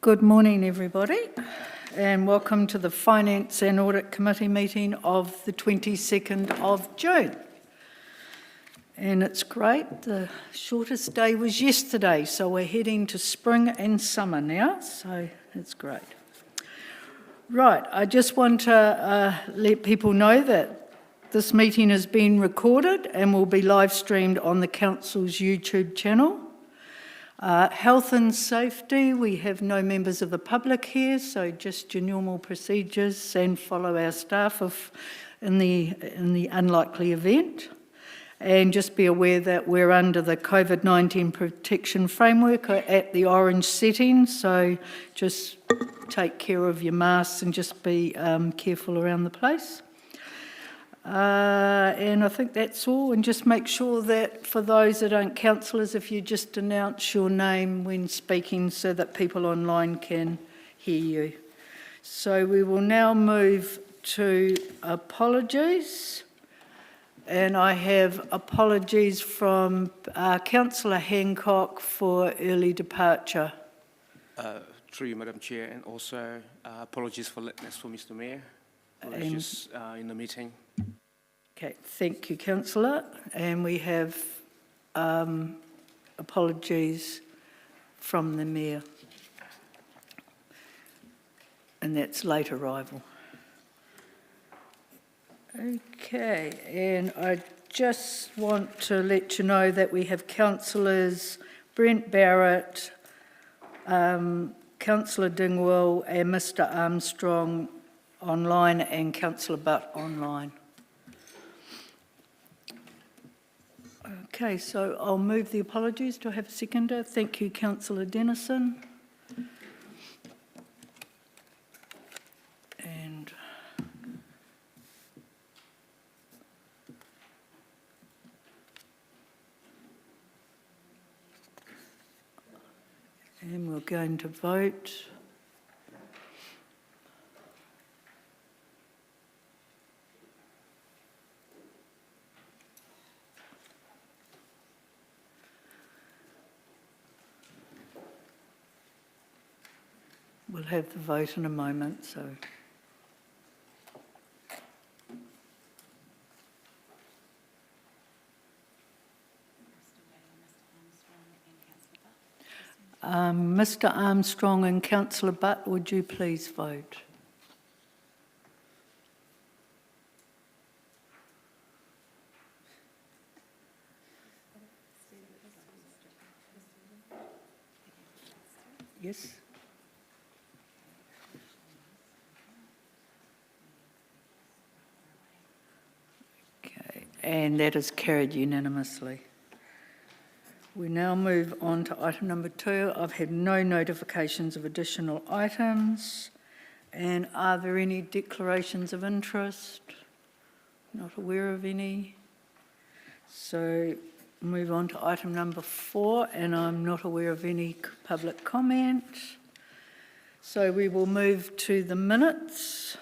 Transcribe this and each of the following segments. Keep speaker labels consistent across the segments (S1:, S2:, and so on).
S1: Good morning, everybody, and welcome to the Finance and Audit Committee meeting of the 22nd of June. And it's great, the shortest day was yesterday, so we're heading to spring and summer now, so it's great. Right, I just want to let people know that this meeting is being recorded and will be live streamed on the Council's YouTube channel. Health and safety, we have no members of the public here, so just your normal procedures and follow our staff in the unlikely event. And just be aware that we're under the COVID-19 protection framework at the orange setting, so just take care of your masks and just be careful around the place. And I think that's all, and just make sure that for those that aren't councillors, if you just announce your name when speaking so that people online can hear you. So we will now move to apologies, and I have apologies from Councillor Hancock for early departure.
S2: Through you, Madam Chair, and also apologies for lateness for Mr Mayor, who was just in the meeting. Okay, thank you, Councillor. And we have apologies from the Mayor, and that's late arrival. Okay, and I just want to let you know that we have Councillors Brent Barrett, Councillor Dingwall and Mr Armstrong online and Councillor Butt online. Okay, so I'll move the apologies. Do I have a seconder? Thank you, Councillor Dennison. And we're going to vote. We'll have the vote in a moment, so. Mr Armstrong and Councillor Butt, would you please vote? Yes? Okay, and that is carried unanimously. We now move on to item number 2. I've had no notifications of additional items. And are there any declarations of interest? Not aware of any. So move on to item number 4, and I'm not aware of any public comment. So we will move to the minutes.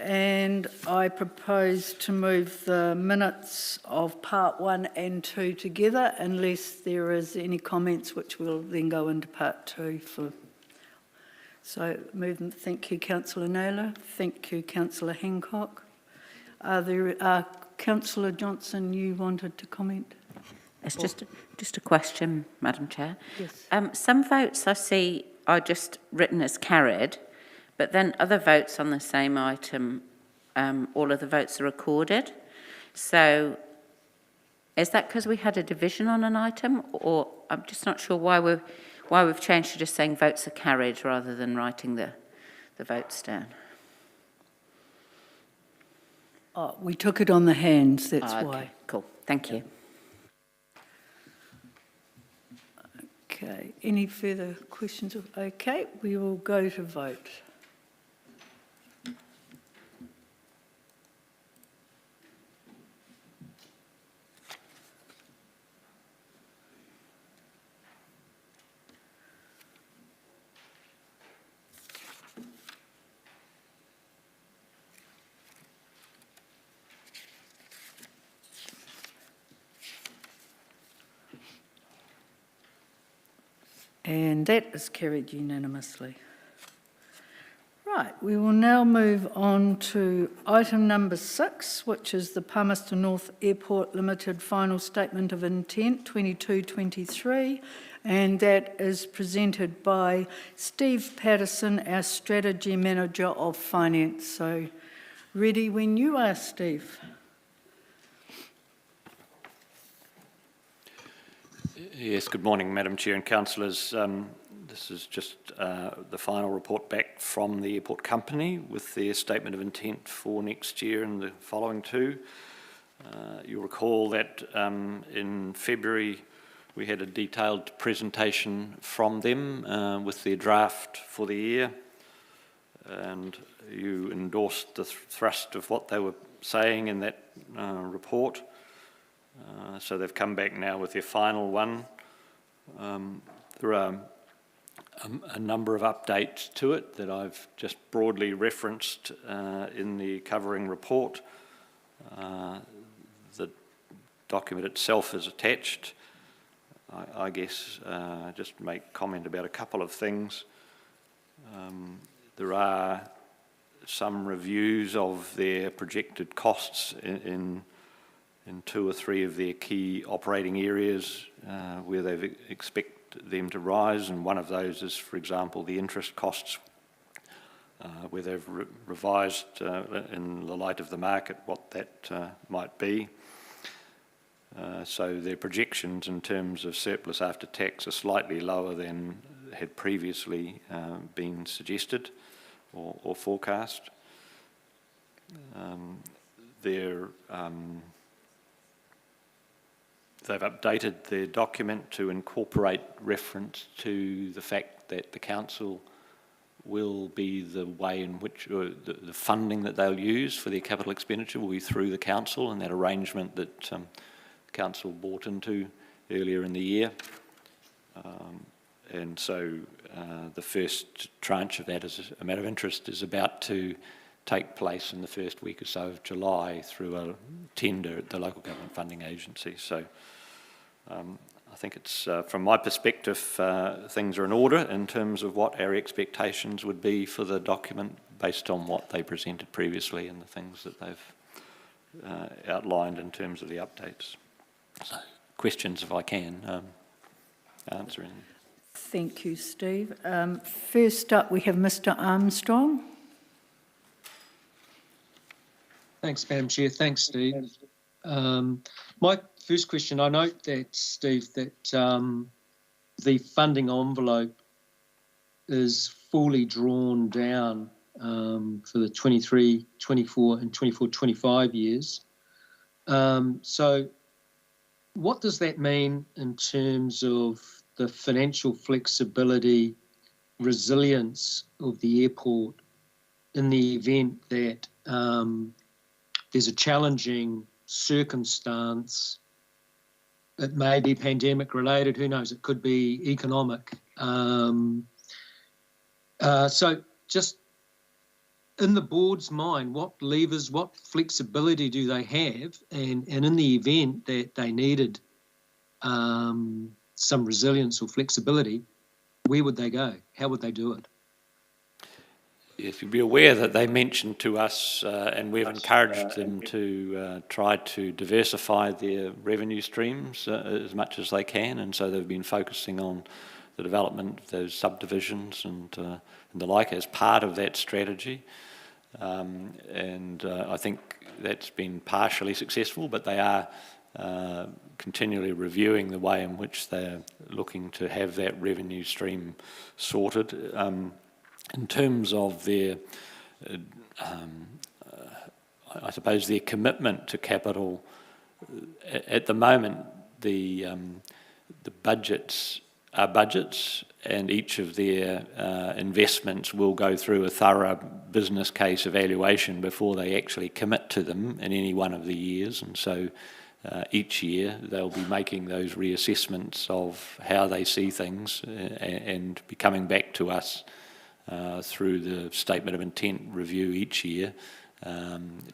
S2: And I propose to move the minutes of part 1 and 2 together, unless there is any comments, which will then go into part 2 for. So move them. Thank you, Councillor Naylor. Thank you, Councillor Hancock. Are there Councillor Johnson, you wanted to comment?
S3: It's just a question, Madam Chair.
S1: Yes.
S3: Some votes I see are just written as carried, but then other votes on the same item, all of the votes are recorded. So is that because we had a division on an item, or I'm just not sure why we've changed to just saying votes are carried rather than writing the votes down?
S1: Oh, we took it on the hands, that's
S3: okay.
S1: why.
S3: Cool, thank you.
S1: Okay, any further questions? Okay, we will go to vote. And that is carried unanimously. Right, we will now move on to item number 6, which is the Palmerston North Airport Limited Final Statement of Intent 22-23, and that is presented by Steve Patterson, our Strategy Manager of Finance. So, ready when you are, Steve.
S4: Yes, good morning, Madam Chair and Councillors. This is just the final report back from the airport company with their statement of intent for next year and the following two. You'll recall that in February we had a detailed presentation from them with their draft for the year, and you endorsed the thrust of what they were saying in that report. So they've come back now with their final one. There are a number of updates to it that I've just broadly referenced in the covering report. The document itself is attached. I guess just make comment about a couple of things. There are some reviews of their projected costs in two or three of their key operating areas where they expect them to rise, and one of those is, for example, the interest costs, where they've revised in the light of the market what that might be. So their projections in terms of surplus after tax are slightly lower than had previously been suggested or forecast. They've updated their document to incorporate reference to the fact that the council will be the way in which the funding that they'll use for their capital expenditure will be through the council, and that arrangement that council bought into earlier in the year. And so the first tranche of that, as a matter of interest, is about to take place in the first week or so of July through a tender at the local government funding agency. So I think it's, from my perspective, things are in order in terms of what our expectations would be for the document based on what they presented previously and the things that they've outlined in terms of the updates. So, questions, if I can, answer any.
S1: Thank you, Steve. First up, we have Mr. Armstrong.
S5: Thanks, Madam Chair. Thanks, Steve. My first question, I note that, Steve, that the funding envelope is fully drawn down for the 23, 24 and 24, 25 years. So what does that mean in terms of the financial flexibility, resilience of the airport in the event that there's a challenging circumstance? It may be pandemic related, who knows, it could be economic. So just in the board's mind, what levers, what flexibility do they have? And in the event that they needed some resilience or flexibility, where would they go? How would they do it?
S4: Yes, you'll be aware that they mentioned to us, and we've encouraged them to try to diversify their revenue streams as much as they can, and so they've been focusing on the development of those subdivisions and the like as part of that strategy. And I think that's been partially successful, but they are continually reviewing the way in which they're looking to have that revenue stream sorted. In terms of their, I suppose, their commitment to capital, at the moment the budgets are budgets, and each of their investments will go through a thorough business case evaluation before they actually commit to them in any one of the years. And so each year they'll be making those reassessments of how they see things and be coming back to us through the statement of intent review each year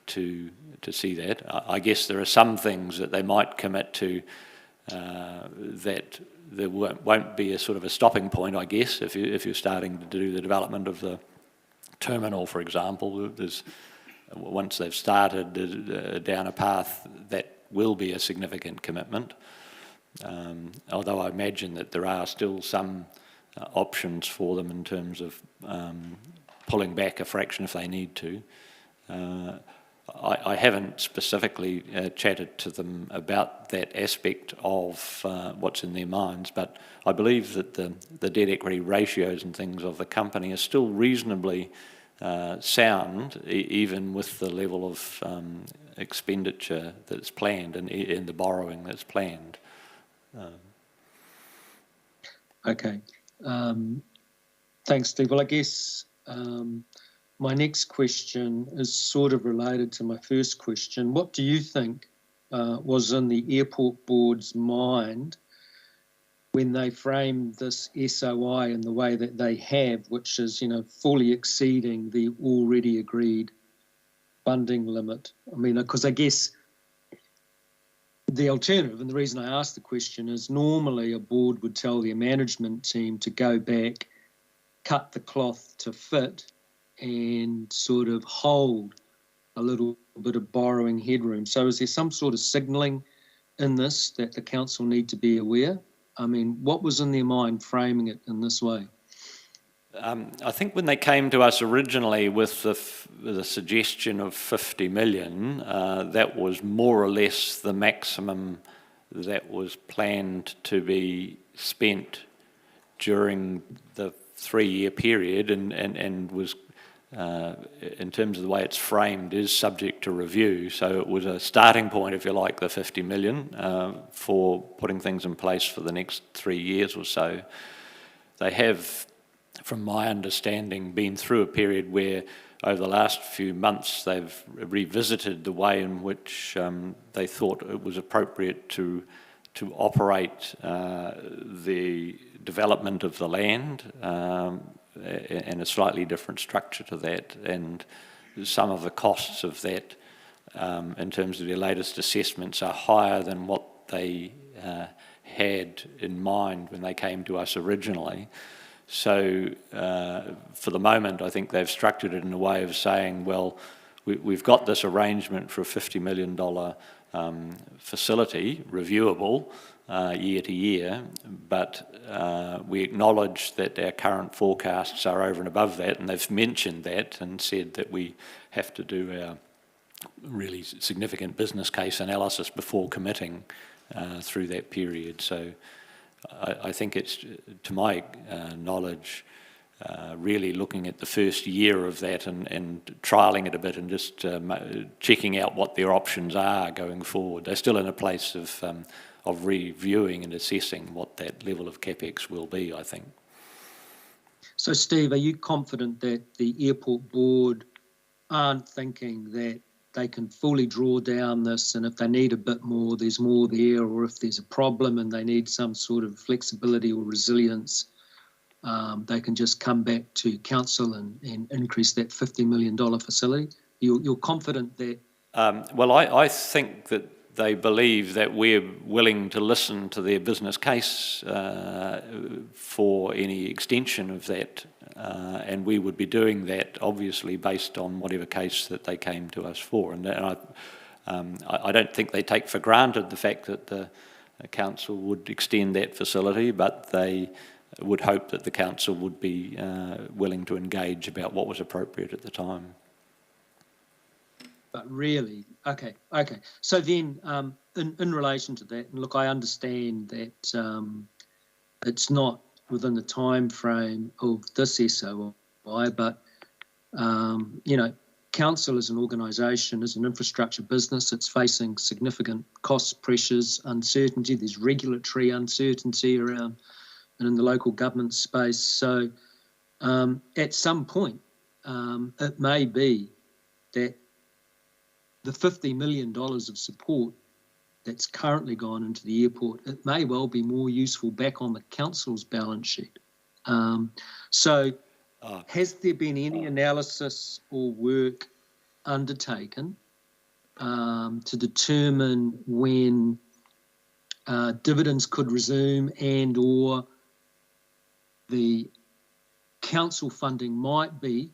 S4: to see that. I guess there are some things that they might commit to that there won't be a sort of a stopping point, I guess, if you're starting to do the development of the terminal, for example. Once they've started down a path, that will be a significant commitment. Although I imagine that there are still some options for them in terms of pulling back a fraction if they need to. I haven't specifically chatted to them about that aspect of what's in their minds, but I believe that the debt equity ratios and things of the company are still reasonably sound, even with the level of expenditure that's planned and the borrowing that's planned.
S5: Okay. Thanks, Steve. Well, I guess my next question is sort of related to my first question. What do you think was in the airport board's mind when they framed this SOI in the way that they have, which is, fully exceeding the already agreed funding limit? I mean, because I guess the alternative, and the reason I asked the question, is normally a board would tell their management team to go back, cut the cloth to fit, and sort of hold a little bit of borrowing headroom. So is there some sort of signalling in this that the council need to be aware? I mean, what was in their mind framing it in this way?
S4: I think when they came to us originally with the suggestion of 50 million, that was more or less the maximum that was planned to be spent during the 3-year period, and was, in terms of the way it's framed, is subject to review. So it was a starting point, if you like, the 50 million for putting things in place for the next 3 years or so. They have, from my understanding, been through a period where over the last few months they've revisited the way in which they thought it was appropriate to operate the development of the land, and a slightly different structure to that, and some of the costs of that in terms of their latest assessments are higher than what they had in mind when they came to us originally. So for the moment, I think they've structured it in a way of saying, well, we've got this arrangement for a $50 million facility, reviewable year to year, but we acknowledge that our current forecasts are over and above that, and they've mentioned that and said that we have to do our really significant business case analysis before committing through that period. So I think it's, to my knowledge, really looking at the first year of that and trialling it a bit and just checking out what their options are going forward. They're still in a place of reviewing and assessing what that level of capex will be, I think.
S5: So, Steve, are you confident that the airport board aren't thinking that they can fully draw down this, and if they need a bit more, there's more there, or if there's a problem and they need some sort of flexibility or resilience, they can just come back to council and increase that $50 million facility? You're confident that?
S4: Well, I think that they believe that we're willing to listen to their business case for any extension of that, and we would be doing that obviously based on whatever case that they came to us for. And I don't think they take for granted the fact that the council would extend that facility, but they would hope that the council would be willing to engage about what was appropriate at the time.
S5: But really, okay. So then, in relation to that, and look, I understand that it's not within the time frame of this SOI, but council as an organisation, as an infrastructure business, it's facing significant cost pressures, uncertainty. There's regulatory uncertainty around and in the local government space. So at some point, it may be that the $50 million of support that's currently gone into the airport, it may well be more useful back on the council's balance sheet. So has there been any analysis or work undertaken to determine when dividends could resume and or the council funding might be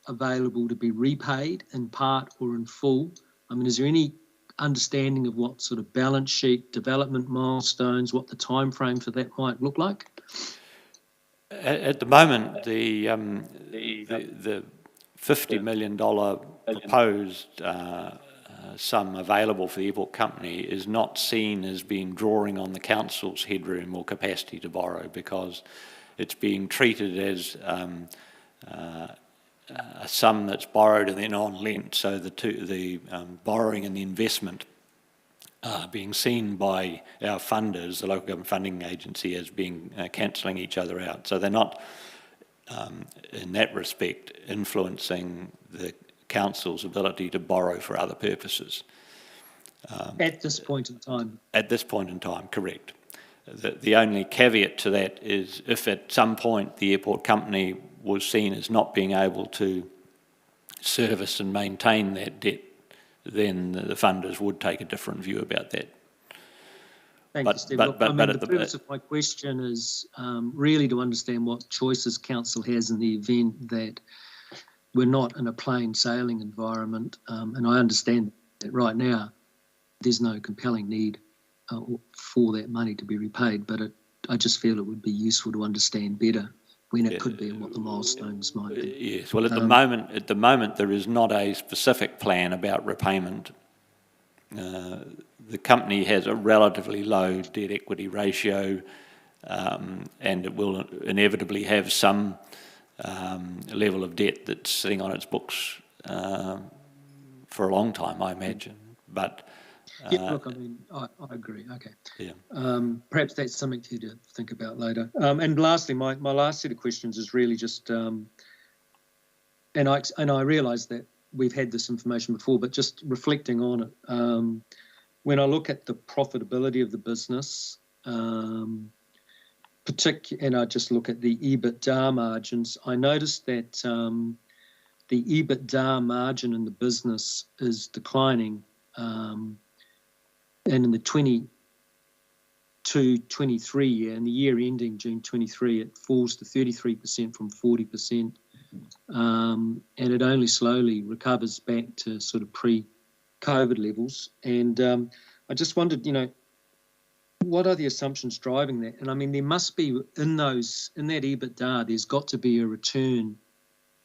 S5: available to be repaid in part or in full. I mean, is there any understanding of what sort of balance sheet, development milestones, what the time frame for that might look like?
S4: At the moment, the $50 million proposed sum available for the airport company is not seen as being drawing on the council's headroom or capacity to borrow, because it's being treated as a sum that's borrowed and then on lent. So the borrowing and the investment are being seen by our funders, the local government funding agency, as being cancelling each other out. So they're not, in that respect, influencing the council's ability to borrow for other purposes.
S5: At this point in time?
S4: At this point in time, correct. The only caveat to that is if at some point the airport company was seen as not being able to service and maintain that debt, then the funders would take a different view about that.
S5: Thank you, Steve. Look, the purpose of my question is really to understand what choices council has in the event that we're not in a plain sailing environment. And I understand that right now there's no compelling need for that money to be repaid, but I just feel it would be useful to understand better when it could be and what the milestones might be.
S4: Yes, well, at the moment there is not a specific plan about repayment. The company has a relatively low debt equity ratio, and it will inevitably have some level of debt that's sitting on its books for a long time, I imagine. But
S5: yeah, look, I mean, I agree. Okay.
S4: Yeah.
S5: Perhaps that's something for you to think about later. And lastly, my last set of questions is really just, and I realise that we've had this information before, but just reflecting on it, when I look at the profitability of the business, and I just look at the Ebitda margins, I noticed that the Ebitda margin in the business is declining. And in the 22-23 year, in the year ending June 23, it falls to 33% from 40%, and it only slowly recovers back to sort of pre-COVID levels. And I just wondered, what are the assumptions driving that? And I mean, there must be in that EBITDA, there's got to be a return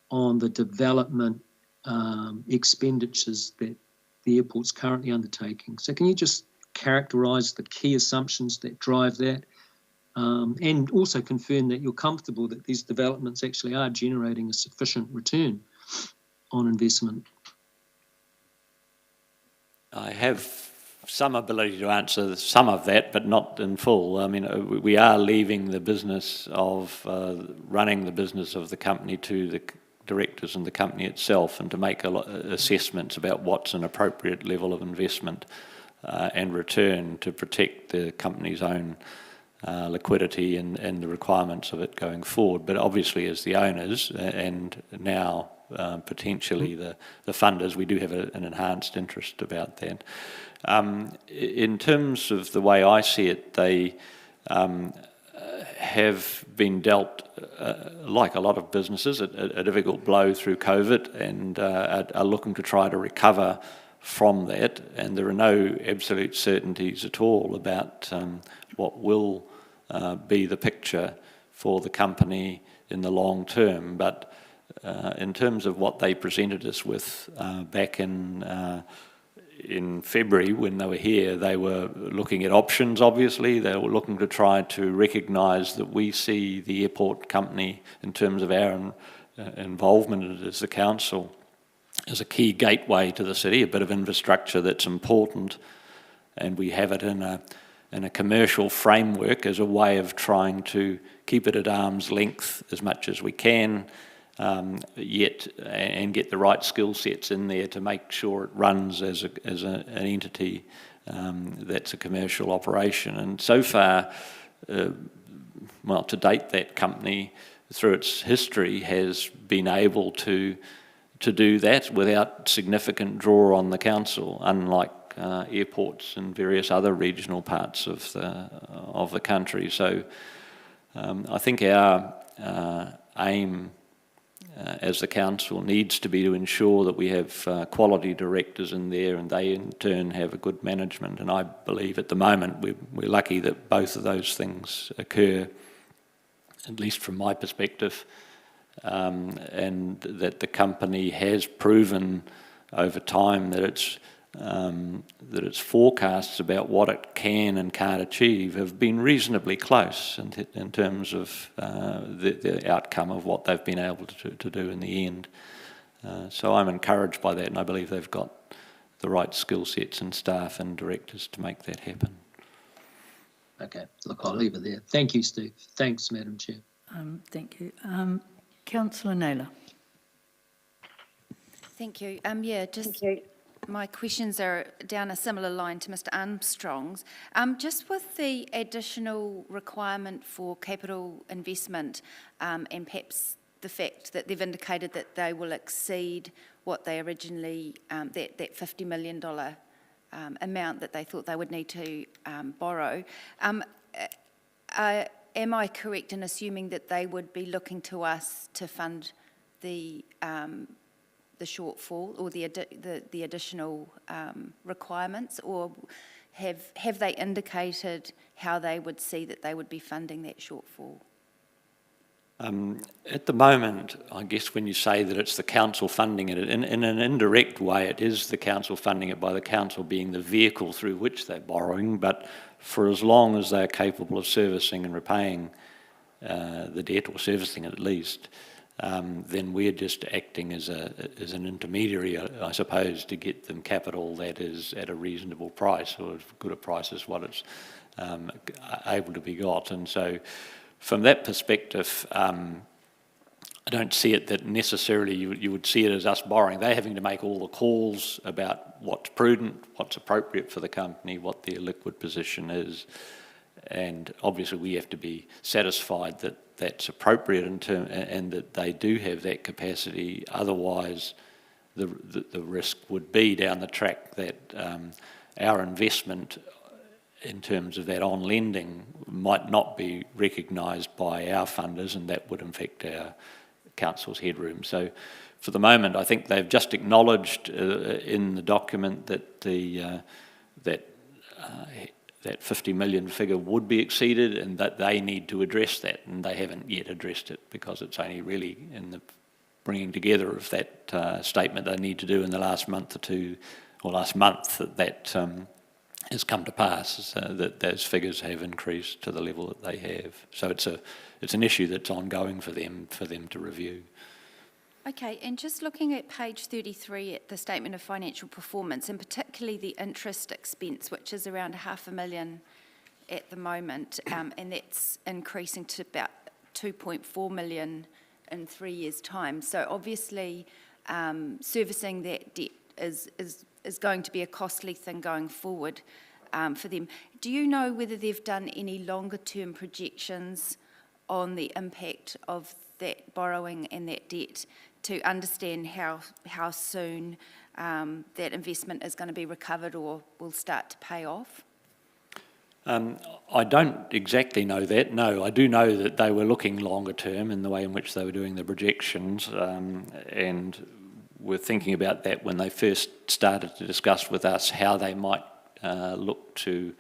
S5: on the development expenditures that the airport's currently undertaking. So can you just characterise the key assumptions that drive that, and also confirm that you're comfortable that these developments actually are generating a sufficient return on investment?
S4: I have some ability to answer some of that, but not in full. I mean, we are leaving the business of running the business of the company to the directors and the company itself, and to make assessments about what's an appropriate level of investment and return to protect the company's own liquidity and the requirements of it going forward. But obviously, as the owners and now potentially the funders, we do have an enhanced interest about that. In terms of the way I see it, they have been dealt, like a lot of businesses, a difficult blow through COVID, and are looking to try to recover from that. And there are no absolute certainties at all about what will be the picture for the company in the long term. But in terms of what they presented us with back in February when they were here, they were looking at options, obviously. They were looking to try to recognise that we see the airport company, in terms of our involvement in it as the council, as a key gateway to the city, a bit of infrastructure that's important, and we have it in a commercial framework as a way of trying to keep it at arm's length as much as we can, yet and get the right skill sets in there to make sure it runs as an entity that's a commercial operation. And so far, to date, that company, through its history, has been able to do that without significant draw on the council, unlike airports in various other regional parts of the country. So I think our aim as the council needs to be to ensure that we have quality directors in there, and they in turn have a good management. And I believe at the moment we're lucky that both of those things occur, at least from my perspective, and that the company has proven over time that its forecasts about what it can and can't achieve have been reasonably close in terms of the outcome of what they've been able to do in the end. So I'm encouraged by that, and I believe they've got the right skill sets and staff and directors to make that happen.
S5: Okay, look, I'll leave it there. Thank you, Steve. Thanks, Madam Chair.
S1: Thank you. Councillor Naylor.
S6: Thank you. My questions are down a similar line to Mr. Armstrong's. Just with the additional requirement for capital investment, and perhaps the fact that they've indicated that they will exceed what they originally, that $50 million amount that they thought they would need to borrow, am I correct in assuming that they would be looking to us to fund the shortfall or the additional requirements, or have they indicated how they would see that they would be funding that shortfall?
S4: At the moment, I guess when you say that it's the council funding it, in an indirect way, it is the council funding it by the council being the vehicle through which they're borrowing, but for as long as they're capable of servicing and repaying the debt, or servicing it at least, then we're just acting as an intermediary, I suppose, to get them capital that is at a reasonable price, or as good a price as what it's able to be got. And so from that perspective, I don't see it that necessarily you would see it as us borrowing. They're having to make all the calls about what's prudent, what's appropriate for the company, what their liquid position is, and obviously we have to be satisfied that that's appropriate and that they do have that capacity. Otherwise, the risk would be down the track that our investment in terms of that on lending might not be recognised by our funders, and that would affect our council's headroom. So for the moment, I think they've just acknowledged in the document that that 50 million figure would be exceeded, and that they need to address that, and they haven't yet addressed it because it's only really in the bringing together of that statement they need to do in the last month or two, or last month, that has come to pass, that those figures have increased to the level that they have. So it's an issue that's ongoing for them to review.
S6: Okay, and just looking at page 33 at the Statement of Financial Performance, and particularly the interest expense, which is around $500,000 at the moment, and that's increasing to about $2.4 million in 3 years' time. So obviously, servicing that debt is going to be a costly thing going forward for them. Do you know whether they've done any longer-term projections on the impact of that borrowing and that debt, to understand how soon that investment is going to be recovered or will start to pay off?
S4: I don't exactly know that. No, I do know that they were looking longer term in the way in which they were doing the projections, and were thinking about that when they first started to discuss with us how they might look to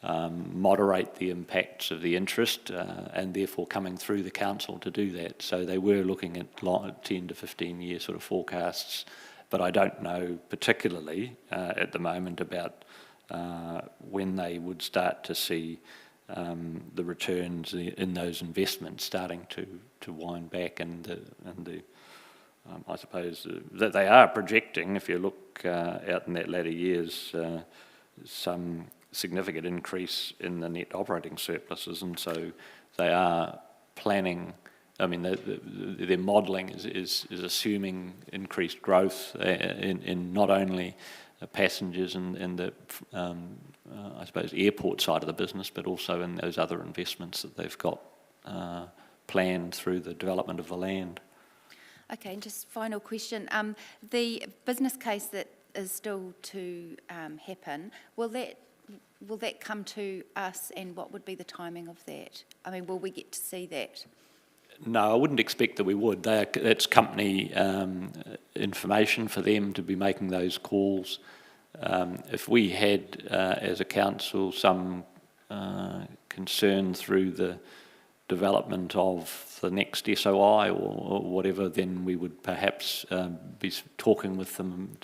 S4: moderate the impacts of the interest, and therefore coming through the council to do that. So they were looking at 10 to 15 year sort of forecasts, but I don't know particularly at the moment about when they would start to see the returns in those investments starting to wind back, and I suppose that they are projecting, if you look out in that latter years, some significant increase in the net operating surpluses, and so they are planning. I mean, their modelling is assuming increased growth in not only passengers and the I suppose airport side of the business, but also in those other investments that they've got planned through the development of the land.
S6: Okay, and just final question. The business case that is still to happen. Will that come to us, and what would be the timing of that? I mean, will we get to see that?
S4: No, I wouldn't expect that we would. That's company information for them to be making those calls. If we had, as a council, some concern through the development of the next SOI or whatever, then we would perhaps be talking with them.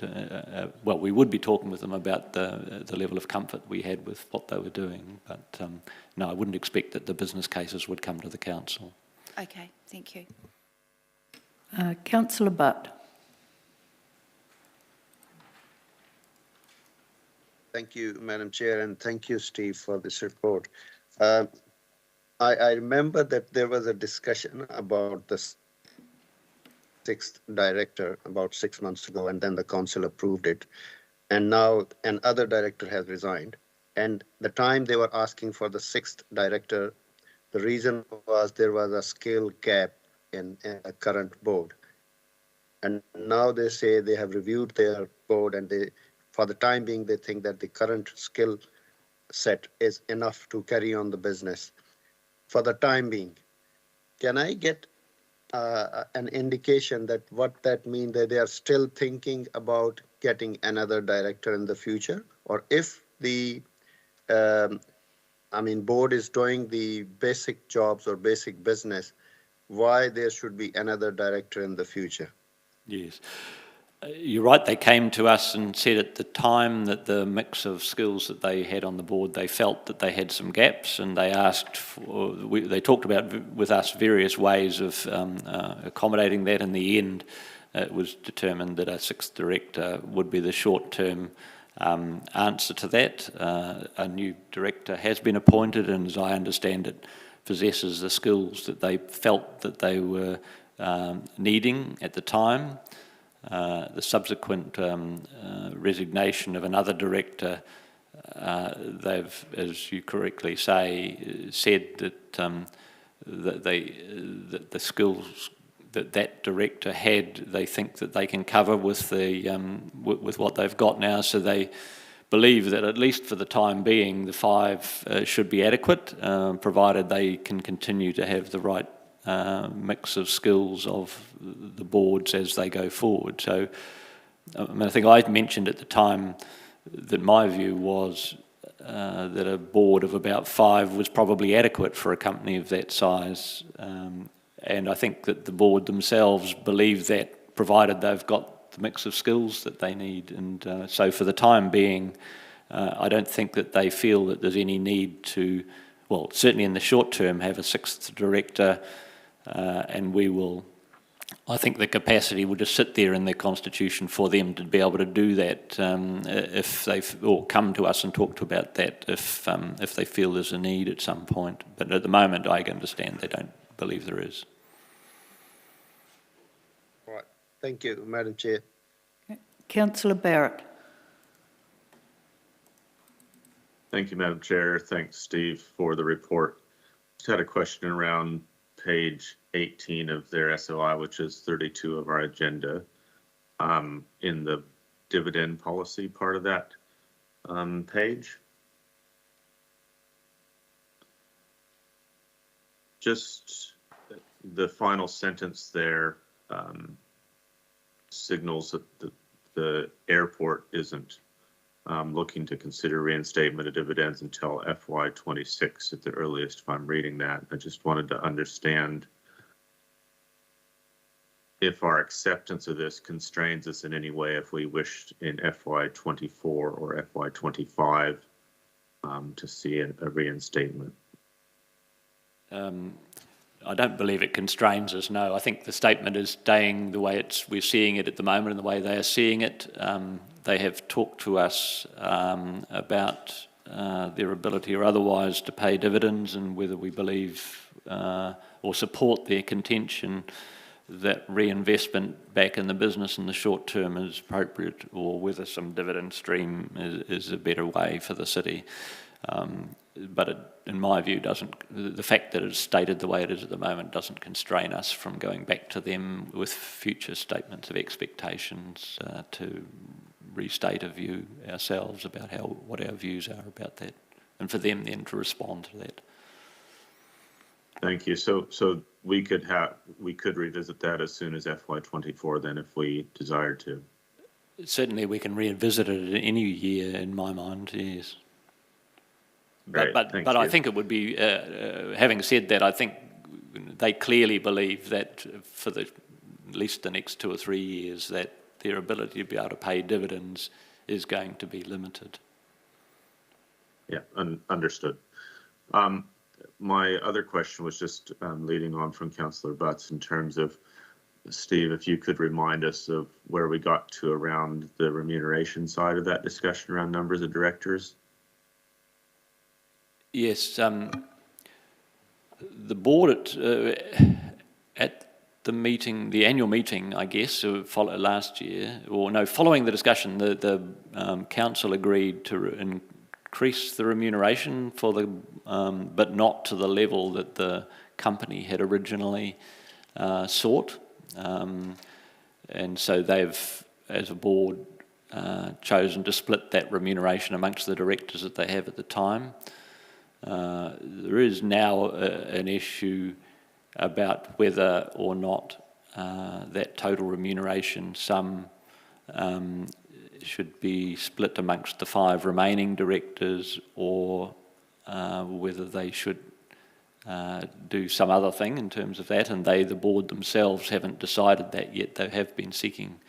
S4: We would be talking with them about the level of comfort we had with what they were doing. But no, I wouldn't expect that the business cases would come to the council.
S6: Okay, thank you.
S1: Councillor Butt.
S7: Thank you, Madam Chair, and thank you, Steve, for this report. I remember that there was a discussion about the sixth director about 6 months ago, and then the council approved it. And now another director has resigned. And the time they were asking for the sixth director, the reason was there was a skill gap in a current board. And now they say they have reviewed their board, and for the time being, they think that the current skill set is enough to carry on the business. For the time being, can I get an indication that what that means, that they are still thinking about getting another director in the future? Or if the board is doing the basic jobs or basic business, why there should be another director in the future?
S4: Yes. You're right, they came to us and said at the time that the mix of skills that they had on the board, they felt that they had some gaps, and they asked for, they talked about with us various ways of accommodating that. In the end, it was determined that a sixth director would be the short-term answer to that. A new director has been appointed, and as I understand it, possesses the skills that they felt that they were needing at the time. The subsequent resignation of another director, they've, as you correctly say, said that that the skills that director had, they think that they can cover with the with what they've got now. So they believe that at least for the time being, the 5 should be adequate, provided they can continue to have the right mix of skills of the boards as they go forward. So I think I mentioned at the time that my view was that a board of about 5 was probably adequate for a company of that size, and I think that the board themselves believe that, provided they've got the mix of skills that they need. And so for the time being, I don't think that they feel that there's any need to, well, certainly in the short term, have a sixth director. And we will, I think the capacity will just sit there in their constitution for them to be able to do that if they, or come to us and talk to about that if they feel there's a need at some point. But at the moment, I understand they don't believe there is.
S7: Right. Thank you, Madam Chair.
S1: Councillor Barrett.
S8: Thank you, Madam Chair. Thanks, Steve, for the report. Just had a question around page 18 of their SOI, which is 32 of our agenda, in the dividend policy part of that page. Just the final sentence there signals that the airport isn't looking to consider reinstatement of dividends until FY26 at the earliest, if I'm reading that. I just wanted to understand if our acceptance of this constrains us in any way if we wished in FY24 or FY25 to see a reinstatement.
S4: I don't believe it constrains us, no. I think the statement is staying the way we're seeing it at the moment and the way they are seeing it. They have talked to us about their ability or otherwise to pay dividends, and whether we believe or support their contention that reinvestment back in the business in the short term is appropriate, or whether some dividend stream is a better way for the city. But it, in my view, the fact that it's stated the way it is at the moment doesn't constrain us from going back to them with future statements of expectations to restate a view ourselves about what our views are about that, and for them then to respond to that.
S8: Thank you. So we could revisit that as soon as FY24 then, if we desired to.
S4: Certainly we can revisit it in any year in my mind, yes.
S8: Great,
S4: But
S8: thank
S4: I
S8: you.
S4: think it would be, having said that, I think they clearly believe that for at least the next 2 or 3 years that their ability to be able to pay dividends is going to be limited.
S8: Yeah, understood. My other question was just leading on from Councillor Butts in terms of, Steve, if you could remind us of where we got to around the remuneration side of that discussion around numbers of directors.
S4: Yes, the board at the meeting, the annual meeting, I guess, last year, following the discussion, the council agreed to increase the remuneration for but not to the level that the company had originally sought. And so they've, as a board, chosen to split that remuneration amongst the directors that they have at the time. There is now an issue about whether or not that total remuneration sum should be split amongst the 5 remaining directors, or whether they should do some other thing in terms of that, and the board themselves haven't decided that yet. They have been seeking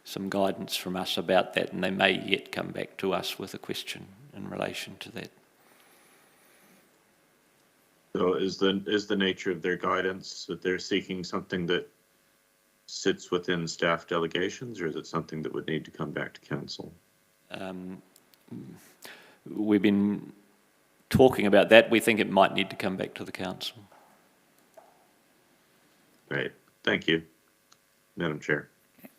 S4: some guidance from us about that, and they may yet come back to us with a question in relation to that.
S8: So is the nature of their guidance that they're seeking something that sits within staff delegations, or is it something that would need to come back to council?
S4: We've been talking about that. We think it might need to come back to the council.
S8: Great, thank you, Madam Chair.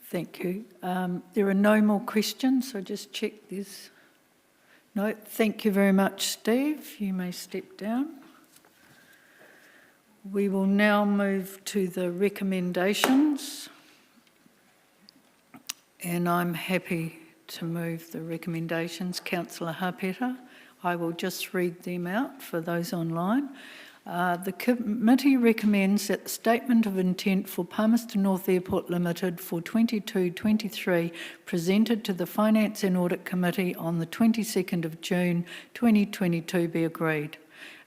S1: Thank you. There are no more questions, so just check this. No, thank you very much, Steve. You may step down. We will now move to the recommendations, and I'm happy to move the recommendations. Councillor Hapeta, I will just read them out for those online. The committee recommends that the Statement of Intent for Palmerston North Airport Limited for 22-23 presented to the Finance and Audit Committee on the 22nd of June 2022 be agreed.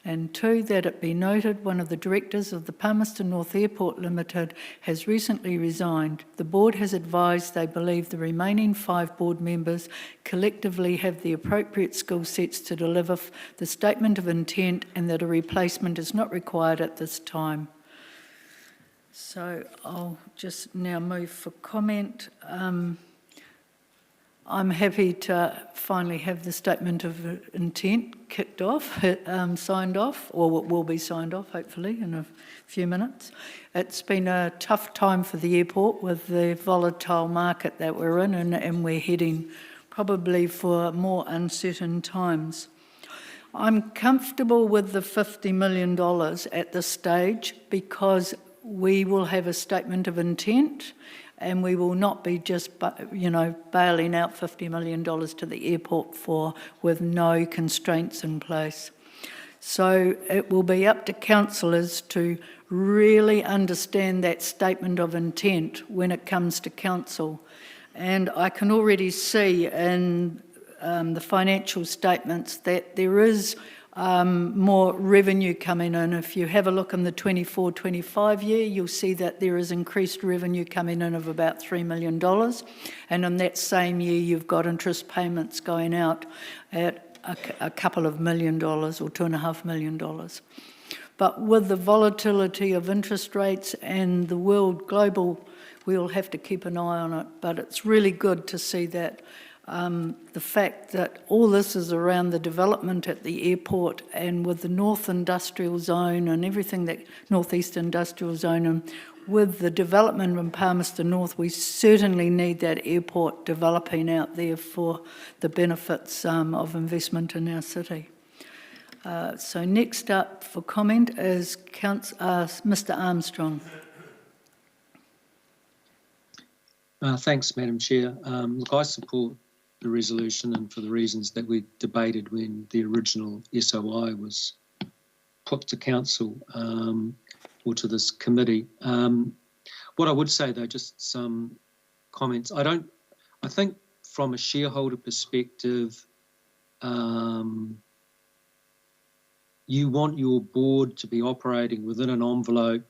S1: And 2, that it be noted one of the directors of the Palmerston North Airport Limited has recently resigned. The board has advised they believe the remaining 5 board members collectively have the appropriate skill sets to deliver the statement of intent, and that a replacement is not required at this time. So I'll just now move for comment. I'm happy to finally have the statement of intent kicked off, signed off, or it will be signed off hopefully in a few minutes. It's been a tough time for the airport with the volatile market that we're in, and we're heading probably for more uncertain times. I'm comfortable with the $50 million at this stage because we will have a statement of intent, and we will not be just, bailing out $50 million to the airport with no constraints in place. So it will be up to councillors to really understand that statement of intent when it comes to council. And I can already see in the financial statements that there is more revenue coming in. If you have a look in the 24-25 year, you'll see that there is increased revenue coming in of about $3 million. And in that same year, you've got interest payments going out at a couple of $1 million or $2.5 million. But with the volatility of interest rates and the world global, we'll have to keep an eye on it. But it's really good to see that the fact that all this is around the development at the airport, and with the North Industrial Zone and everything that Northeast Industrial Zone, and with the development in Palmerston North, we certainly need that airport developing out there for the benefits of investment in our city. So next up for comment is Mr. Armstrong.
S5: Thanks, Madam Chair. Look, I support the resolution and for the reasons that we debated when the original SOI was put to council or to this committee. What I would say though, just some comments. I think from a shareholder perspective, you want your board to be operating within an envelope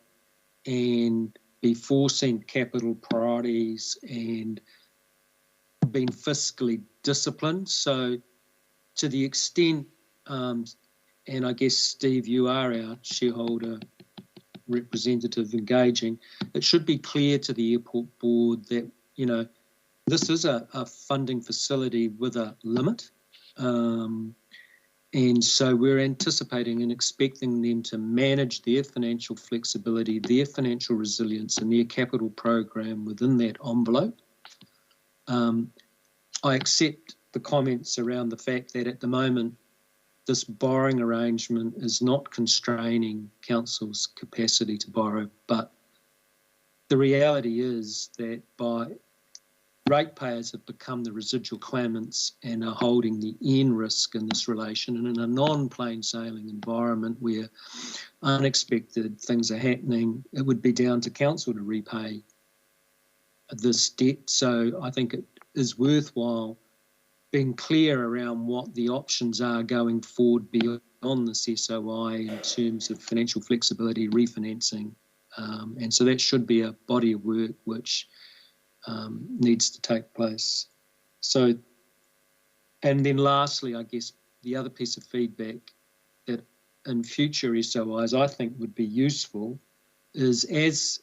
S5: and be forcing capital priorities and being fiscally disciplined. So to the extent, and I guess, Steve, you are our shareholder representative engaging, it should be clear to the airport board that, you know, this is a funding facility with a limit. And so we're anticipating and expecting them to manage their financial flexibility, their financial resilience and their capital program within that envelope. I accept the comments around the fact that at the moment, this borrowing arrangement is not constraining council's capacity to borrow, but the reality is that ratepayers have become the residual claimants and are holding the end risk in this relation. And in a non-plain sailing environment where unexpected things are happening, it would be down to council to repay this debt. So I think it is worthwhile being clear around what the options are going forward beyond this SOI in terms of financial flexibility, refinancing. And so that should be a body of work which needs to take place. So, and then lastly, I guess the other piece of feedback that in future SOIs I think would be useful is as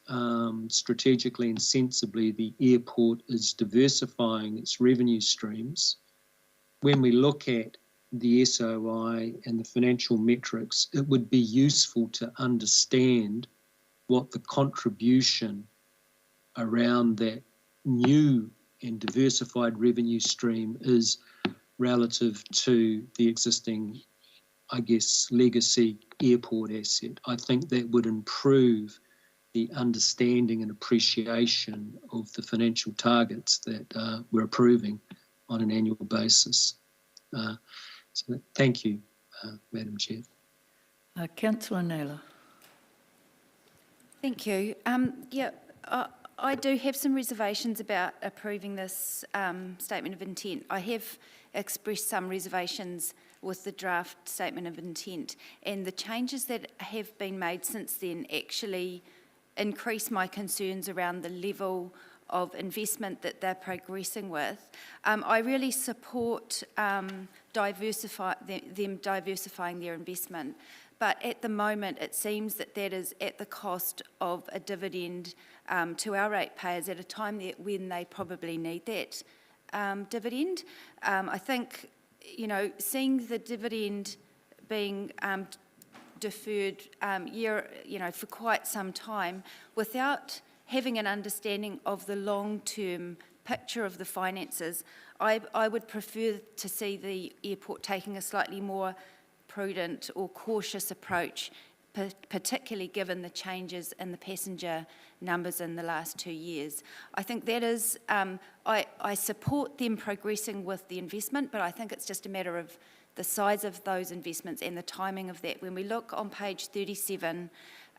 S5: strategically and sensibly the airport is diversifying its revenue streams, when we look at the SOI and the financial metrics, it would be useful to understand what the contribution around that new and diversified revenue stream is relative to the existing, I guess, legacy airport asset. I think that would improve the understanding and appreciation of the financial targets that we're approving on an annual basis. So thank you, Madam Chair.
S1: Councillor Naylor.
S6: Thank you. I do have some reservations about approving this statement of intent. I have expressed some reservations with the draft statement of intent, and the changes that have been made since then actually increase my concerns around the level of investment that they're progressing with. I really support them diversifying their investment, but at the moment it seems that that is at the cost of a dividend to our ratepayers at a time when they probably need that dividend. I think, you know, seeing the dividend being deferred for quite some time without having an understanding of the long-term picture of the finances, I would prefer to see the airport taking a slightly more prudent or cautious approach, particularly given the changes in the passenger numbers in the last 2 years. I think that is, I support them progressing with the investment, but I think it's just a matter of the size of those investments and the timing of that. When we look on page 37,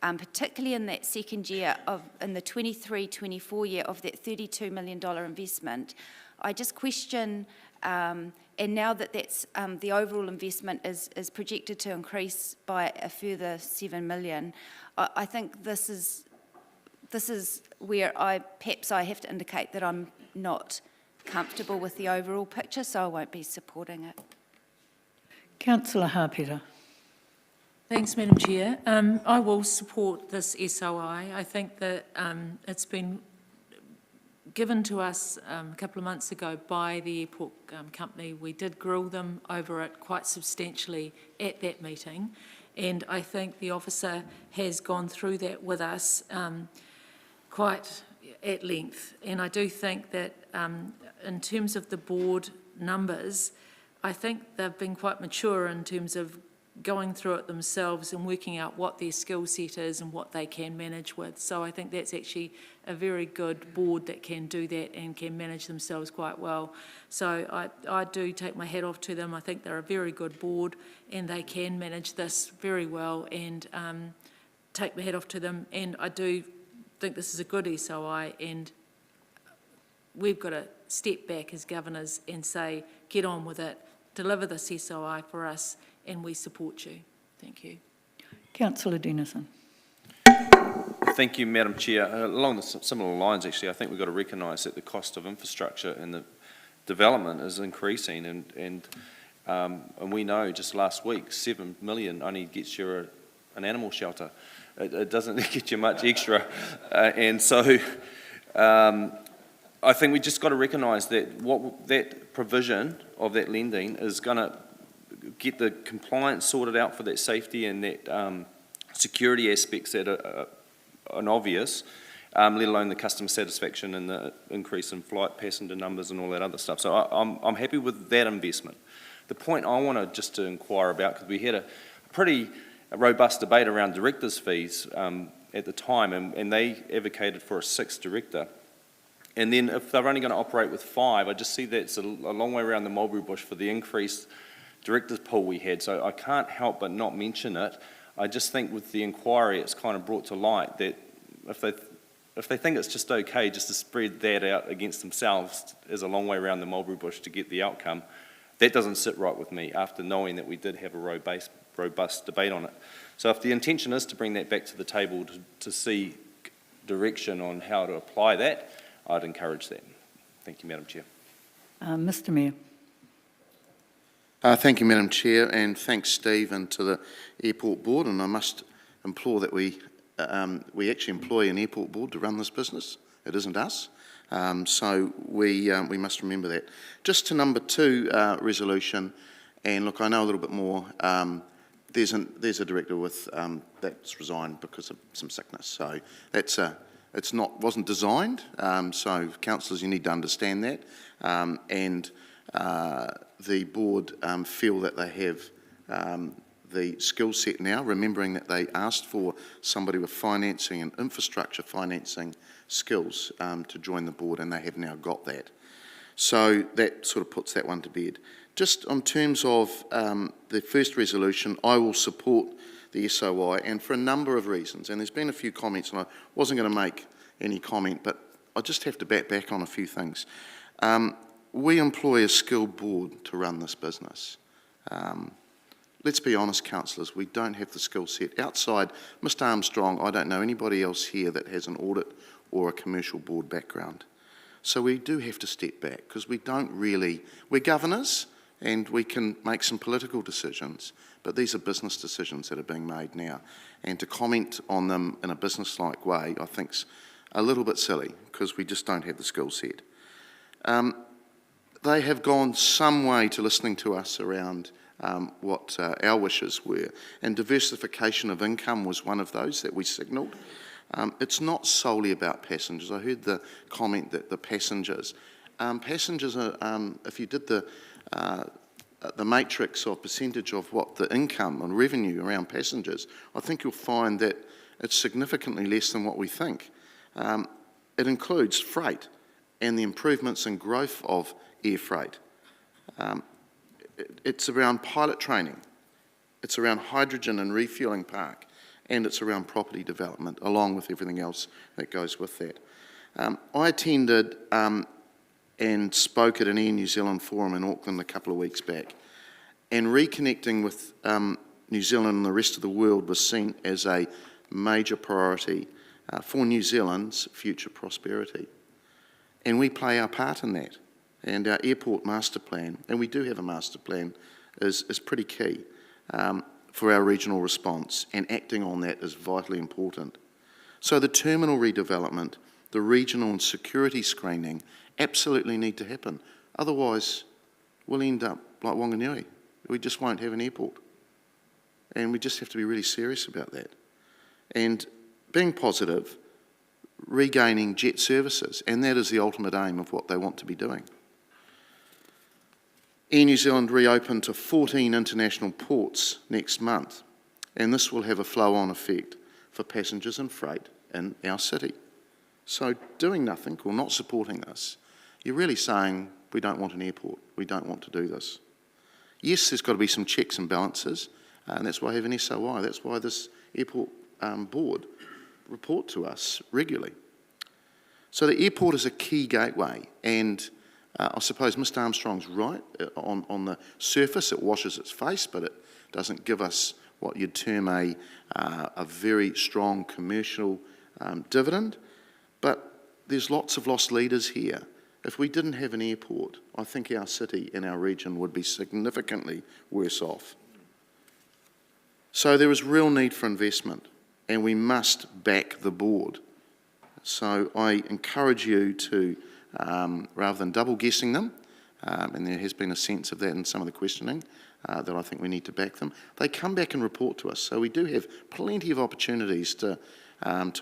S6: particularly in that second year in the 23-24 year of that $32 million investment, I just question, and now that that's the overall investment is projected to increase by a further $7 million, I think this is where perhaps I have to indicate that I'm not comfortable with the overall picture, so I won't be supporting it.
S1: Councillor Harpeta.
S2: Thanks, Madam Chair. I will support this SOI. I think that it's been given to us a couple of months ago by the airport company. We did grill them over it quite substantially at that meeting, and I think the officer has gone through that with us quite at length. And I do think that in terms of the board numbers, I think they've been quite mature in terms of
S9: going through it themselves and working out what their skill set is and what they can manage with. So I think that's actually a very good board that can do that and can manage themselves quite well. So I do take my hat off to them. I think they're a very good board and they can manage this very well, and take my hat off to them. And I do think this is a good SOI, and we've got to step back as governors and say, get on with it, deliver this SOI for us, and we support you. Thank you.
S1: Councillor Denison.
S10: Thank you, Madam Chair. Along the similar lines, actually, I think we've got to recognise that the cost of infrastructure and the development is increasing, and we know just last week, 7 million only gets you an animal shelter. It doesn't get you much extra, and so I think we just got to recognise that that provision of that lending is going to get the compliance sorted out for that safety and that security aspects that are obvious, let alone the customer satisfaction and the increase in flight passenger numbers and all that other stuff. So I'm happy with that investment. The point I want to inquire about, because we had a pretty robust debate around directors' fees at the time, and they advocated for a 6th director. And then if they're only going to operate with 5, I just see that's a long way around the mulberry bush for the increased directors' pool we had. So I can't help but not mention it. I just think with the inquiry, it's kind of brought to light that if they think it's just okay just to spread that out against themselves is a long way around the mulberry bush to get the outcome, that doesn't sit right with me after knowing that we did have a robust debate on it. So if the intention is to bring that back to the table to see direction on how to apply that, I'd encourage that. Thank you, Madam Chair.
S1: Mr Mayor.
S11: Thank you, Madam Chair, and thanks, Steve, and to the Airport Board. And I must implore that we actually employ an Airport Board to run this business. It isn't us. So we must remember that. Just to number 2 resolution, and look, I know a little bit more. There's a director with that's resigned because of some sickness. So wasn't designed. So councillors, you need to understand that, and the board feel that they have the skill set now, remembering that they asked for somebody with financing and infrastructure financing skills to join the board, and they have now got that. So that sort of puts that one to bed. Just on terms of the first resolution, I will support the SOI, and for a number of reasons. And there's been a few comments, and I wasn't going to make any comment, but I just have to back on a few things. We employ a skilled board to run this business. Let's be honest, councillors, we don't have the skill set. Outside Mr Armstrong, I don't know anybody else here that has an audit or a commercial board background. So we do have to step back, because we don't really, we're governors and we can make some political decisions, but these are business decisions that are being made now. And to comment on them in a business-like way, I think's a little bit silly, because we just don't have the skill set. They have gone some way to listening to us around what our wishes were, and diversification of income was one of those that we signalled. It's not solely about passengers. I heard the comment that the passengers are, if you did the matrix or percentage of what the income and revenue around passengers, I think you'll find that it's significantly less than what we think. It includes freight and the improvements and growth of air freight. It's around pilot training, it's around hydrogen and refuelling park, and it's around property development, along with everything else that goes with that. I attended and spoke at an Air New Zealand forum in Auckland a couple of weeks back, and reconnecting with New Zealand and the rest of the world was seen as a major priority for New Zealand's future prosperity. And we play our part in that. And our airport master plan, and we do have a master plan, is pretty key for our regional response, and acting on that is vitally important. So the terminal redevelopment, the regional and security screening absolutely need to happen. Otherwise, we'll end up like Wanganui. We just won't have an airport. And we just have to be really serious about that. And being positive, regaining jet services, and that is the ultimate aim of what they want to be doing. Air New Zealand reopened to 14 international ports next month, and this will have a flow-on effect for passengers and freight in our city. So doing nothing or not supporting this, you're really saying we don't want an airport, we don't want to do this. Yes, there's got to be some checks and balances, and that's why I have an SOI. That's why this airport board report to us regularly. So the airport is a key gateway, and I suppose Mr Armstrong's right. On the surface, it washes its face, but it doesn't give us what you'd term a very strong commercial dividend. But there's lots of lost leaders here. If we didn't have an airport, I think our city and our region would be significantly worse off. So there is real need for investment, and we must back the board. So I encourage you to, rather than double guessing them, and there has been a sense of that in some of the questioning, that I think we need to back them. They come back and report to us, so we do have plenty of opportunities to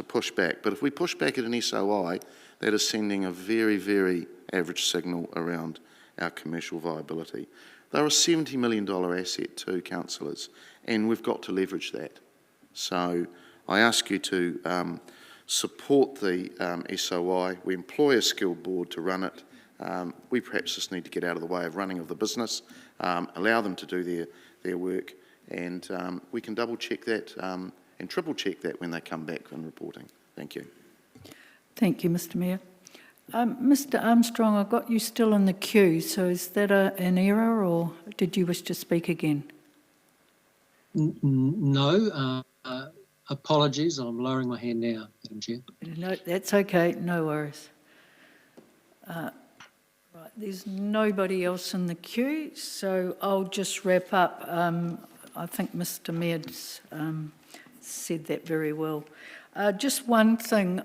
S11: push back. But if we push back at an SOI, that is sending a very, very average signal around our commercial viability. They're a $70 million asset too, councillors, and we've got to leverage that. So I ask you to support the SOI. We employ a skilled board to run it. We perhaps just need to get out of the way of running of the business, allow them to do their work, and we can double check that and triple check that when they come back on reporting. Thank you.
S1: Thank you, Mr Mayor. Mr Armstrong, I've got you still in the queue, so is that an error, or did you wish to speak again?
S5: No, apologies, I'm lowering my hand now, Madam Chair.
S1: No, that's okay, no worries. Right, there's nobody else in the queue, so I'll just wrap up. I think Mr Mayor's said that very well. Just one thing,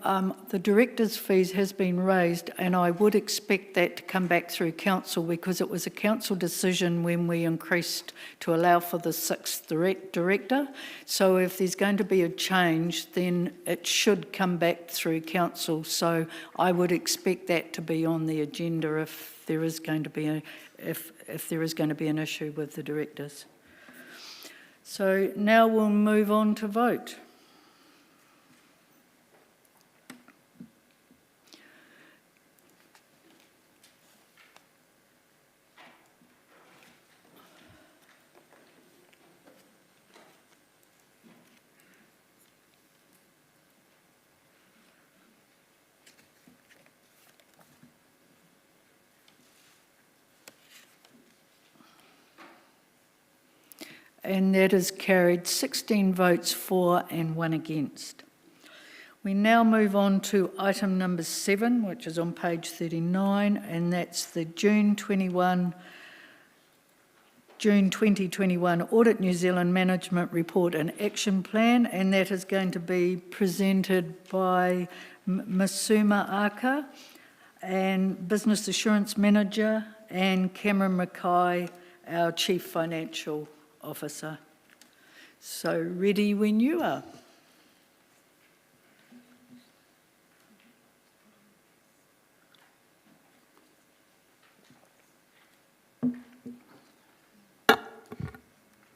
S1: the director's fees has been raised, and I would expect that to come back through council because it was a council decision when we increased to allow for the sixth director. So if there's going to be a change, then it should come back through council. So I would expect that to be on the agenda if there is going to be if there is going to be an issue with the directors. So now we'll move on to vote. And that is carried 16 votes for and 1 against. We now move on to item number 7, which is on page 39, and that's the June 2021 Audit New Zealand Management Report and Action Plan, and that is going to be presented by Masuma Aka, and Business Assurance Manager, and Cameron Mackay, our Chief Financial Officer. So ready when you are.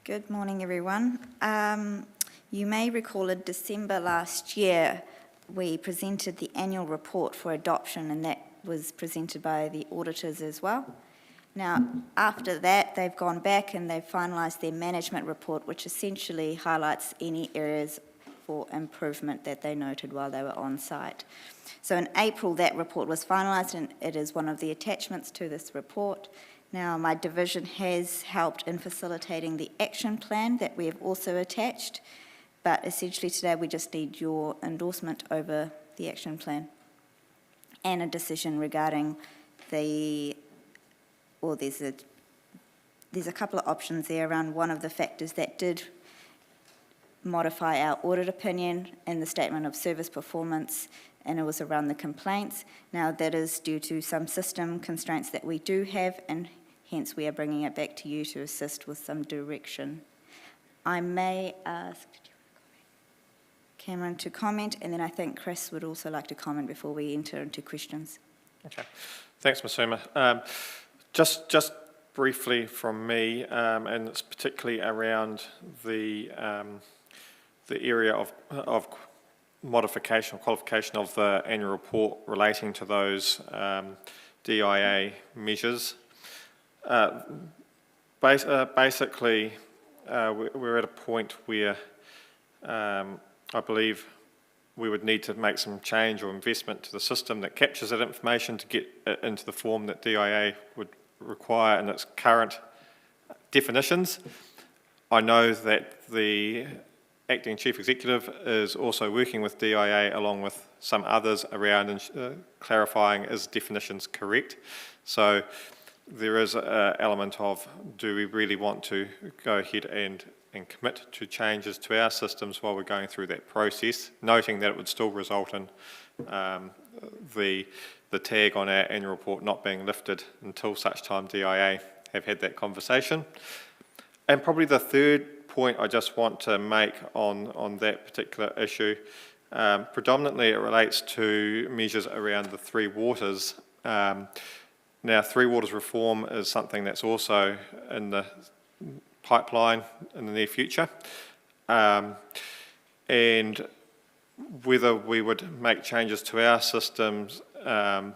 S12: Good morning, everyone. You may recall in December last year, we presented the annual report for adoption, and that was presented by the auditors as well. Now, after that, they've gone back and they've finalised their management report, which essentially highlights any areas for improvement that they noted while they were on site. So in April, that report was finalised, and it is one of the attachments to this report. Now, my division has helped in facilitating the action plan that we have also attached, but essentially today we just need your endorsement over the action plan and a decision regarding there's a couple of options there around one of the factors that did modify our audit opinion in the statement of service performance, and it was around the complaints. Now, that is due to some system constraints that we do have, and hence we are bringing it back to you to assist with some direction. I may ask Cameron to comment, and then I think Chris would also like to comment before we enter into questions.
S13: Okay. Thanks, Masuma. Just briefly from me, and it's particularly around the area of modification or qualification of the annual report relating to those DIA measures. Basically, we're at a point where I believe we would need to make some change or investment to the system that captures that information to get it into the form that DIA would require in its current definitions. I know that the Acting Chief Executive is also working with DIA along with some others around clarifying is definitions correct. So there is an element of, do we really want to go ahead and commit to changes to our systems while we're going through that process, noting that it would still result in the tag on our annual report not being lifted until such time DIA have had that conversation. And probably the third point I just want to make on that particular issue, predominantly it relates to measures around the three waters. Now, three waters reform is something that's also in the pipeline in the near future, and whether we would make changes to our systems,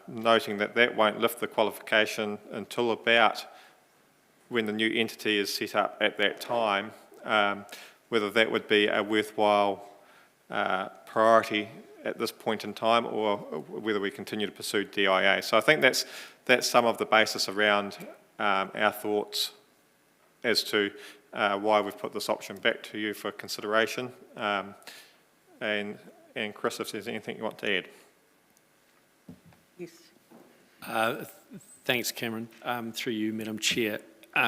S13: noting that that won't lift the qualification until about when the new entity is set up at that time, whether that would be a worthwhile priority at this point in time, or whether we continue to pursue DIA. So I think that's some of the basis around our thoughts as to why we've put this option back to you for consideration. And Chris, if there's anything you want to add.
S1: Yes.
S14: Thanks, Cameron. Through you, Madam Chair.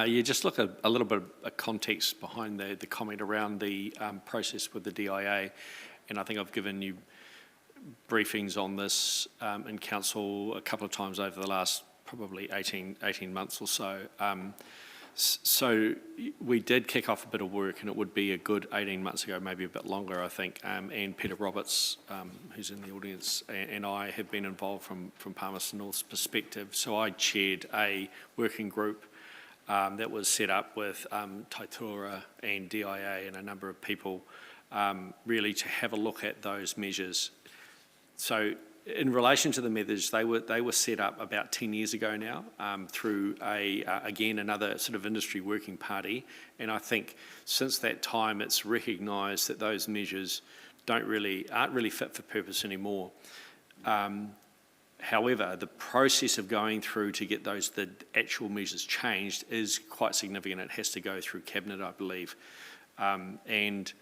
S14: Just look at a little bit of context behind the comment around the process with the DIA, and I think I've given you briefings on this in Council a couple of times over the last probably 18 months or so. So we did kick off a bit of work, and it would be a good 18 months ago, maybe a bit longer, I think, and Peter Roberts, who's in the audience, and I have been involved from Palmerston North's perspective. So I chaired a working group that was set up with Taitura and DIA and a number of people, really to have a look at those measures. So in relation to the measures, they were set up about 10 years ago now through again another sort of industry working party, and I think since that time it's recognised that those measures aren't really fit for purpose anymore. However, the process of going through to get the actual measures changed is quite significant. It has to go through Cabinet, I believe, and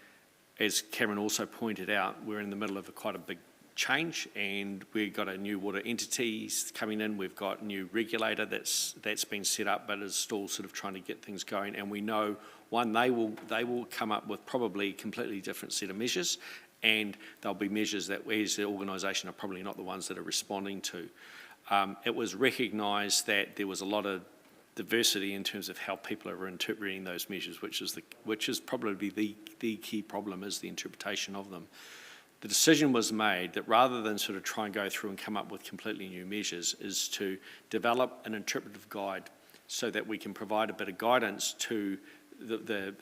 S14: as Cameron also pointed out, we're in the middle of quite a big change, and we've got a new water entities coming in. We've got a new regulator that's been set up, but is still sort of trying to get things going. And we know, one, they will come up with probably a completely different set of measures, and there'll be measures that we as the organisation are probably not the ones that are responding to. It was recognised that there was a lot of diversity in terms of how people are interpreting those measures, which is probably the key problem, is the interpretation of them. The decision was made that rather than sort of try and go through and come up with completely new measures, is to develop an interpretive guide so that we can provide a bit of guidance to the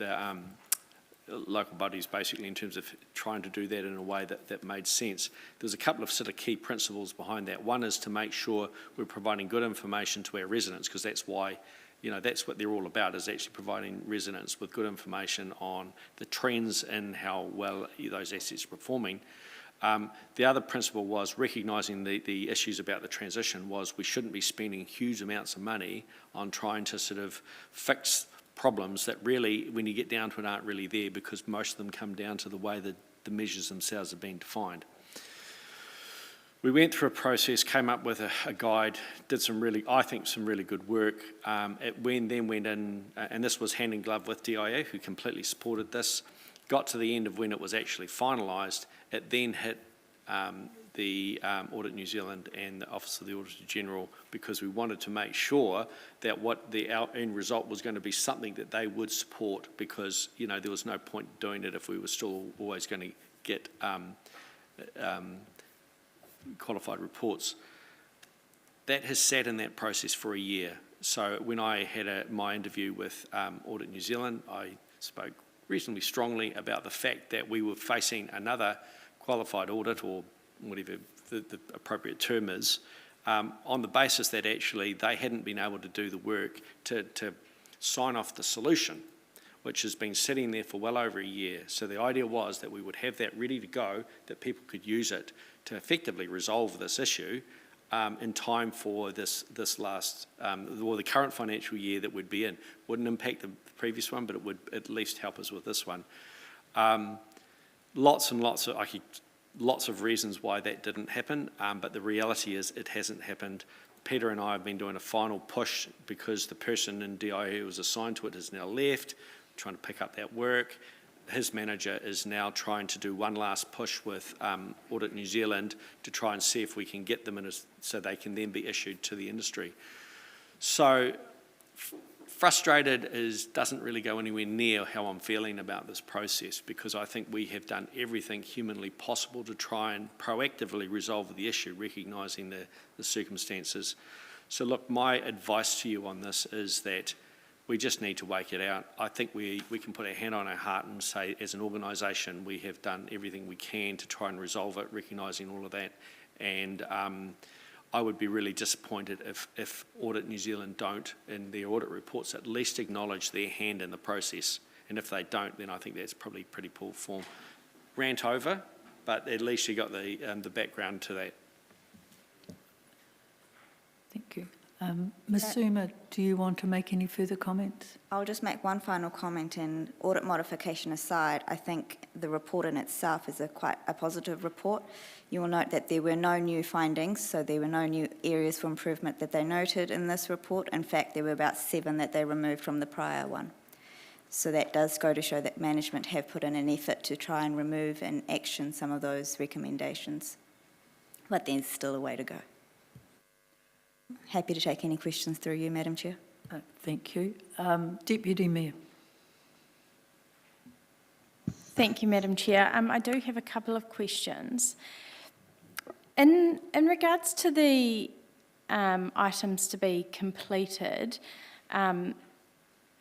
S14: local bodies, basically, in terms of trying to do that in a way that made sense. There's a couple of sort of key principles behind that. One is to make sure we're providing good information to our residents, because that's why, that's what they're all about, is actually providing residents with good information on the trends and how well those assets are performing. The other principle was recognising the issues about the transition was we shouldn't be spending huge amounts of money on trying to sort of fix problems that really, when you get down to it, aren't really there, because most of them come down to the way that the measures themselves have been defined. We went through a process, came up with a guide, did some really good work. It then went in, and this was hand in glove with DIA, who completely supported this. Got to the end of when it was actually finalised, it then hit the Audit New Zealand and the Office of the Auditor General, because we wanted to make sure that our end result was going to be something that they would support, because there was no point doing it if we were still always going to get qualified reports. That has sat in that process for a year, So when I had my interview with Audit New Zealand, I spoke reasonably strongly about the fact that we were facing another qualified audit, or whatever the appropriate term is, on the basis that actually they hadn't been able to do the work to sign off the solution, which has been sitting there for well over a year. So the idea was that we would have that ready to go, that people could use it to effectively resolve this issue in time for this last, or the current financial year that we'd be in. Wouldn't impact the previous one, but it would at least help us with this one. Lots of reasons why that didn't happen, but the reality is it hasn't happened. Peter and I have been doing a final push because the person in DI who was assigned to it has now left, trying to pick up that work. His manager is now trying to do one last push with Audit New Zealand to try and see if we can get them in so they can then be issued to the industry. So frustrated doesn't really go anywhere near how I'm feeling about this process, because I think we have done everything humanly possible to try and proactively resolve the issue, recognising the circumstances. So look, my advice to you on this is that we just need to wait it out. I think we can put our hand on our heart and say, as an organisation, we have done everything we can to try and resolve it, recognising all of that. And I would be really disappointed if Audit New Zealand don't, in their audit reports, at least acknowledge their hand in the process. And if they don't, then I think that's probably pretty poor form. Rant over, but at least you got the background to that.
S1: Thank you. Ms. Suma, do you want to make any further comments?
S12: I'll just make one final comment, and audit modification aside, I think the report in itself is quite a positive report. You will note that there were no new findings, so there were no new areas for improvement that they noted in this report. In fact, there were about 7 that they removed from the prior one. So that does go to show that management have put in an effort to try and remove and action some of those recommendations. But there's still a way to go. Happy to take any questions through you, Madam Chair.
S1: Thank you. Deputy Mayor.
S15: Thank you, Madam Chair. I do have a couple of questions. In regards to the items to be completed, I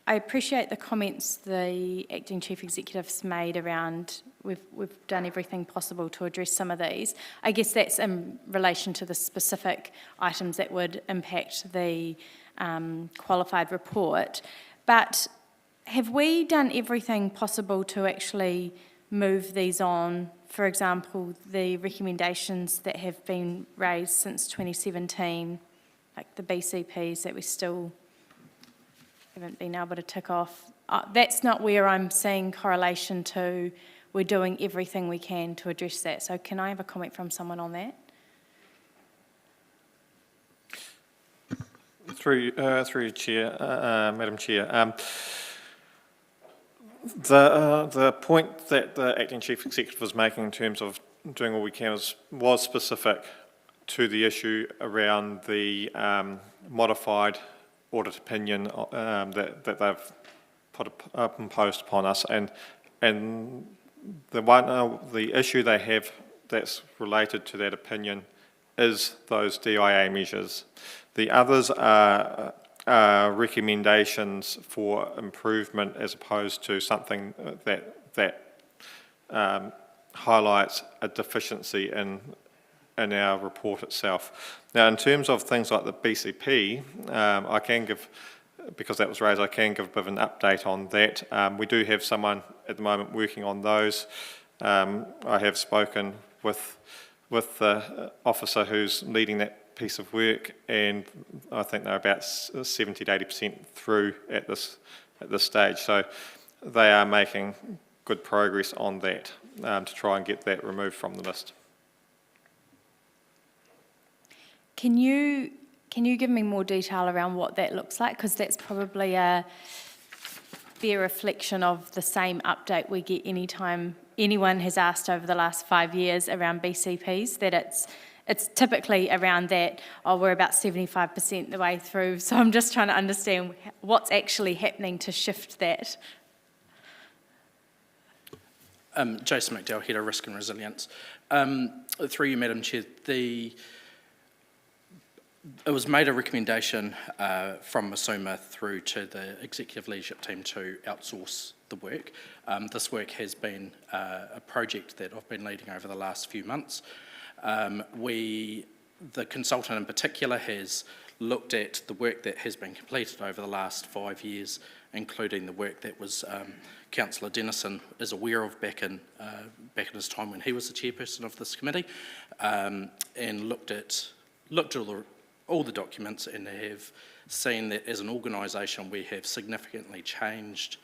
S15: appreciate the comments the Acting Chief Executive's made around we've done everything possible to address some of these. I guess that's in relation to the specific items that would impact the qualified report. But have we done everything possible to actually move these on? For example, the recommendations that have been raised since 2017, like the BCPs that we still haven't been able to tick off. That's not where I'm seeing correlation to we're doing everything we can to address that. So can I have a comment from someone on that?
S13: Through you, Chair, Madam Chair. The point that the Acting Chief Executive was making in terms of doing all we can was specific to the issue around the modified audit opinion that they've imposed upon us, and the issue they have that's related to that opinion is those DIA measures. The others are recommendations for improvement as opposed to something that highlights a deficiency in our report itself. Now, in terms of things like the BCP, I can give, because that was raised, I can give a bit of an update on that. We do have someone at the moment working on those. I have spoken with the officer who's leading that piece of work, and I think they're about 70 to 80% through at this stage. So they are making good progress on that to try and get that removed from the list.
S15: Can you give me more detail around what that looks like? Because that's probably a fair reflection of the same update we get anytime anyone has asked over the last 5 years around BCPs, that it's typically around that, we're about 75% the way through. So I'm just trying to understand what's actually happening to shift that.
S16: Jason McDowell, Head of Risk and Resilience. Through you, Madam Chair, It was made a recommendation from Masuma through to the executive leadership team to outsource the work. This work has been a project that I've been leading over the last few months. The consultant in particular has looked at the work that has been completed over the last 5 years, including the work that was Councillor Dennison is aware of back in his time when he was the chairperson of this committee, and looked at all the documents and have seen that as an organisation we have significantly changed,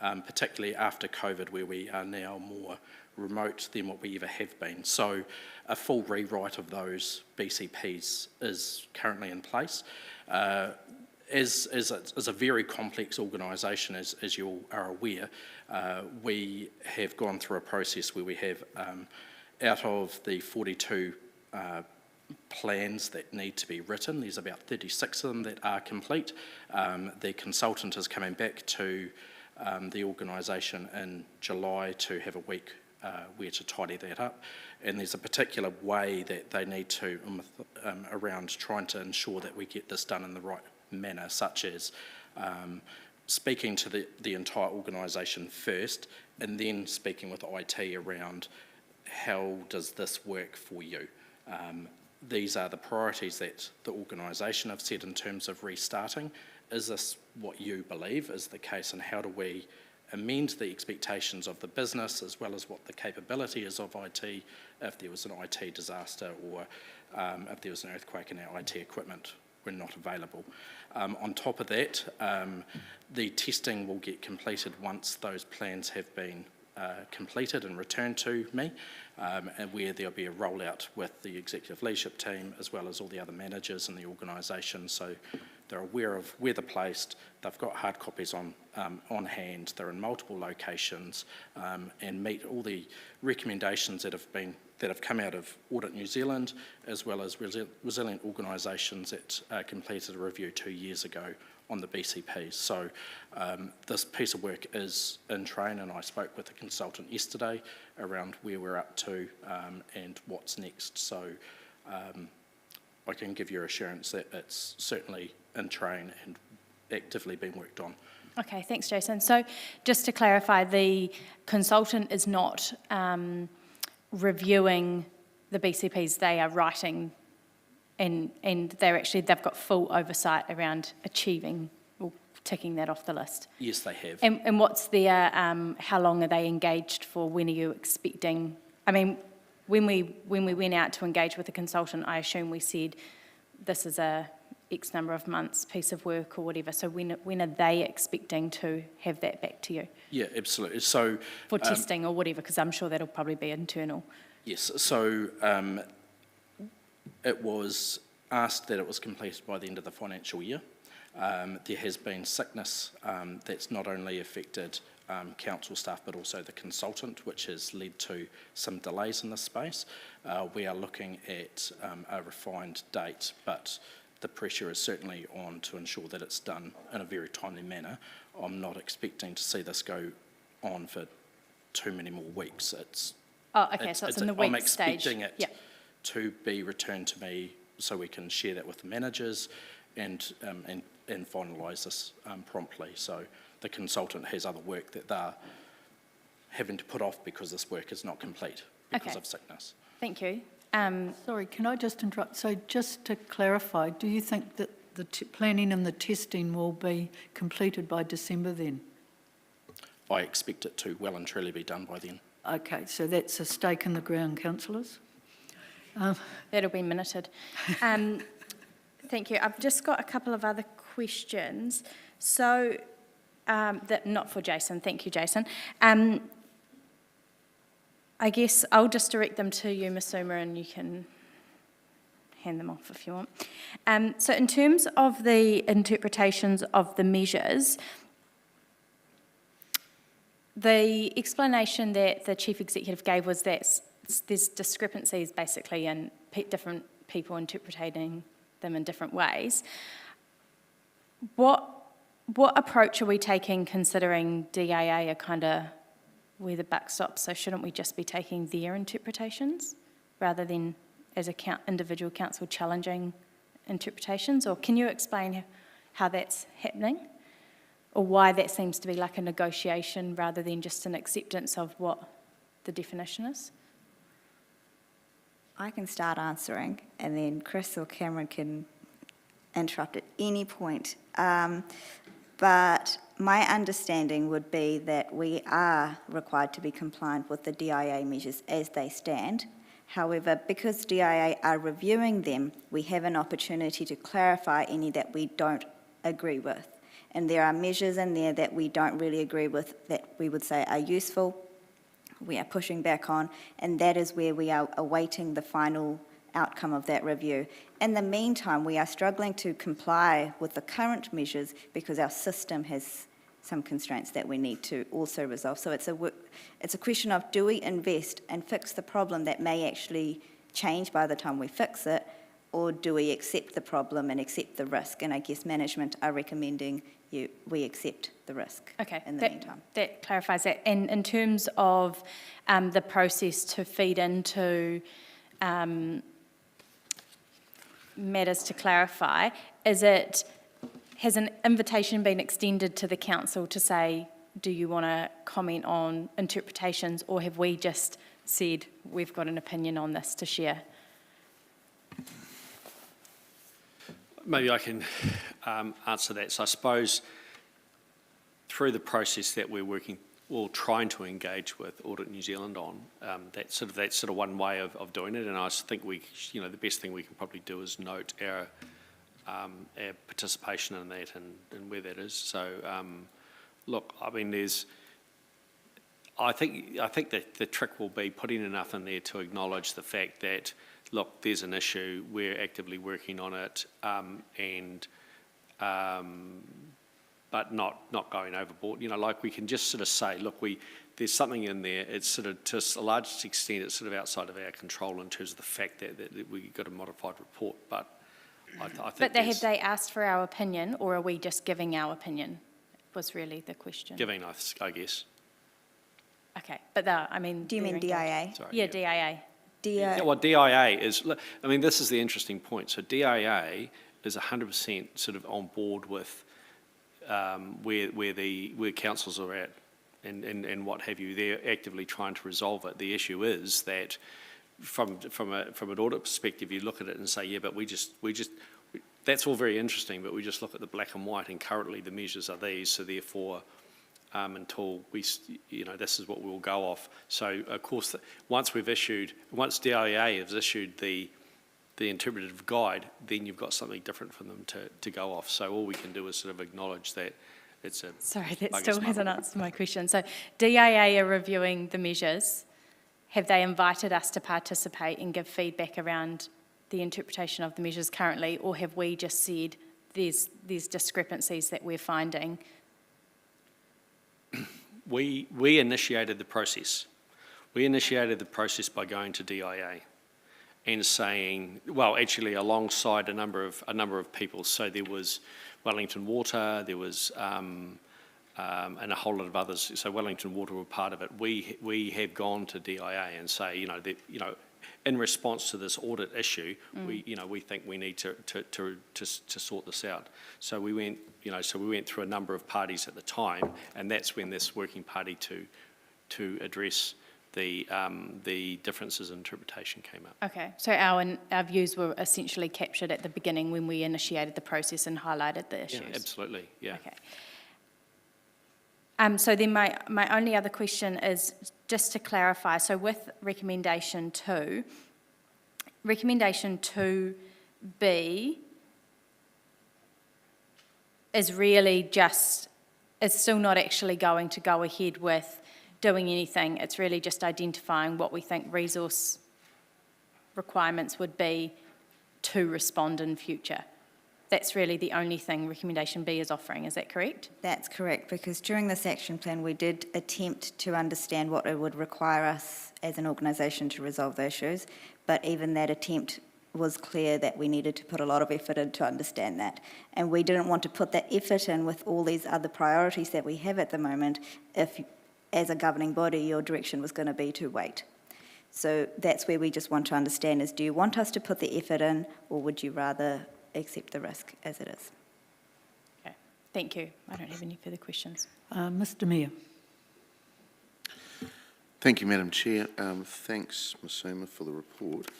S16: particularly after COVID, where we are now more remote than what we ever have been. So a full rewrite of those BCPs is currently in place. As a very complex organisation, as you all are aware, we have gone through a process where we have, out of the 42 plans that need to be written, there's about 36 of them that are complete. The consultant is coming back to the organisation in July to have a week where to tidy that up, and there's a particular way that they need to around trying to ensure that we get this done in the right manner, such as speaking to the entire organisation first and then speaking with IT around how does this work for you. These are the priorities that the organisation have set in terms of restarting. Is this what you believe is the case, and how do we amend the expectations of the business as well as what the capability is of IT if there was an IT disaster or if there was an earthquake and our IT equipment were not available. On top of that, the testing will get completed once those plans have been completed and returned to me, and where there'll be a rollout with the executive leadership team as well as all the other managers in the organisation, so they're aware of where they're placed. They've got hard copies on hand. They're in multiple locations and meet all the recommendations that have come out of Audit New Zealand, as well as resilient organisations that completed a review 2 years ago on the BCPs. So this piece of work is in train, and I spoke with the consultant yesterday around where we're up to and what's next. So I can give you assurance that it's certainly in train and actively being worked on.
S15: Okay, thanks, Jason. So just to clarify, the consultant is not reviewing the BCPs, they are writing, and they've got full oversight around achieving or ticking that off the list.
S16: Yes, they have.
S15: And what's their, how long are they engaged for? When are you expecting? I mean, when we went out to engage with the consultant, I assume we said this is a X number of months piece of work or whatever. So when are they expecting to have that back to you?
S16: Yeah, absolutely. So
S15: for testing or whatever, because I'm sure that'll probably be internal.
S16: Yes. So it was asked that it was completed by the end of the financial year. There has been sickness that's not only affected council staff but also the consultant, which has led to some delays in this space. We are looking at a refined date, but the pressure is certainly on to ensure that it's done in a very timely manner. I'm not expecting to see this go on for too many more weeks.
S15: So it's in the week stage.
S16: I'm expecting it to be returned to me so we can share that with the managers and finalise this promptly. So the consultant has other work that they're having to put off because this work is not complete because of sickness.
S15: Thank you.
S1: Sorry, can I just interrupt? So just to clarify, do you think that the planning and the testing will be completed by December then?
S16: I expect it to well and truly be done by then.
S1: Okay, so that's a stake in the ground, councillors.
S15: That'll be minuted. Thank you. I've just got a couple of other questions. So, that not for Jason. Thank you, Jason. I guess I'll just direct them to you, Masuma, and you can hand them off if you want. So in terms of the interpretations of the measures, the explanation that the Chief Executive gave was that there's discrepancies basically in different people interpreting them in different ways. What approach are we taking considering DAA are kind of where the buck stops? So shouldn't we just be taking their interpretations rather than as a individual council challenging interpretations, or can you explain how that's happening? Or why that seems to be like a negotiation rather than just an acceptance of what the definition is?
S12: I can start answering, and then Chris or Cameron can interrupt at any point. But my understanding would be that we are required to be compliant with the DIA measures as they stand. However, because DIA are reviewing them, we have an opportunity to clarify any that we don't agree with. And there are measures in there that we don't really agree with that we would say are useful, we are pushing back on, and that is where we are awaiting the final outcome of that review. In the meantime, we are struggling to comply with the current measures because our system has some constraints that we need to also resolve. So it's a question of, do we invest and fix the problem that may actually change by the time we fix it, or do we accept the problem and accept the risk? And I guess management are recommending we accept the risk in the meantime.
S15: That clarifies that. And in terms of the process to feed into matters to clarify, has an invitation been extended to the council to say, do you want to comment on interpretations, or have we just said we've got an opinion on this to share?
S14: Maybe I can answer that. So I suppose through the process that we're working or trying to engage with Audit New Zealand on, that's sort of one way of doing it. And I think the best thing we can probably do is note our participation in that and where that is. So, look, I mean, I think that the trick will be putting enough in there to acknowledge the fact that, look, there's an issue, we're actively working on it, but not going overboard. Like we can just sort of say, look, there's something in there. It's sort of, to a large extent, it's sort of outside of our control in terms of the fact that we got a modified report. But I think. But
S15: have they asked for our opinion, or are we just giving our opinion? Was really the question.
S14: Giving, I guess.
S15: Okay, but
S12: do you mean DIA?
S14: Sorry,
S15: yeah, DIA.
S14: Yeah, well, DIA is, I mean, this is the interesting point. So DIA is 100% sort of on board with where councils are at and what have you. They're actively trying to resolve it. The issue is that from an audit perspective, you look at it and say, yeah, but we just that's all very interesting, but we just look at the black and white, and currently the measures are these, so therefore until this is what we'll go off. So of course, once DIA has issued the interpretive guide, then you've got something different for them to go off. So all we can do is sort of acknowledge that it's a...
S15: Sorry, that still hasn't answered my question. So DIA are reviewing the measures. Have they invited us to participate and give feedback around the interpretation of the measures currently, or have we just said there's discrepancies that we're finding?
S14: We initiated the process. We initiated the process by going to DIA and saying, well, actually alongside a number of people. So there was Wellington Water, there was and a whole lot of others. So Wellington Water were part of it. We have gone to DIA and say, in response to this audit issue, we think we need to sort this out. So we went, through a number of parties at the time, and that's when this working party to address the differences in interpretation came up.
S15: Okay, so our views were essentially captured at the beginning when we initiated the process and highlighted the issues.
S14: Yeah, absolutely. Yeah.
S15: Okay. So then my only other question is just to clarify, so with recommendation 2, recommendation 2B is really just, it's still not actually going to go ahead with doing anything. It's really just identifying what we think resource requirements would be to respond in future. That's really the only thing recommendation B is offering, is that correct?
S12: That's correct, because during this action plan we did attempt to understand what it would require us as an organisation to resolve the issues, but even that attempt was clear that we needed to put a lot of effort in to understand that. And we didn't want to put that effort in with all these other priorities that we have at the moment if, as a governing body, your direction was going to be to wait. So that's where we just want to understand is, do you want us to put the effort in, or would you rather accept the risk as it is.
S15: Okay, thank you. I don't have any further questions.
S1: Mr Mayor.
S11: Thank you, Madam Chair. Thanks, Ms Suma, for the report.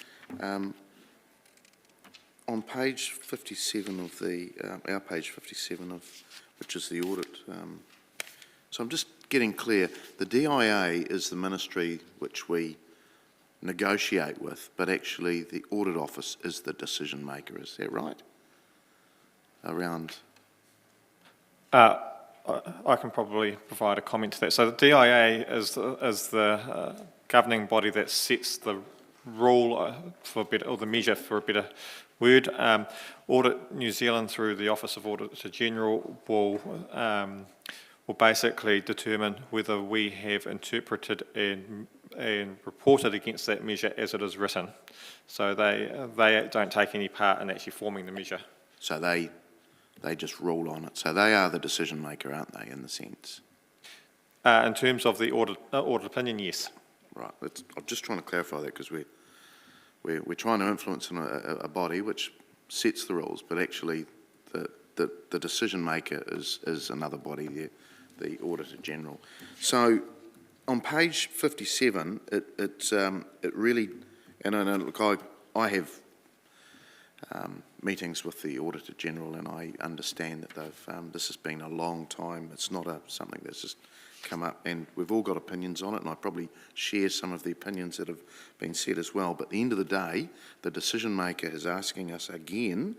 S11: On page 57 of our page 57 of, which is the audit, so I'm just getting clear, the DIA is the ministry which we negotiate with, but actually the audit office is the decision maker, is that right? Around...
S13: I can probably provide a comment to that. So the DIA is the governing body that sets the rule for better, or the measure for a better word. Audit New Zealand, through the Office of Auditor General, will basically determine whether we have interpreted and reported against that measure as it is written. So they don't take any part in actually forming the measure.
S11: So they just rule on it. So they are the decision maker, aren't they, in the sense?
S13: In terms of the audit opinion, yes.
S11: Right. I'm just trying to clarify that, because we're trying to influence a body which sets the rules, but actually the decision maker is another body there, the Auditor General. So on page 57, it really, and look, I have meetings with the Auditor General, and I understand that this has been a long time. It's not something that's just come up, and we've all got opinions on it, and I probably share some of the opinions that have been said as well. But at the end of the day, the decision maker is asking us again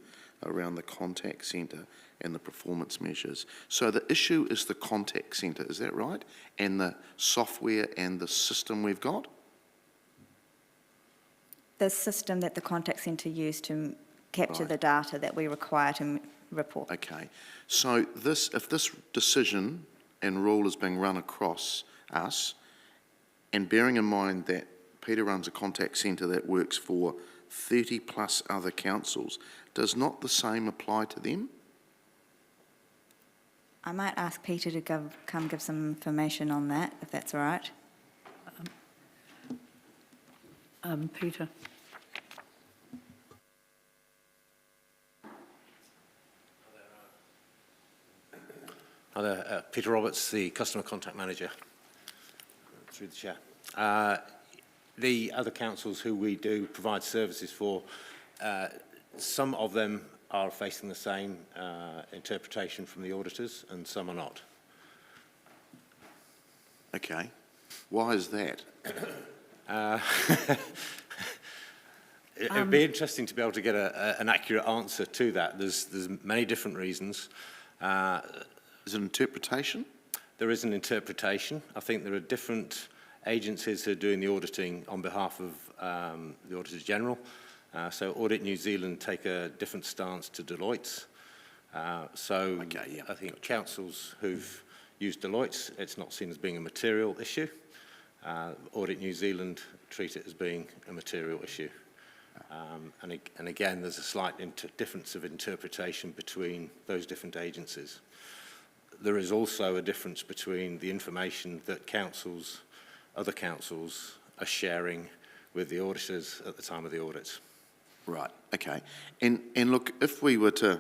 S11: around the contact centre and the performance measures. So the issue is the contact centre, is that right? And the software and the system we've got?
S12: The system that the contact centre used to capture the data that we require to report.
S11: Okay. So if this decision and rule is being run across us, and bearing in mind that Peter runs a contact centre that works for 30 plus other councils, does not the same apply to them?
S12: I might ask Peter to come give some information on that, if that's all right.
S1: Peter.
S17: Hi there, Peter Roberts, the Customer Contact Manager, through the chair. The other councils who we do provide services for, some of them are facing the same interpretation from the auditors, and some are not.
S11: Okay. Why is that?
S17: It would be interesting to be able to get an accurate answer to that. There's many different reasons.
S11: Is it interpretation?
S17: There is an interpretation. I think there are different agencies who are doing the auditing on behalf of the Auditor General. So Audit New Zealand take a different stance to Deloitte's. I think councils who've used Deloitte's, it's not seen as being a material issue. Audit New Zealand treat it as being a material issue. And again, there's a slight difference of interpretation between those different agencies. There is also a difference between the information that other councils are sharing with the auditors at the time of the audits.
S11: Right, okay. And look, if we were to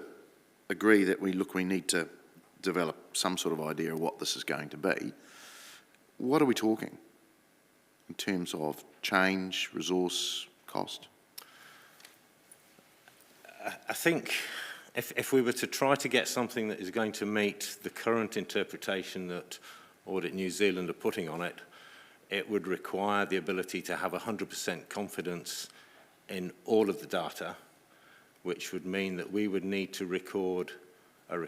S11: agree that we need to develop some sort of idea of what this is going to be, what are we talking in terms of change, resource, cost?
S17: I think if we were to try to get something that is going to meet the current interpretation that Audit New Zealand are putting on it, it would require the ability to have 100% confidence in all of the data, which would mean that we would need to record a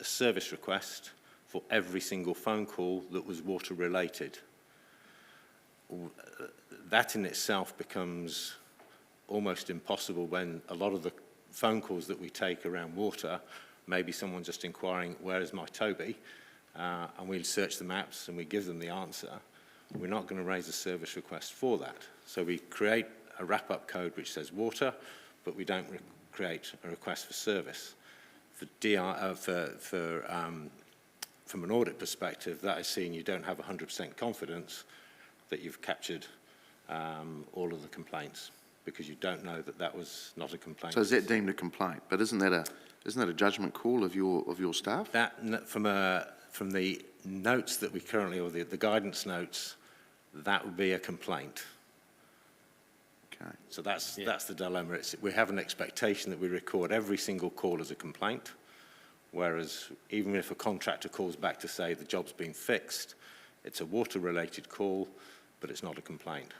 S17: service request for every single phone call that was water related. That in itself becomes almost impossible when a lot of the phone calls that we take around water, maybe someone just inquiring, where is my Toby? And we'll search the maps and we give them the answer. We're not going to raise a service request for that. So we create a wrap-up code which says water, but we don't create a request for service. From an audit perspective, that is seeing you don't have 100% confidence that you've captured all of the complaints, because you don't know that that was not a complaint.
S11: So is that deemed a complaint? But isn't that a judgment call of your staff?
S17: That from the notes that we currently, or the guidance notes, that would be a complaint.
S11: Okay.
S17: So that's the dilemma. We have an expectation that we record every single call as a complaint, whereas even if a contractor calls back to say the job's been fixed, it's a water-related call, but it's not a complaint.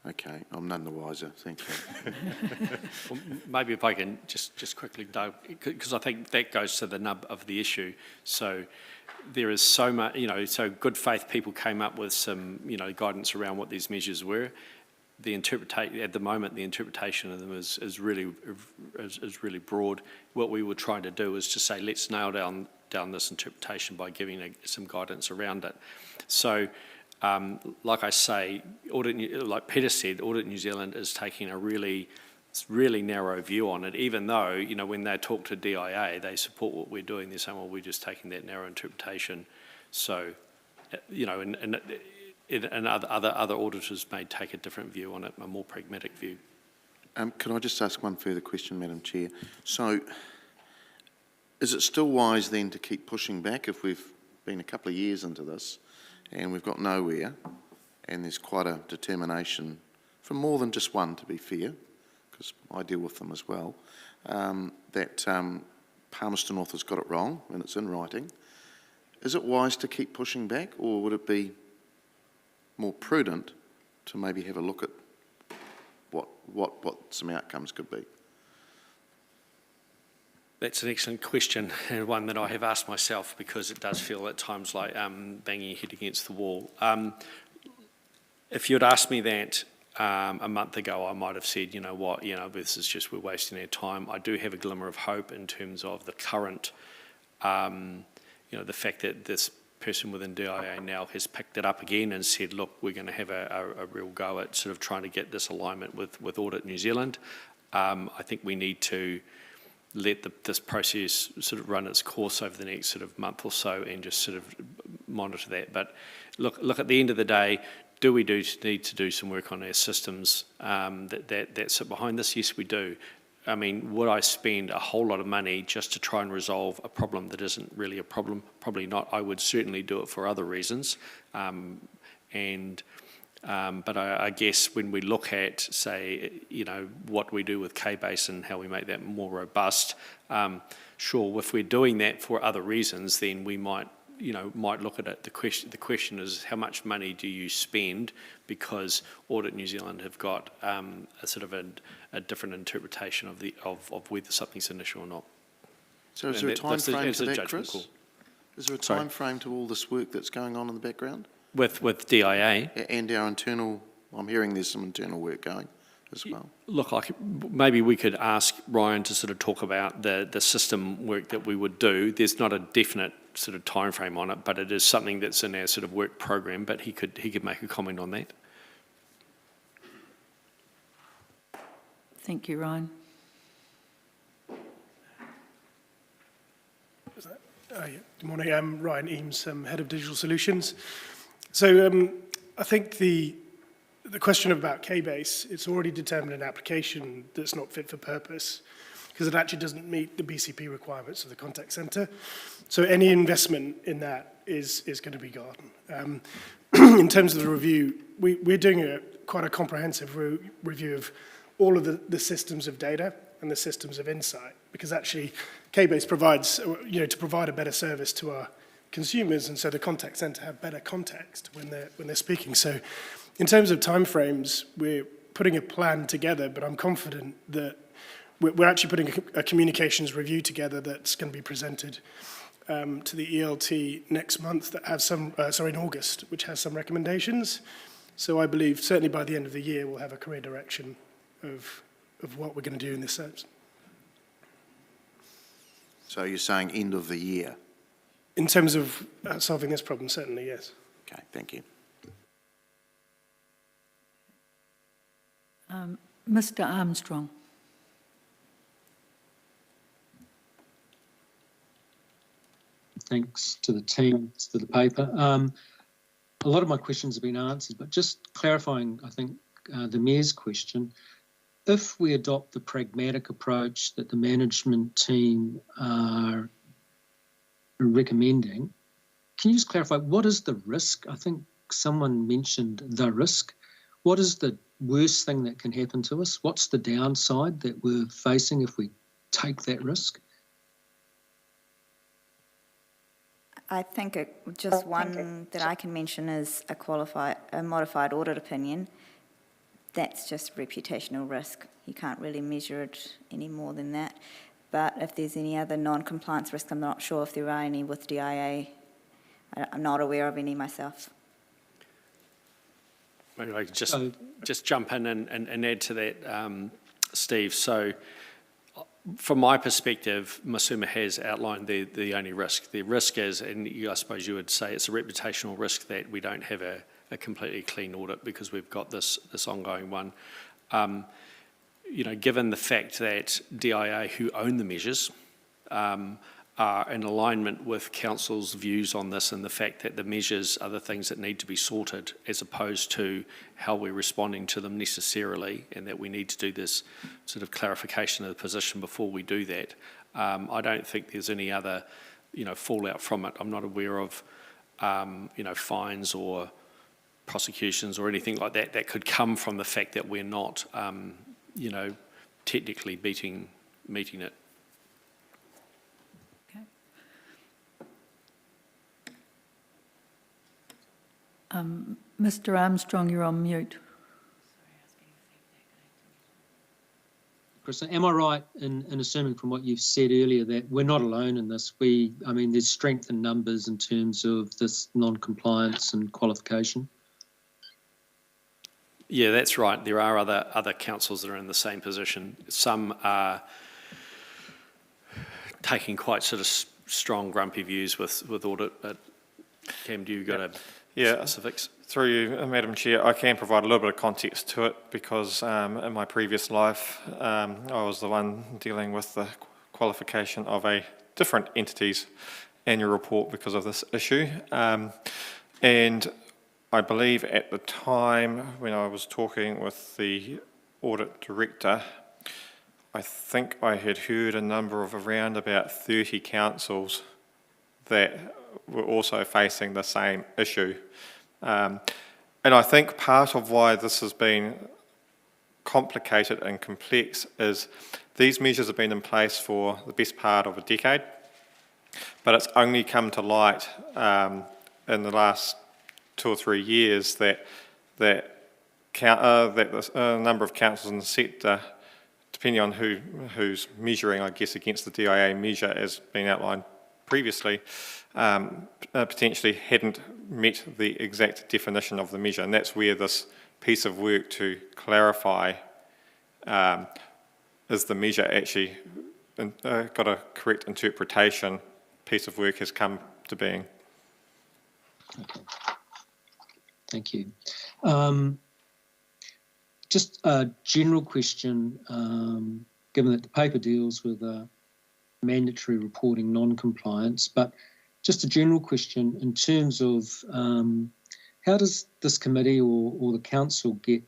S11: Okay, I'm none the wiser. Thank you.
S14: Well, maybe if I can just quickly, Doug, because I think that goes to the nub of the issue. So there is so much, so good faith people came up with some, guidance around what these measures were. At the moment, the interpretation of them is really broad. What we were trying to do is to say, let's nail down this interpretation by giving some guidance around it. So, like I say, like Peter said, Audit New Zealand is taking a really narrow view on it, even though, when they talk to DIA, they support what we're doing. They're saying, well, we're just taking that narrow interpretation. So, and other auditors may take a different view on it, a more pragmatic view.
S11: Can I just ask one further question, Madam Chair? So, is it still wise then to keep pushing back if we've been a couple of years into this and we've got nowhere, and there's quite a determination from more than just one, to be fair, because I deal with them as well, that Palmerston North has got it wrong and it's in writing? Is it wise to keep pushing back, or would it be more prudent to maybe have a look at what some outcomes could be?
S14: That's an excellent question, and one that I have asked myself, because it does feel at times like banging your head against the wall. If you'd asked me that a month ago, I might have said, this is just, we're wasting our time. I do have a glimmer of hope in terms of the current, the fact that this person within DIA now has picked it up again and said, look, we're going to have a real go at sort of trying to get this alignment with Audit New Zealand. I think we need to let this process sort of run its course over the next sort of month or so and just sort of monitor that. But look at the end of the day, do we need to do some work on our systems that sit behind this? Yes, we do. I mean, would I spend a whole lot of money just to try and resolve a problem that isn't really a problem? Probably not. I would certainly do it for other reasons. But I guess when we look at, say, what we do with K-Base and how we make that more robust, sure, if we're doing that for other reasons, then we might look at it. The question is, how much money do you spend because Audit New Zealand have got a sort of a different interpretation of whether something's an issue or not.
S11: So is there a time frame to that, Chris? Is there a time frame to all this work that's going on in the background?
S14: With DIA?
S11: And our internal, I'm hearing there's some internal work going as well.
S14: Look, maybe we could ask Ryan to sort of talk about the system work that we would do. There's not a definite sort of time frame on it, but it is something that's in our sort of work program, but he could make a comment on that.
S1: Thank you, Ryan.
S18: Good morning, I'm Ryan Eames, Head of Digital Solutions. So I think the question about K-Base, it's already determined an application that's not fit for purpose because it actually doesn't meet the BCP requirements of the contact centre. So any investment in that is going to be gone. In terms of the review, we're doing quite a comprehensive review of all of the systems of data and the systems of insight, because actually K-Base provides, to provide a better service to our consumers, and so the contact centre have better context when they're speaking. So in terms of timeframes, we're putting a plan together, but I'm confident that we're actually putting a communications review together that's going to be presented to the ELT next month that has some, in August, which has some recommendations. So I believe certainly by the end of the year we'll have a clear direction of what we're going to do in this sense.
S11: So you're saying end of the year?
S18: In terms of solving this problem, certainly, yes.
S11: Okay, thank you.
S1: Mr. Armstrong.
S5: Thanks to the team, to the paper. A lot of my questions have been answered, but just clarifying, I think, the Mayor's question. If we adopt the pragmatic approach that the management team are recommending, can you just clarify, what is the risk? I think someone mentioned the risk. What is the worst thing that can happen to us? What's the downside that we're facing if we take that risk?
S12: I think one that I can mention is a modified audit opinion. That's just reputational risk. You can't really measure it any more than that. But if there's any other non-compliance risk, I'm not sure if there are any with DIA. I'm not aware of any myself.
S14: Maybe I could just jump in and add to that, Steve. So from my perspective, Masuma has outlined the only risk. The risk is, and I suppose you would say it's a reputational risk that we don't have a completely clean audit because we've got this ongoing one. Given the fact that DIA, who own the measures, are in alignment with Council's views on this and the fact that the measures are the things that need to be sorted as opposed to how we're responding to them necessarily, and that we need to do this sort of clarification of the position before we do that. I don't think there's any other, fallout from it. I'm not aware of, fines or prosecutions or anything like that that could come from the fact that we're not, technically meeting it.
S1: Mr. Armstrong, you're on mute.
S5: Chris, am I right in assuming from what you've said earlier that we're not alone in this? There's strength in numbers in terms of this non-compliance and qualification?
S14: Yeah, that's right. There are other councils that are in the same position. Some are taking quite sort of strong, grumpy views with audit, but Cam, do you got a specifics?
S13: Through you, Madam Chair, I can provide a little bit of context to it because in my previous life, I was the one dealing with the qualification of a different entity's annual report because of this issue. And I believe at the time when I was talking with the audit director, I think I had heard a number of around about 30 councils that were also facing the same issue. And I think part of why this has been complicated and complex is these measures have been in place for the best part of a decade, but it's only come to light in the last 2 or 3 years that the number of councils in the sector, depending on who's measuring, I guess, against the DIA measure as been outlined previously, potentially hadn't met the exact definition of the measure, and that's where this piece of work to clarify is the measure actually got a correct interpretation piece of work has come to being.
S5: Okay. Thank you. Just a general question, given that the paper deals with mandatory reporting non-compliance, but just a general question in terms of how does this committee or the council get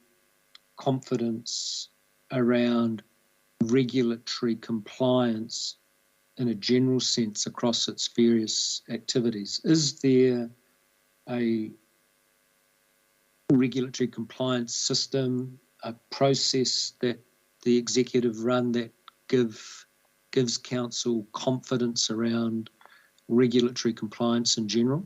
S5: confidence around regulatory compliance in a general sense across its various activities? Is there a regulatory compliance system, a process that the executive run that gives council confidence around regulatory compliance in general?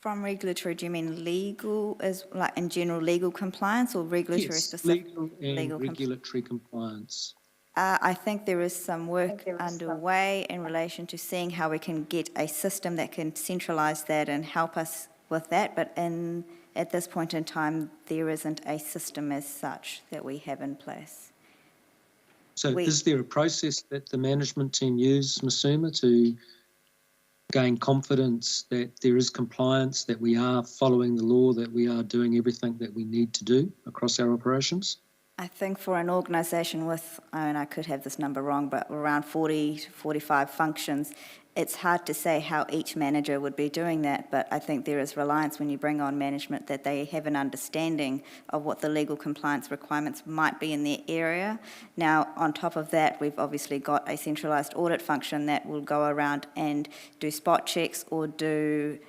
S12: From regulatory, do you mean legal, as like in general legal compliance, or regulatory specific?
S5: Legal and regulatory compliance.
S12: I think there is some work underway in relation to seeing how we can get a system that can centralise that and help us with that, but at this point in time, there isn't a system as such that we have in place.
S5: So is there a process that the management team use, Masuma, to gain confidence that there is compliance, that we are following the law, that we are doing everything that we need to do across our operations?
S12: I think for an organisation with, I mean, I could have this number wrong, but around 40 to 45 functions, it's hard to say how each manager would be doing that, but I think there is reliance when you bring on management that they have an understanding of what the legal compliance requirements might be in their area. Now, on top of that, we've obviously got a centralised audit function that will go around and do spot checks or do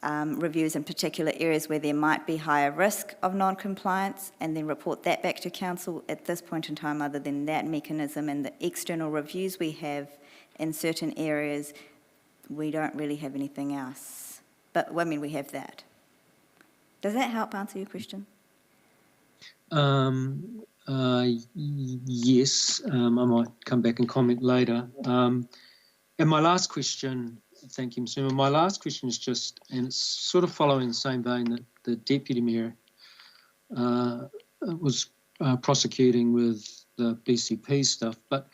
S12: reviews in particular areas where there might be higher risk of non-compliance, and then report that back to council. At this point in time, other than that mechanism and the external reviews we have in certain areas, we don't really have anything else. But, I mean, we have that. Does that help answer your question?
S5: Yes, I might come back and comment later. And my last question, thank you, Ms. Member. My last question is just, and it's sort of following the same vein that the Deputy Mayor was prosecuting with the BCP stuff, but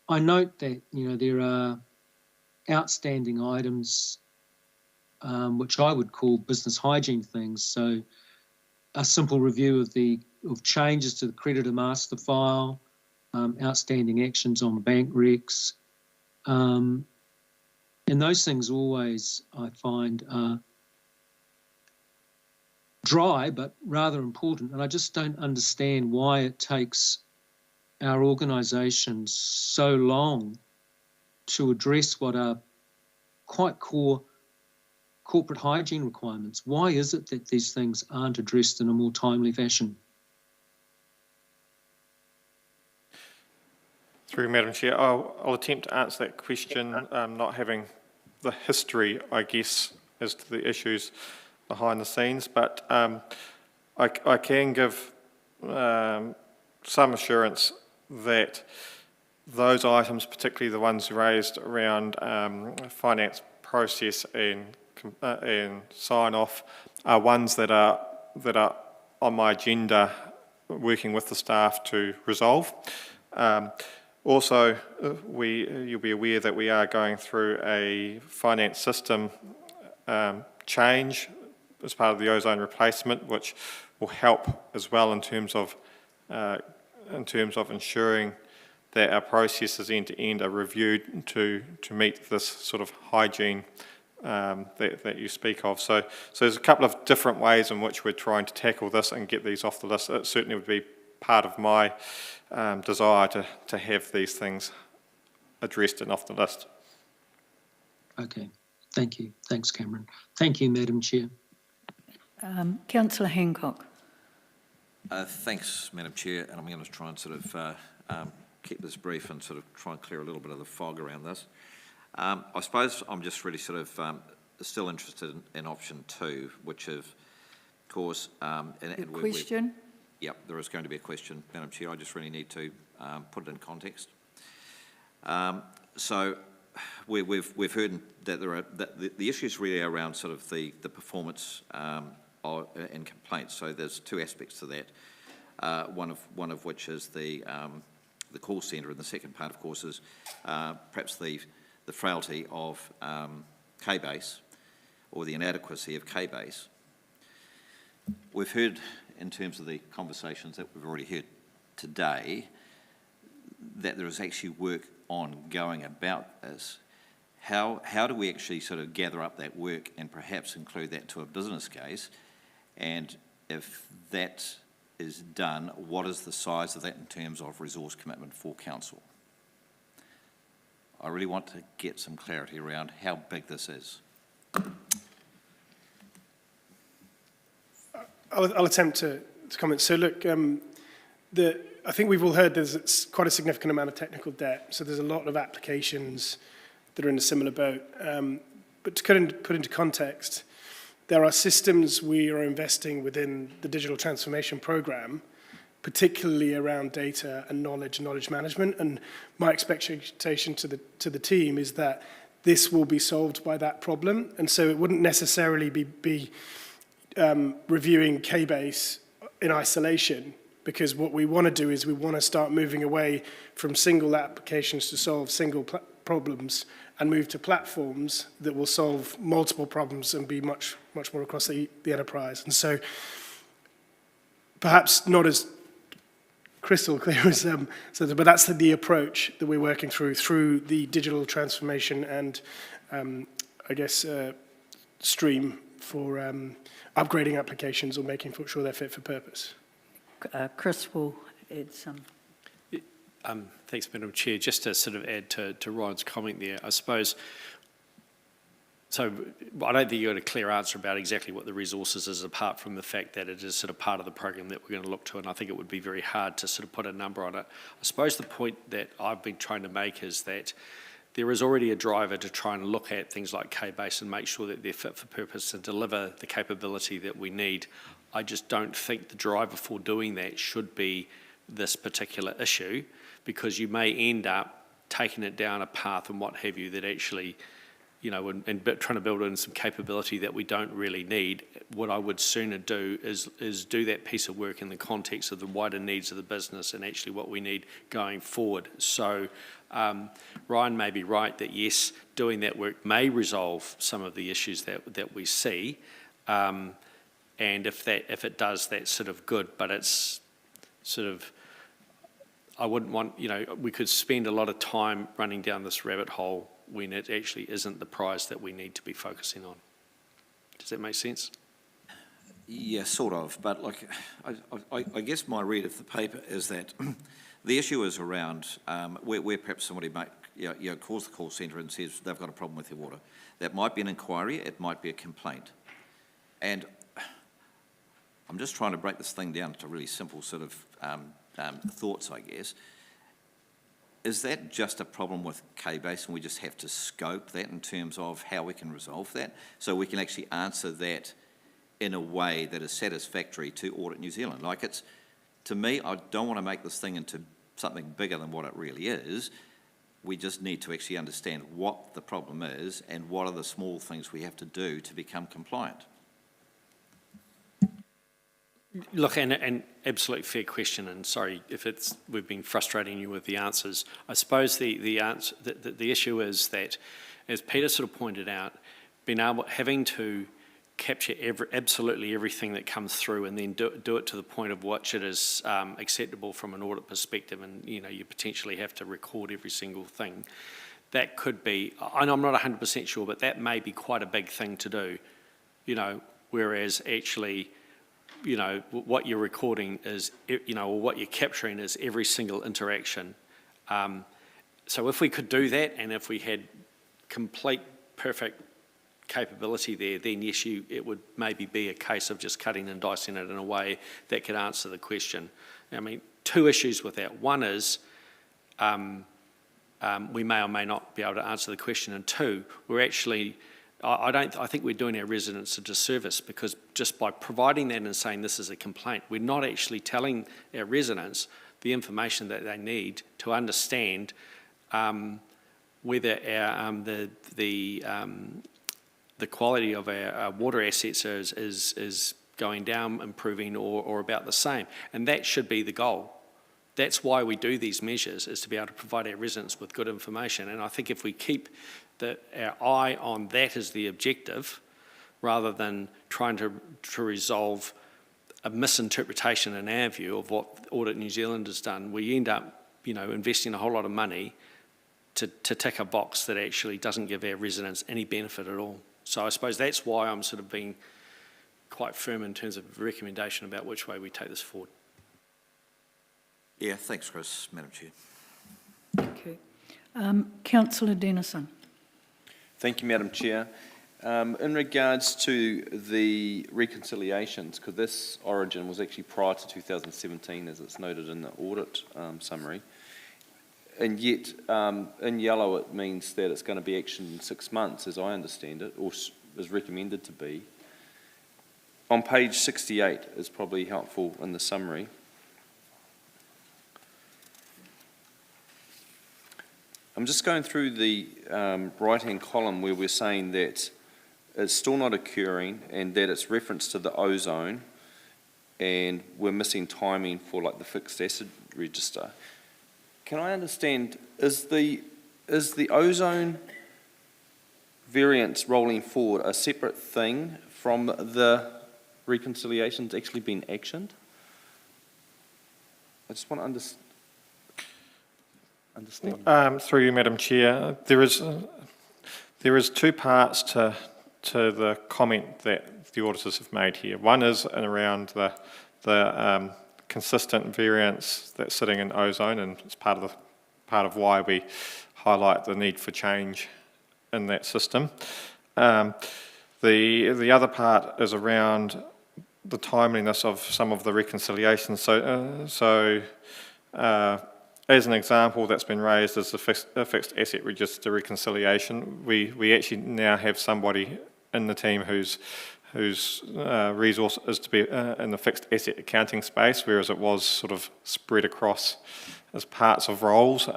S5: I note that, you know, there are outstanding items which I would call business hygiene things. So a simple review of changes to the creditor master file, outstanding actions on bank recs, and those things always, I find, dry but rather important. And I just don't understand why it takes our organisation so long to address what are quite core corporate hygiene requirements. Why is it that these things aren't addressed in a more timely fashion?
S13: Through Madam Chair, I'll attempt to answer that question, not having the history, I guess, as to the issues behind the scenes, but I can give some assurance that those items, particularly the ones raised around finance process and sign-off, are ones that are on my agenda, working with the staff to resolve. Also, you'll be aware that we are going through a finance system change as part of the ozone replacement, which will help as well in terms of ensuring that our processes end-to-end are reviewed to meet this sort of hygiene that you speak of. So there's a couple of different ways in which we're trying to tackle this and get these off the list. It certainly would be part of my desire to have these things addressed and off the list.
S5: Okay, thank you. Thanks, Cameron. Thank you, Madam Chair.
S1: Councillor Hancock.
S19: Thanks, Madam Chair, and I'm going to try and sort of keep this brief and sort of try and clear a little bit of the fog around this. I suppose I'm just really sort of still interested in option 2, which of course...
S1: question?
S19: Yep, there is going to be a question, Madam Chair. I just really need to put it in context. So we've heard that there are the issues really around sort of the performance in complaints. So there's 2 aspects to that. One of which is the call centre, and the second part, of course, is perhaps the frailty of K-base, or the inadequacy of K-base. We've heard, in terms of the conversations that we've already heard today, that there is actually work ongoing about this. How do we actually sort of gather up that work and perhaps include that to a business case? And if that is done, what is the size of that in terms of resource commitment for council? I really want to get some clarity around how big this is.
S18: I'll attempt to comment. So look, I think we've all heard there's quite a significant amount of technical debt. So there's a lot of applications that are in a similar boat. But to put into context, there are systems we are investing within the digital transformation program, particularly around data and knowledge management. And my expectation to the team is that this will be solved by that problem. And so it wouldn't necessarily be reviewing K-base in isolation, because what we want to do is we want to start moving away from single applications to solve single problems and move to platforms that will solve multiple problems and be much more across the enterprise. And so perhaps not as crystal clear as but that's the approach that we're working through the digital transformation and I guess stream for upgrading applications or making sure they're fit for purpose.
S1: Chris will add some.
S14: Thanks, Madam Chair. Just to sort of add to Ryan's comment there, I suppose, so I don't think you got a clear answer about exactly what the resources is, apart from the fact that it is sort of part of the program that we're going to look to, and I think it would be very hard to sort of put a number on it. I suppose the point that I've been trying to make is that there is already a driver to try and look at things like K-Base and make sure that they're fit for purpose and deliver the capability that we need. I just don't think the driver for doing that should be this particular issue, because you may end up taking it down a path and what have you that actually, you know, and trying to build in some capability that we don't really need. What I would sooner do is do that piece of work in the context of the wider needs of the business and actually what we need going forward. So Ryan may be right that yes, doing that work may resolve some of the issues that we see, and if it does, that's sort of good. But it's sort of, I wouldn't want, you know, we could spend a lot of time running down this rabbit hole when it actually isn't the prize that we need to be focusing on. Does that make sense?
S19: Yeah, sort of. But like, I guess my read of the paper is that the issue is around where perhaps somebody might calls the call centre and says they've got a problem with their water. That might be an inquiry. It might be a complaint. And I'm just trying to break this thing down to really simple sort of thoughts, I guess. Is that just a problem with K-Base and we just have to scope that in terms of how we can resolve that so we can actually answer that in a way that is satisfactory to Audit New Zealand? Like, it's, to me, I don't want to make this thing into something bigger than what it really is. We just need to actually understand what the problem is and what are the small things we have to do to become compliant.
S14: Look, and absolutely fair question, and sorry if we've been frustrating you with the answers. I suppose the answer, the issue is that, as Peter sort of pointed out, having to capture absolutely everything that comes through and then do it to the point of which it is acceptable from an audit perspective, and you know, you potentially have to record every single thing. That could be, and I'm not 100% sure, but that may be quite a big thing to do, you know, whereas actually, you know, what you're recording is, you know, or what you're capturing is every single interaction. So if we could do that, and if we had complete, perfect capability there, then yes, it would maybe be a case of just cutting and dicing it in a way that could answer the question. I mean, two issues with that. One is we may or may not be able to answer the question, and two, we're actually, I think we're doing our residents a disservice, because just by providing that and saying this is a complaint, we're not actually telling our residents the information that they need to understand whether the quality of our water assets is going down, improving, or about the same. And that should be the goal. That's why we do these measures, is to be able to provide our residents with good information. And I think if we keep our eye on that as the objective, rather than trying to resolve a misinterpretation in our view of what Audit New Zealand has done, we end up, you know, investing a whole lot of money to tick a box that actually doesn't give our residents any benefit at all. So I suppose that's why I'm sort of being quite firm in terms of recommendation about which way we take this forward.
S19: Yeah, thanks, Chris, Madam Chair.
S1: Thank you. Councillor Denison.
S10: Thank you, Madam Chair. In regards to the reconciliations, because this origin was actually prior to 2017, as it's noted in the audit summary, and yet in yellow it means that it's going to be actioned in 6 months, as I understand it, or is recommended to be. On page 68 is probably helpful in the summary. I'm just going through the right-hand column where we're saying that it's still not occurring and that it's reference to the ozone, and we're missing timing for like the fixed asset register. Can I understand, is the ozone variance rolling forward a separate thing from the reconciliations actually being actioned? I just want to understand.
S13: Through you, Madam Chair, there is two parts to the comment that the auditors have made here. One is around the consistent variance that's sitting in ozone, and it's part of why we highlight the need for change in that system. The other part is around the timeliness of some of the reconciliations. So as an example that's been raised is the fixed asset register reconciliation. We actually now have somebody in the team whose resource is to be in the fixed asset accounting space, whereas it was sort of spread across as parts of roles.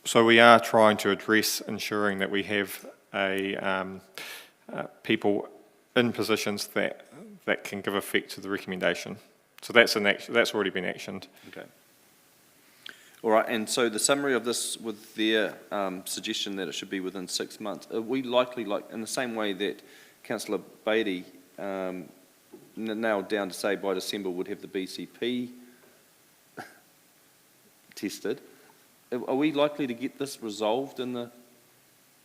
S13: So we are trying to address ensuring that we have people in positions that can give effect to the recommendation. So that's already been actioned.
S10: Okay. All right, and so the summary of this with their suggestion that it should be within 6 months, are we likely, like in the same way that Councillor Beattie nailed down to say by December would have the BCP tested, are we likely to get this resolved in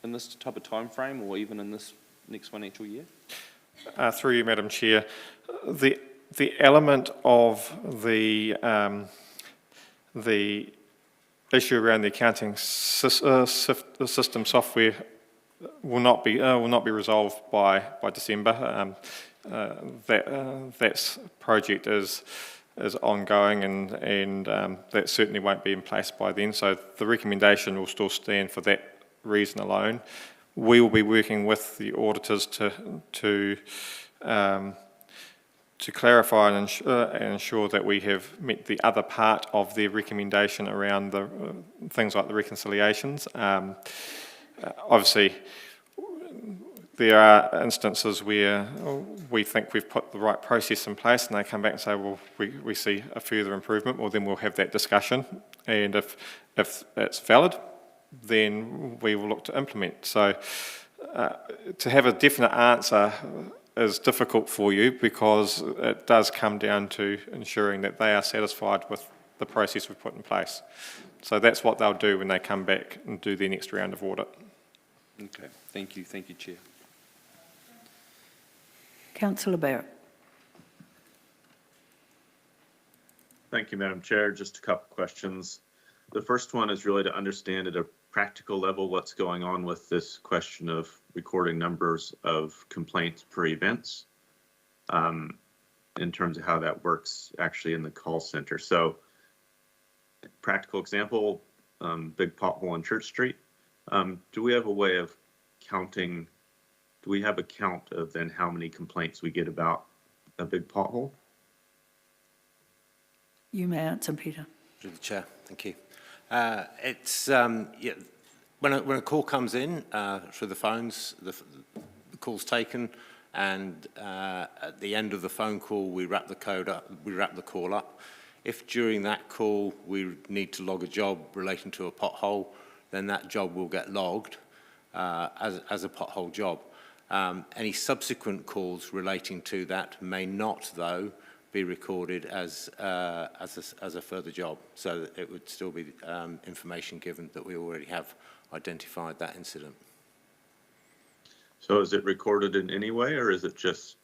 S10: this type of time frame, or even in this next financial year?
S13: Through you, Madam Chair, the element of the issue around the accounting system software will not be resolved by December. That project is ongoing, and that certainly won't be in place by then. So the recommendation will still stand for that reason alone. We will be working with the auditors to clarify and ensure that we have met the other part of their recommendation around the things like the reconciliations. Obviously, there are instances where we think we've put the right process in place and they come back and say, well, we see a further improvement. Well, then we'll have that discussion. And if it's valid, then we will look to implement. So to have a definite answer is difficult for you, because it does come down to ensuring that they are satisfied with the process we've put in place. So that's what they'll do when they come back and do their next round of audit.
S10: Okay, thank you, Chair.
S1: Councillor Barrett.
S8: Thank you, Madam Chair. Just a couple of questions. The first one is really to understand at a practical level what's going on with this question of recording numbers of complaints per events, in terms of how that works actually in the call center. So, practical example, big pothole on Church Street. Do we have a way of counting? Do we have a count of then how many complaints we get about a big pothole?
S1: You may answer, Peter.
S17: Through the Chair, thank you. It's when a call comes in through the phones, the call's taken, and at the end of the phone call, we wrap the call up. If during that call we need to log a job relating to a pothole, then that job will get logged as a pothole job. Any subsequent calls relating to that may not, though, be recorded as a further job. So that it would still be information given that we already have identified that incident.
S8: So is it recorded in any way, or is it just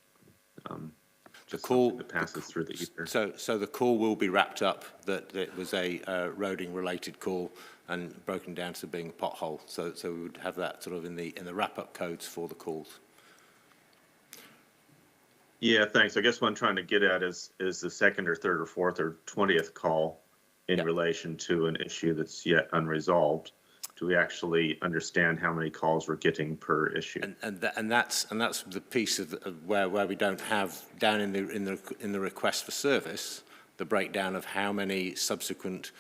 S17: the call
S8: that passes through the ether?
S17: So the call will be wrapped up that it was a roading related call and broken down to being a pothole. So we would have that sort of in the wrap up codes for the calls.
S8: Yeah, thanks. I guess what I'm trying to get at is the second or third or fourth or 20th call in relation to an issue that's yet unresolved. Do we actually understand how many calls we're getting per issue?
S17: And that's the piece of where we don't have down in the request for service the breakdown of how many subsequent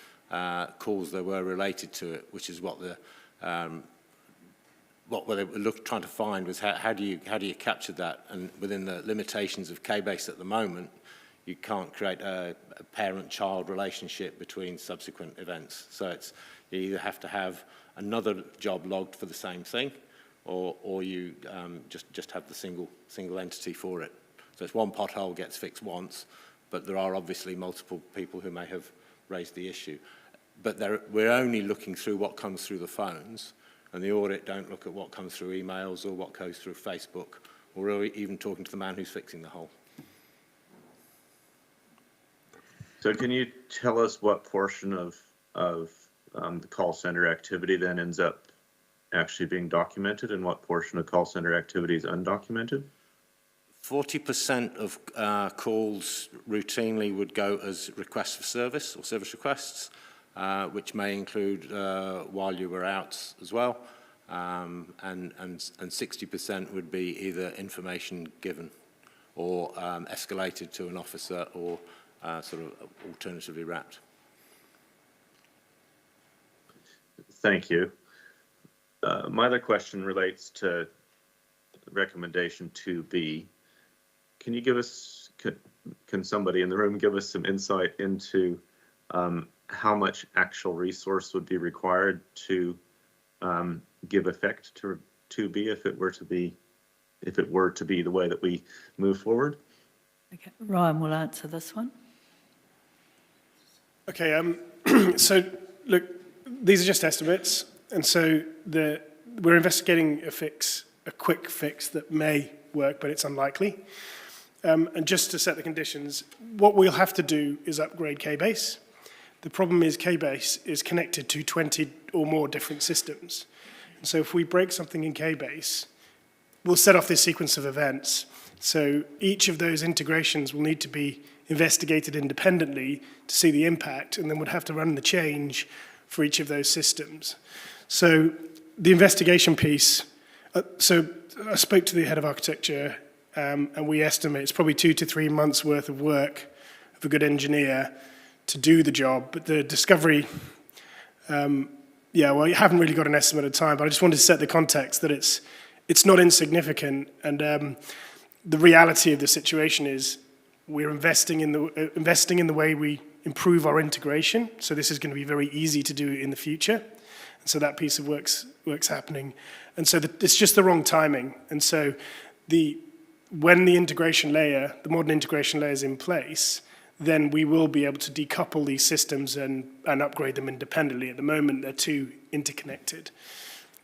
S17: calls there were related to it, which is what they were trying to find was how do you capture that? And within the limitations of K-Base at the moment, you can't create a parent-child relationship between subsequent events. So you either have to have another job logged for the same thing, or you just have the single entity for it. So it's one pothole gets fixed once, but there are obviously multiple people who may have raised the issue. But we're only looking through what comes through the phones, and the audit don't look at what comes through emails or what goes through Facebook, or even talking to the man who's fixing the hole.
S8: So can you tell us what portion of the call center activity then ends up actually being documented, and what portion of call center activity is undocumented?
S17: 40% of calls routinely would go as requests for service or service requests, which may include while you were out as well, and 60% would be either information given or escalated to an officer or sort of alternatively wrapped.
S8: Thank you. My other question relates to recommendation 2B. Can you give us, can somebody in the room give us some insight into how much actual resource would be required to give effect to 2B if it were to be the way that we move forward?
S1: Okay, Ryan will answer this one.
S18: Okay, so look, these are just estimates, and so we're investigating a quick fix that may work, but it's unlikely. And just to set the conditions, what we'll have to do is upgrade KBase. The problem is KBase is connected to 20 or more different systems. And so if we break something in KBase, we'll set off this sequence of events. So each of those integrations will need to be investigated independently to see the impact, and then we'd have to run the change for each of those systems. So the investigation piece, so I spoke to the head of architecture, and we estimate it's probably 2 to 3 months worth of work of a good engineer to do the job. But the discovery, yeah, well, you haven't really got an estimate of time, but I just wanted to set the context that it's not insignificant. And the reality of the situation is we're investing in the way we improve our integration. So this is going to be very easy to do in the future. And so that piece of work's happening. And so it's just the wrong timing. And so when the integration layer, the modern integration layer is in place, then we will be able to decouple these systems and upgrade them independently. At the moment, they're too interconnected.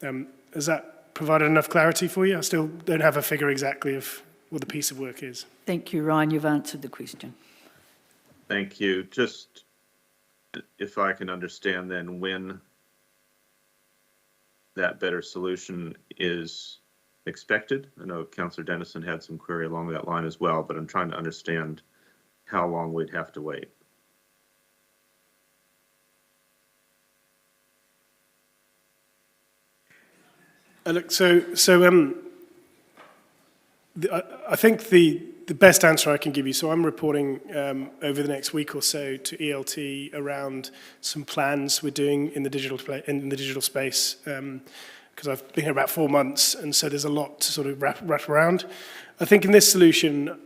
S18: Has that provided enough clarity for you? I still don't have a figure exactly of what the piece of work is.
S1: Thank you, Ryan. You've answered the question.
S8: Thank you. Just if I can understand then when that better solution is expected. I know Councillor Dennison had some query along that line as well, but I'm trying to understand how long we'd have to wait.
S18: Look, I think the best answer I can give you, so I'm reporting over the next week or so to ELT around some plans we're doing in the digital space, because I've been here about 4 months, and so there's a lot to sort of wrap around. I think in this solution,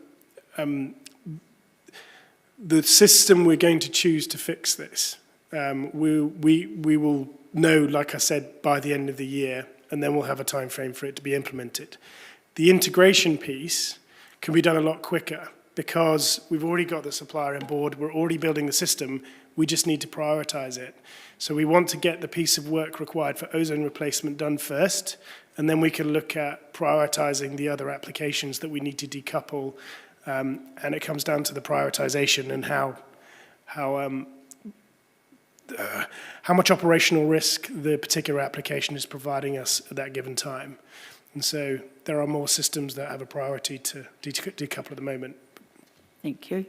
S18: the system we're going to choose to fix this, we will know, like I said, by the end of the year, and then we'll have a time frame for it to be implemented. The integration piece can be done a lot quicker because we've already got the supplier on board, we're already building the system, we just need to prioritize it. So we want to get the piece of work required for ozone replacement done first, and then we can look at prioritizing the other applications that we need to decouple, and it comes down to the prioritization and how much operational risk the particular application is providing us at that given time. And so there are more systems that have a priority to decouple at the moment.
S1: Thank you.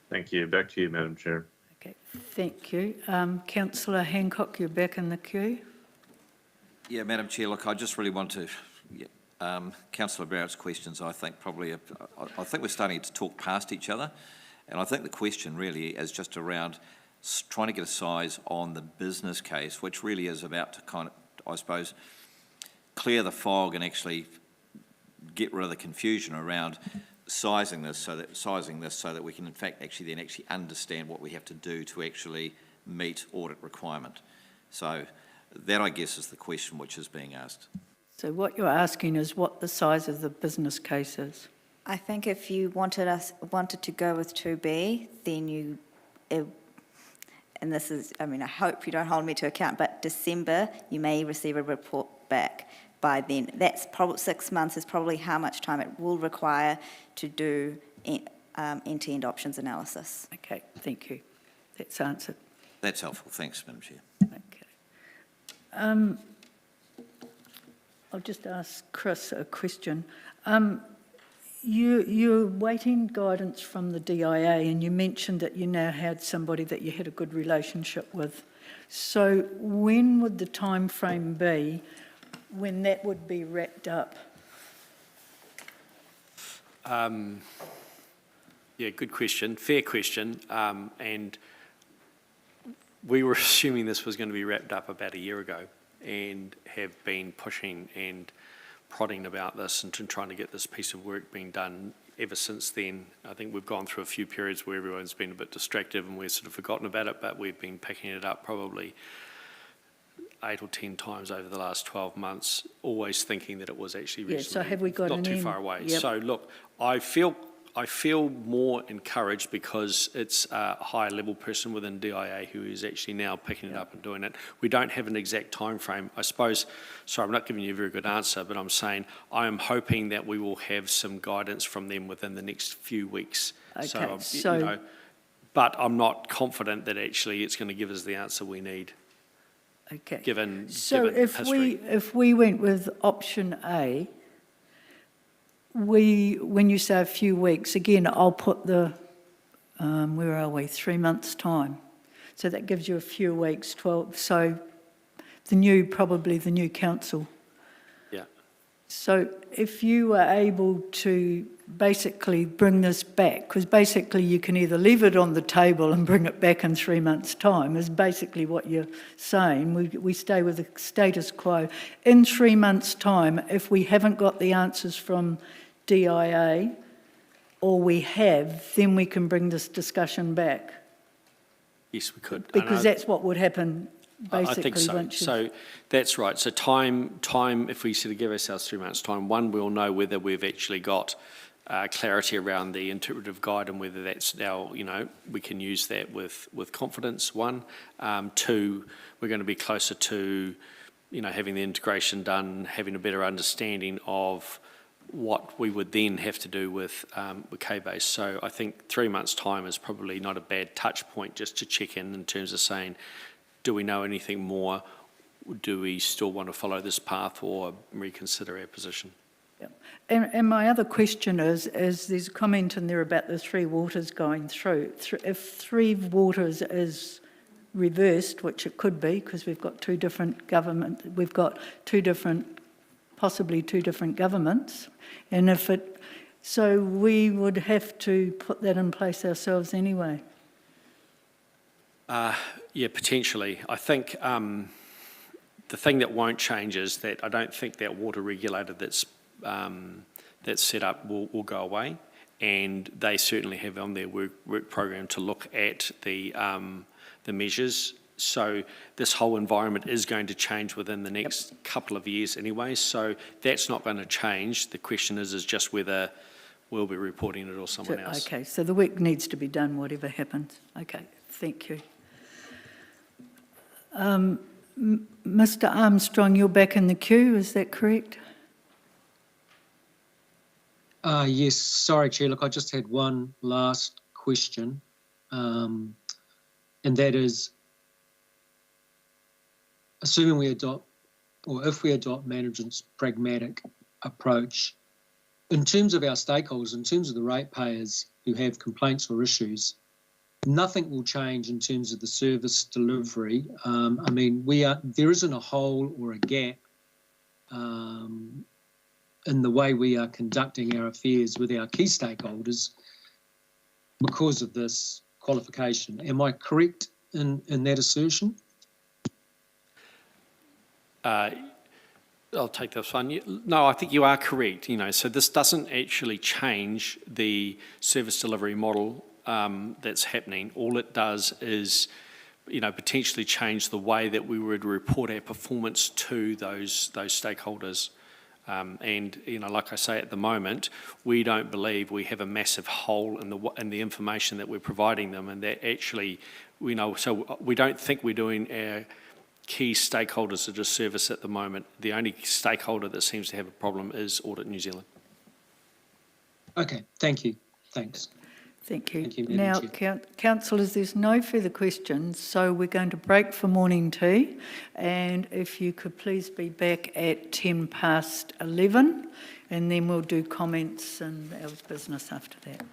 S8: Thank you. Back to you, Madam Chair.
S1: Okay, thank you. Councillor Hancock, you're back in the queue.
S19: Yeah, Madam Chair, look, I just really want to, Councillor Barrett's questions, I think I think we're starting to talk past each other. And I think the question really is just around trying to get a size on the business case, which really is about to kind of, I suppose, clear the fog and actually get rid of the confusion around sizing this so that we can in fact actually understand what we have to do to actually meet audit requirement. So that, I guess, is the question which is being asked.
S1: So what you're asking is what the size of the business case is.
S12: I think if you wanted to go with 2B, then and this is, I mean, I hope you don't hold me to account, but December, you may receive a report back by then. That's probably 6 months is probably how much time it will require to do end-to-end options analysis.
S2: Okay, thank you. That's answered.
S19: That's helpful. Thanks, Madam Chair.
S2: Okay. I'll just ask Chris a question. You're waiting guidance from the DIA, and you mentioned that you now had somebody that you had a good relationship with. So when would the time frame be when that would be wrapped up?
S14: Yeah, good question, fair question. And we were assuming this was going to be wrapped up about a year ago, and have been pushing and prodding about this and trying to get this piece of work being done ever since then. I think we've gone through a few periods where everyone's been a bit distracted and we've sort of forgotten about it, but we've been picking it up probably 8 or 10 times over the last 12 months, always thinking that it was actually reasonably
S2: so have we got
S14: not too far away. Yep. So look, I feel more encouraged because it's a higher level person within DIA who is actually now picking it up and doing it. We don't have an exact time frame. I suppose, sorry, I'm not giving you a very good answer, but I'm saying I am hoping that we will have some guidance from them within the next few weeks.
S2: Okay,
S14: so but I'm not confident that actually it's going to give us the answer we need.
S2: Okay.
S14: Given
S2: history. If we went with option A, when you say a few weeks, again, I'll put the, where are we, 3 months' time. So that gives you a few weeks, 12, so probably the new council.
S14: Yeah.
S2: So if you were able to basically bring this back, because basically you can either leave it on the table and bring it back in 3 months' time, is basically what you're saying. We stay with the status quo. In 3 months' time, if we haven't got the answers from DIA, or we have, then we can bring this discussion back.
S14: Yes, we could.
S2: Because that's what would happen basically.
S14: I think so. So that's right. So time. If we sort of give ourselves 3 months' time, one, we'll know whether we've actually got clarity around the interpretive guide and whether that's now, we can use that with confidence. One, two, we're going to be closer to, having the integration done, having a better understanding of what we would then have to do with K-Base. So I think 3 months' time is probably not a bad touch point just to check in terms of saying, do we know anything more? Do we still want to follow this path or reconsider our position?
S2: Yeah. And my other question is there's a comment in there about the Three Waters going through. If Three Waters is reversed, which it could be because we've got possibly two different governments, and so we would have to put that in place ourselves anyway.
S14: Yeah, potentially. I think the thing that won't change is that I don't think that water regulator that's set up will go away, and they certainly have on their work program to look at the measures. So this whole environment is going to change within the next couple of years anyway, so that's not going to change. The question is just whether we'll be reporting it or someone else.
S2: Okay, so the work needs to be done whatever happens. Okay, thank you. Mr. Armstrong, you're back in the queue, is that correct?
S5: Yes, sorry, Chair. Look, I just had one last question, and that is, assuming we adopt, or if we adopt management's pragmatic approach, in terms of our stakeholders, in terms of the ratepayers who have complaints or issues, nothing will change in terms of the service delivery. I mean, there isn't a hole or a gap in the way we are conducting our affairs with our key stakeholders because of this qualification. Am I correct in that assertion?
S14: I'll take this one. No, I think you are correct. So this doesn't actually change the service delivery model that's happening. All it does is, potentially change the way that we would report our performance to those stakeholders. And, like I say, at the moment, we don't believe we have a massive hole in the information that we're providing them, and that actually, so we don't think we're doing our key stakeholders a disservice at the moment. The only stakeholder that seems to have a problem is Audit New Zealand.
S5: Okay, thank you. Thanks.
S1: Thank you.
S5: Thank you, Madam
S1: Now,
S5: Chair.
S1: councillors, there's no further questions, so we're going to break for morning tea. And if you could please be back at 11:10, and then we'll do comments and our business after that.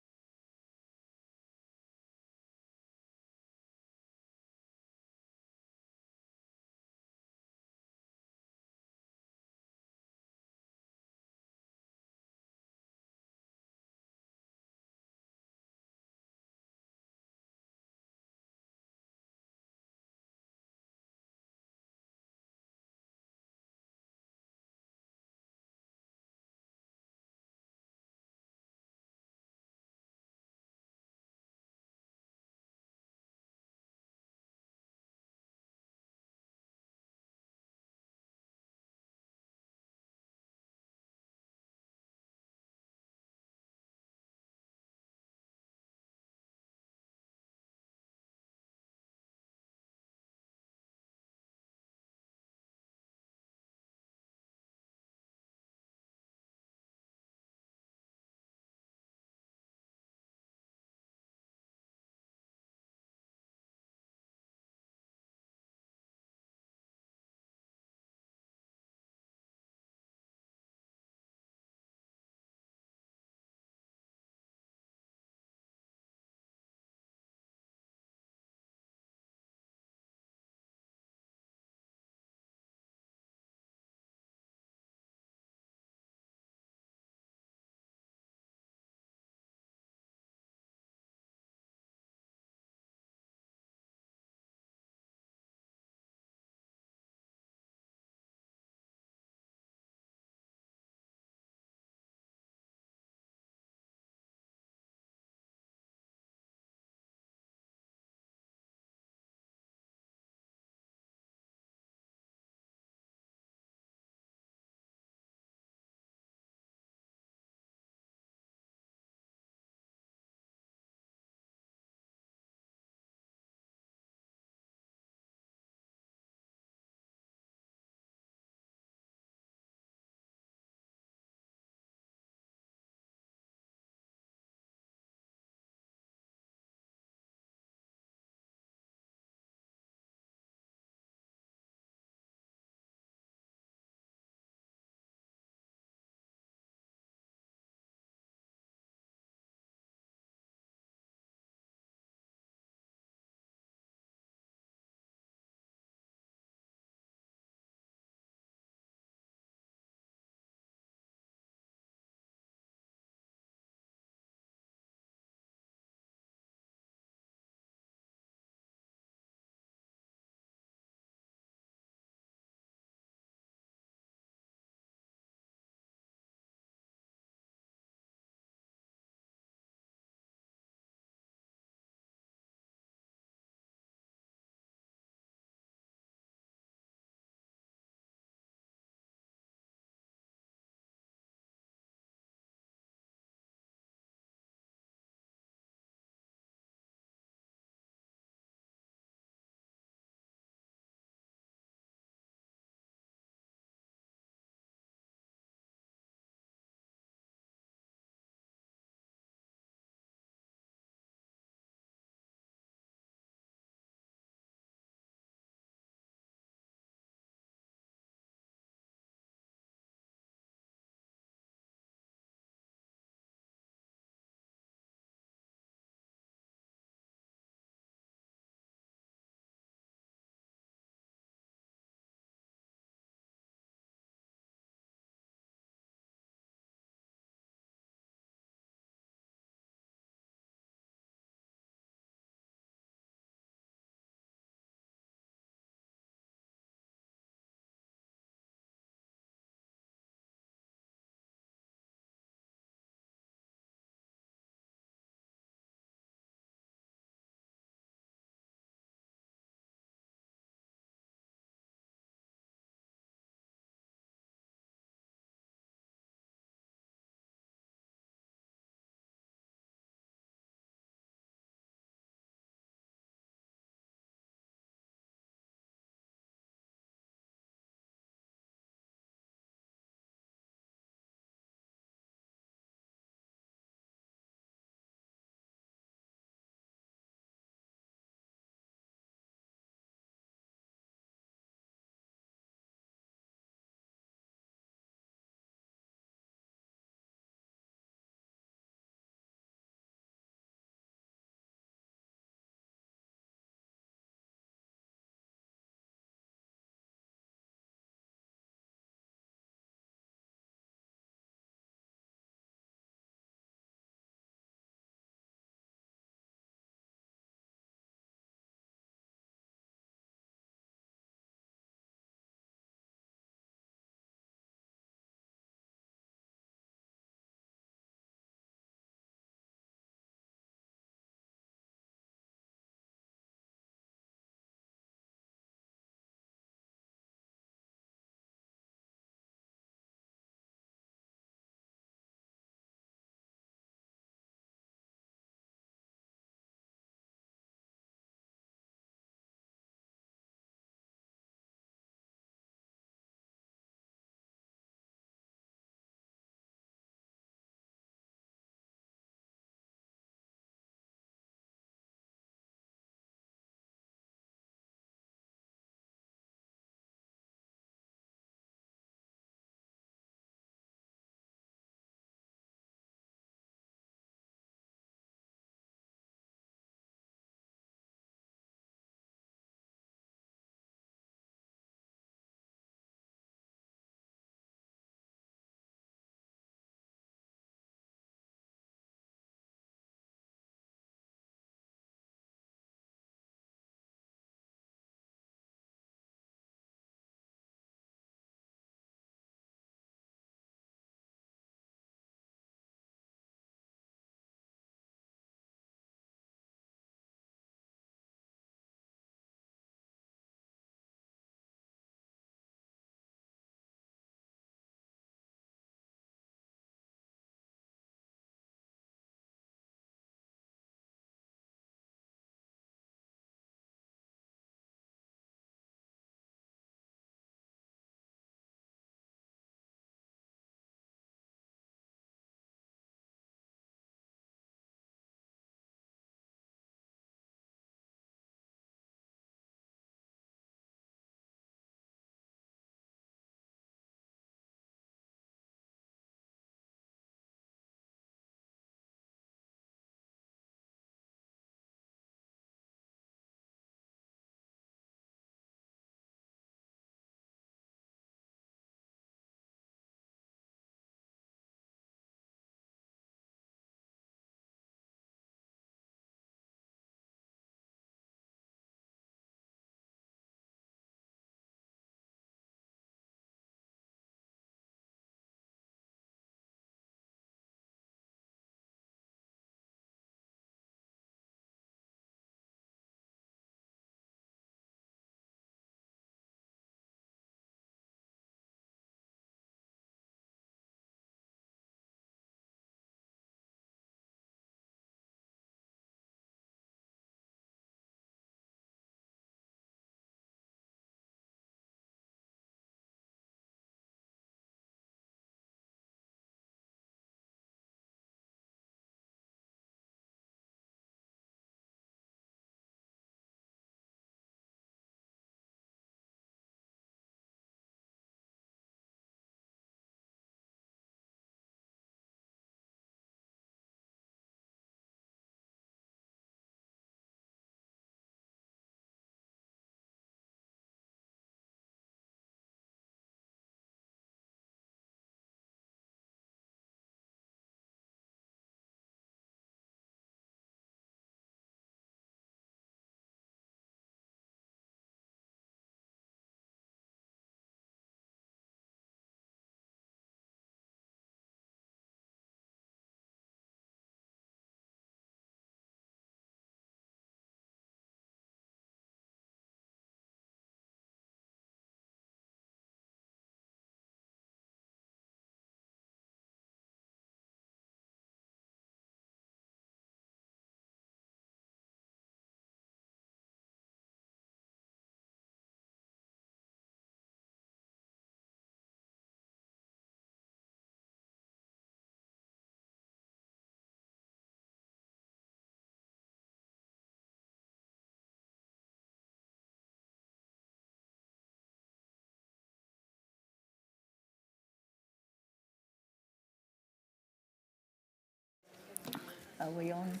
S1: Are we on?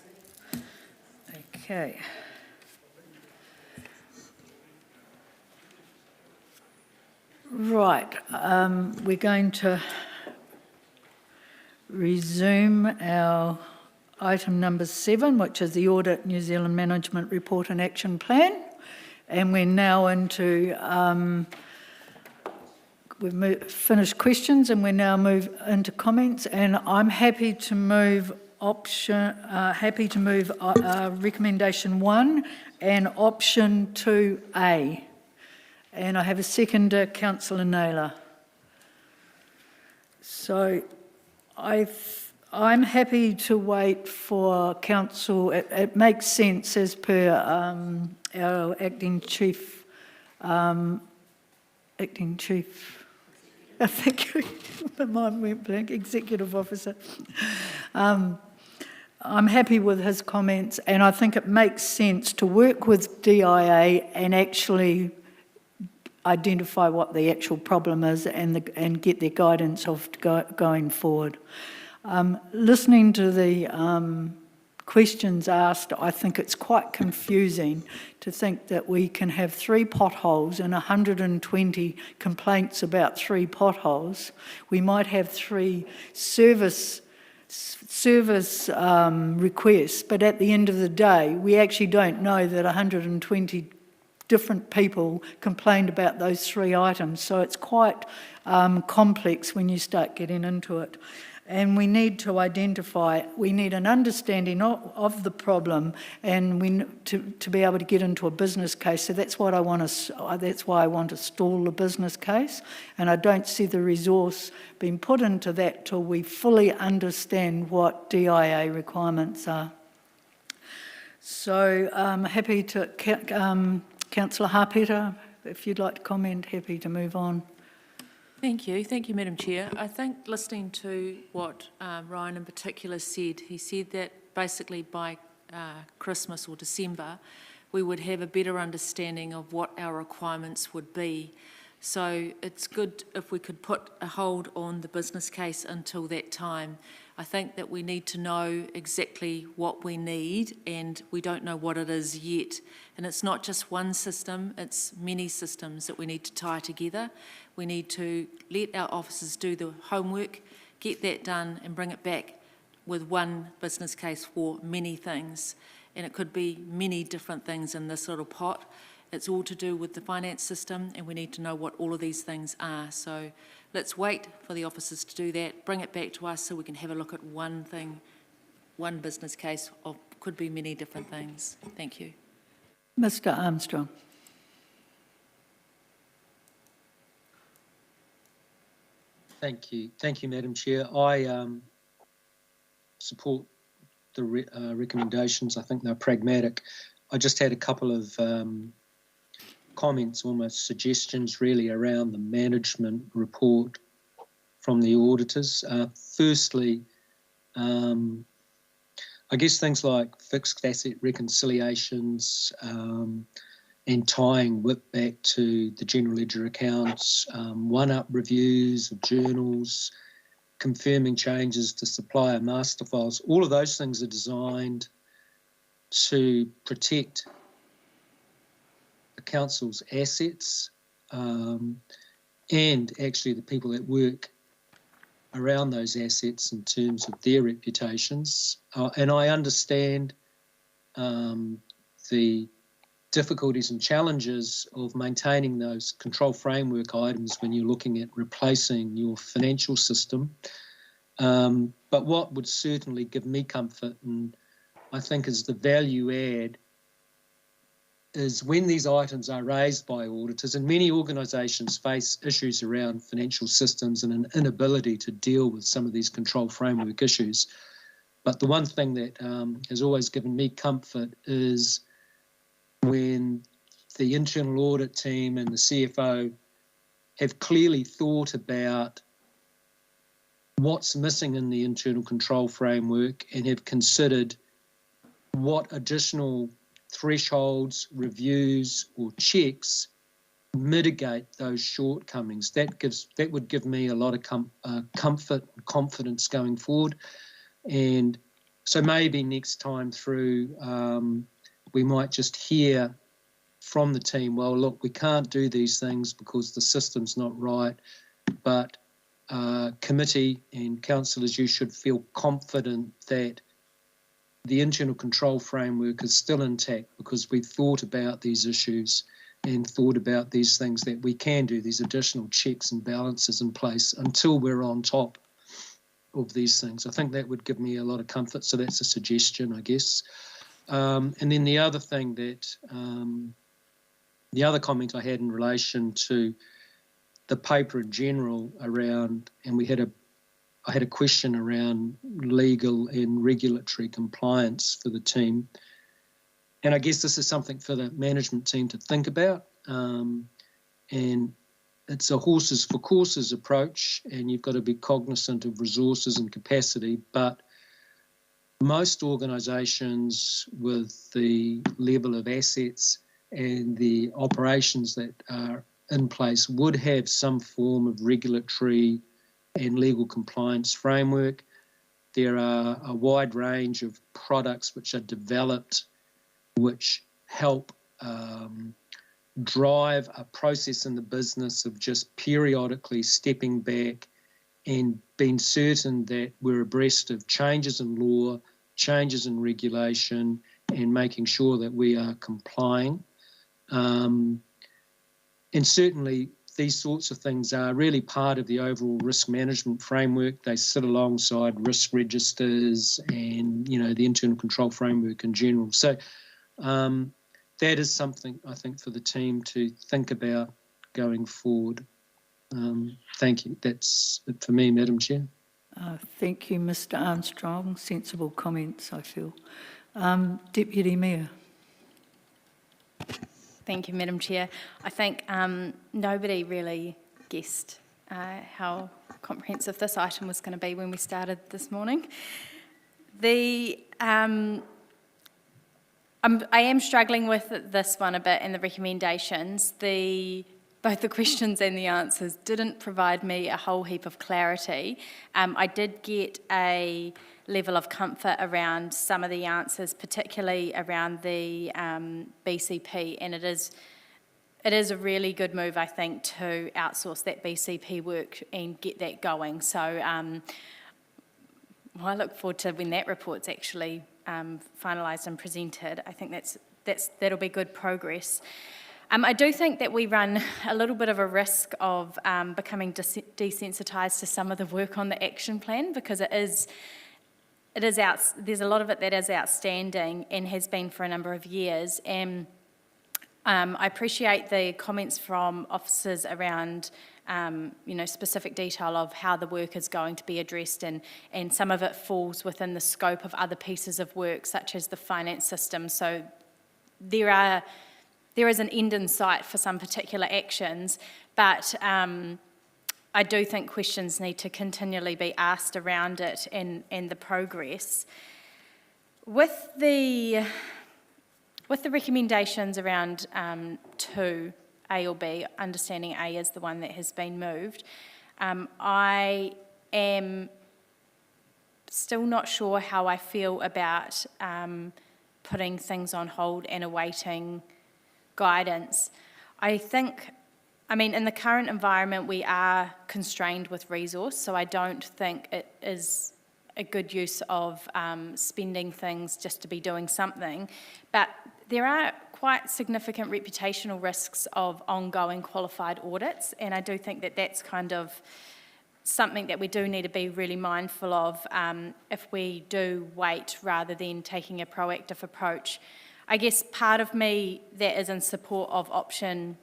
S1: Okay. Right, we're going to resume our item number 7, which is the Audit New Zealand Management Report and Action Plan. And we're now into, finished questions, and we now move into comments. And I'm happy to move recommendation 1 and option 2A. And I have a seconder, Councillor Naylor. So I'm happy to wait for council. It makes sense as per our acting chief, I think my mind went blank, executive officer. I'm happy with his comments, and I think it makes sense to work with DIA and actually identify what the actual problem is and get their guidance of going forward. Listening to the questions asked, I think it's quite confusing to think that we can have 3 potholes and 120 complaints about 3 potholes. We might have 3 service requests, but at the end of the day, we actually don't know that 120 different people complained about those 3 items. So it's quite complex when you start getting into it. And we need to we need an understanding of the problem, and to be able to get into a business case. So that's why I want to stall the business case, and I don't see the resource being put into that till we fully understand what DIA requirements are. So I'm happy to, Councillor Harpeta, if you'd like to comment, happy to move on.
S9: Thank you, Madam Chair. I think listening to what Ryan in particular said, he said that basically by Christmas or December, we would have a better understanding of what our requirements would be. So it's good if we could put a hold on the business case until that time. I think that we need to know exactly what we need, and we don't know what it is yet. And it's not just one system, it's many systems that we need to tie together. We need to let our officers do the homework, get that done, and bring it back with one business case for many things. And it could be many different things in this little pot. It's all to do with the finance system, and we need to know what all of these things are. So let's wait for the officers to do that, bring it back to us so we can have a look at one thing, one business case, or could be many different things. Thank you.
S1: Mr. Armstrong.
S5: Thank you, Madam Chair. I support the recommendations. I think they're pragmatic. I just had a couple of comments, almost suggestions really, around the management report from the auditors. Firstly, I guess things like fixed asset reconciliations and tying WIP back to the general ledger accounts, one-up reviews of journals, confirming changes to supplier master files. All of those things are designed to protect the council's assets and actually the people that work around those assets in terms of their reputations. And I understand the difficulties and challenges of maintaining those control framework items when you're looking at replacing your financial system. But what would certainly give me comfort, and I think is the value add, is when these items are raised by auditors, and many organisations face issues around financial systems and an inability to deal with some of these control framework issues. But the one thing that has always given me comfort is when the internal audit team and the CFO have clearly thought about what's missing in the internal control framework and have considered what additional thresholds, reviews or checks mitigate those shortcomings. That would give me a lot of comfort and confidence going forward. And So maybe next time through, we might just hear from the team, well, look, we can't do these things because the system's not right, but committee and councillors, you should feel confident that the internal control framework is still intact because we thought about these issues and thought about these things that we can do, these additional checks and balances in place until we're on top of these things. I think that would give me a lot of comfort. So that's a suggestion, I guess. And then the other thing that, the other comment I had in relation to the paper in general around, and I had a question around legal and regulatory compliance for the team. And I guess this is something for the management team to think about. And it's a horses for courses approach, and you've got to be cognizant of resources and capacity. But most organisations with the level of assets and the operations that are in place would have some form of regulatory and legal compliance framework. There are a wide range of products which are developed which help drive a process in the business of just periodically stepping back and being certain that we're abreast of changes in law, changes in regulation, and making sure that we are complying. And certainly these sorts of things are really part of the overall risk management framework. They sit alongside risk registers and, the internal control framework in general. So that is something, I think, for the team to think about going forward. Thank you. That's it for me, Madam Chair.
S1: Thank you, Mr Armstrong. Sensible comments, I feel. Deputy Mayor.
S15: Thank you, Madam Chair. I think nobody really guessed how comprehensive this item was going to be when we started this morning. I am struggling with this one a bit and the recommendations. Both the questions and the answers didn't provide me a whole heap of clarity. I did get a level of comfort around some of the answers, particularly around the BCP, and it is a really good move, I think, to outsource that BCP work and get that going. So I look forward to when that report's actually finalised and presented. I think that'll be good progress. I do think that we run a little bit of a risk of becoming desensitised to some of the work on the action plan, because there's a lot of it that is outstanding and has been for a number of years. And I appreciate the comments from officers around specific detail of how the work is going to be addressed, and some of it falls within the scope of other pieces of work, such as the finance system. So there is an end in sight for some particular actions, but I do think questions need to continually be asked around it and the progress. With the recommendations around 2, A or B, understanding A is the one that has been moved, I am still not sure how I feel about putting things on hold and awaiting guidance. I think, in the current environment, we are constrained with resource, so I don't think it is a good use of spending things just to be doing something. But there are quite significant reputational risks of ongoing qualified audits, and I do think that that's kind of something that we do need to be really mindful of if we do wait rather than taking a proactive approach. I guess part of me that is in support of option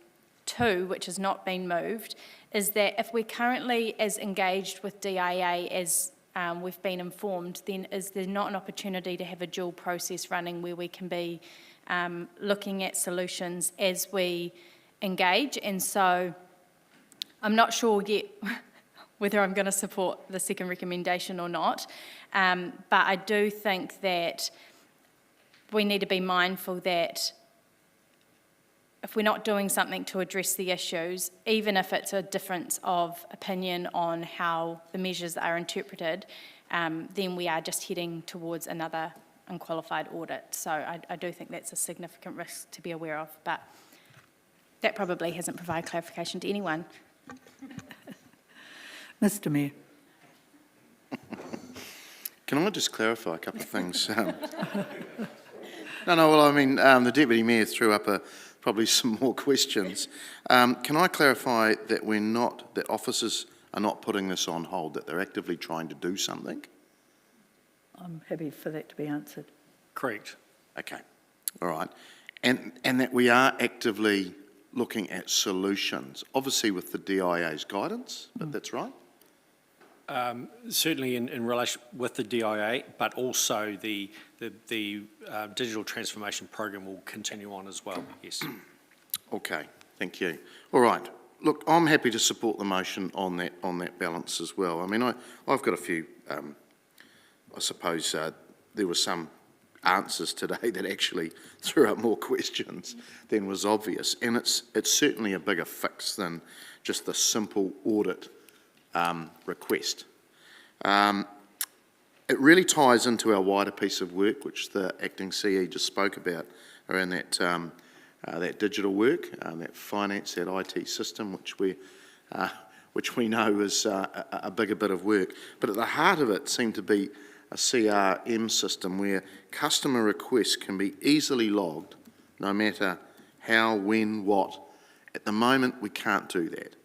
S15: 2, which has not been moved, is that if we're currently as engaged with DIA as we've been informed, then is there not an opportunity to have a dual process running where we can be looking at solutions as we engage? And so I'm not sure yet whether I'm going to support the second recommendation or not, but I do think that we need to be mindful that if we're not doing something to address the issues, even if it's a difference of opinion on how the measures are interpreted, then we are just heading towards another unqualified audit. So I do think that's a significant risk to be aware of, but that probably hasn't provided clarification to anyone.
S1: Mr Mayor.
S11: Can I just clarify a couple of things? Well, I mean, the Deputy Mayor threw up probably some more questions. Can I clarify that that officers are not putting this on hold, that they're actively trying to do something?
S1: I'm happy for that to be answered.
S14: Correct.
S11: Okay, all right. And that we are actively looking at solutions, obviously with the DIA's guidance, but that's right?
S14: Certainly in relation with the DIA, but also the digital transformation program will continue on as well, yes. Okay, thank you. All right. Look, I'm happy to support the motion on that balance as well. I mean, I've got a few, I suppose there were some answers today that actually threw up more questions than was obvious. And it's certainly a bigger fix than just the simple audit request. It really ties into our wider piece of work, which the acting CE just spoke about, around that digital work, that finance, that IT system, which we know is a bigger bit of work. But at the heart of it seemed to be a CRM system where customer requests can be easily logged, no matter how, when, what. At the moment, we can't do that.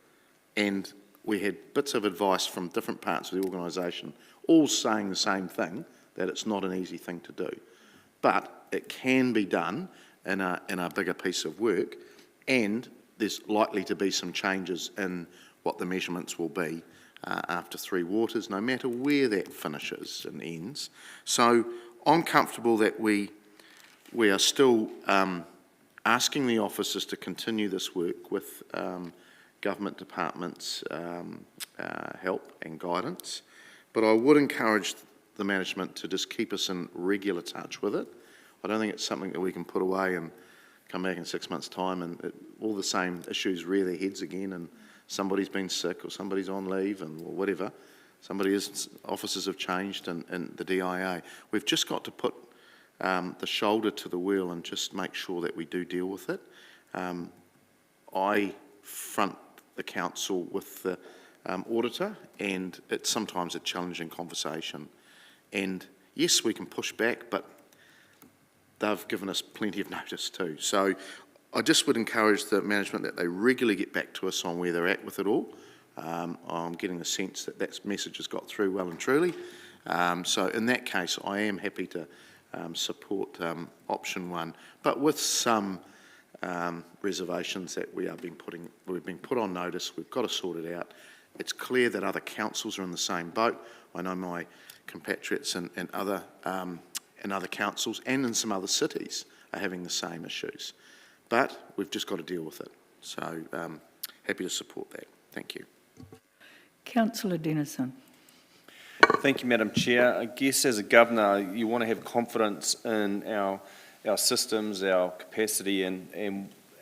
S14: And we had bits of advice from different parts of the organisation, all saying the same thing, that it's not an easy thing to do. But it can be done in a bigger piece of work, and there's likely to be some changes in what the measurements will be after 3 waters, no matter where that finishes and ends. So I'm comfortable that we are still asking the officers to continue this work with government departments' help and guidance, but I would encourage the management to just keep us in regular touch with it. I don't think it's something that we can put away and come back in 6 months' time and all the same issues rear their heads again, and somebody's been sick or somebody's on leave or whatever. Officers have changed in the DIA. We've just got to put the shoulder to the wheel and just make sure that we do deal with it. I front the council with the auditor, and it's sometimes a challenging conversation. And yes, we can push back, but they've given us plenty of notice too. So I just would encourage the management that they regularly get back to us on where they're at with it all. I'm getting the sense that that message has got through well and truly. So in that case, I am happy to support option 1, but with some reservations that we've been put on notice. We've got to sort it out. It's clear that other councils are in the same boat. I know my compatriots in other councils and in some other cities are having the same issues. But we've just got to deal with it. So happy to support that. Thank you.
S1: Councillor Dennison.
S10: Thank you, Madam Chair. I guess as a governor, you want to have confidence in our systems, our capacity, and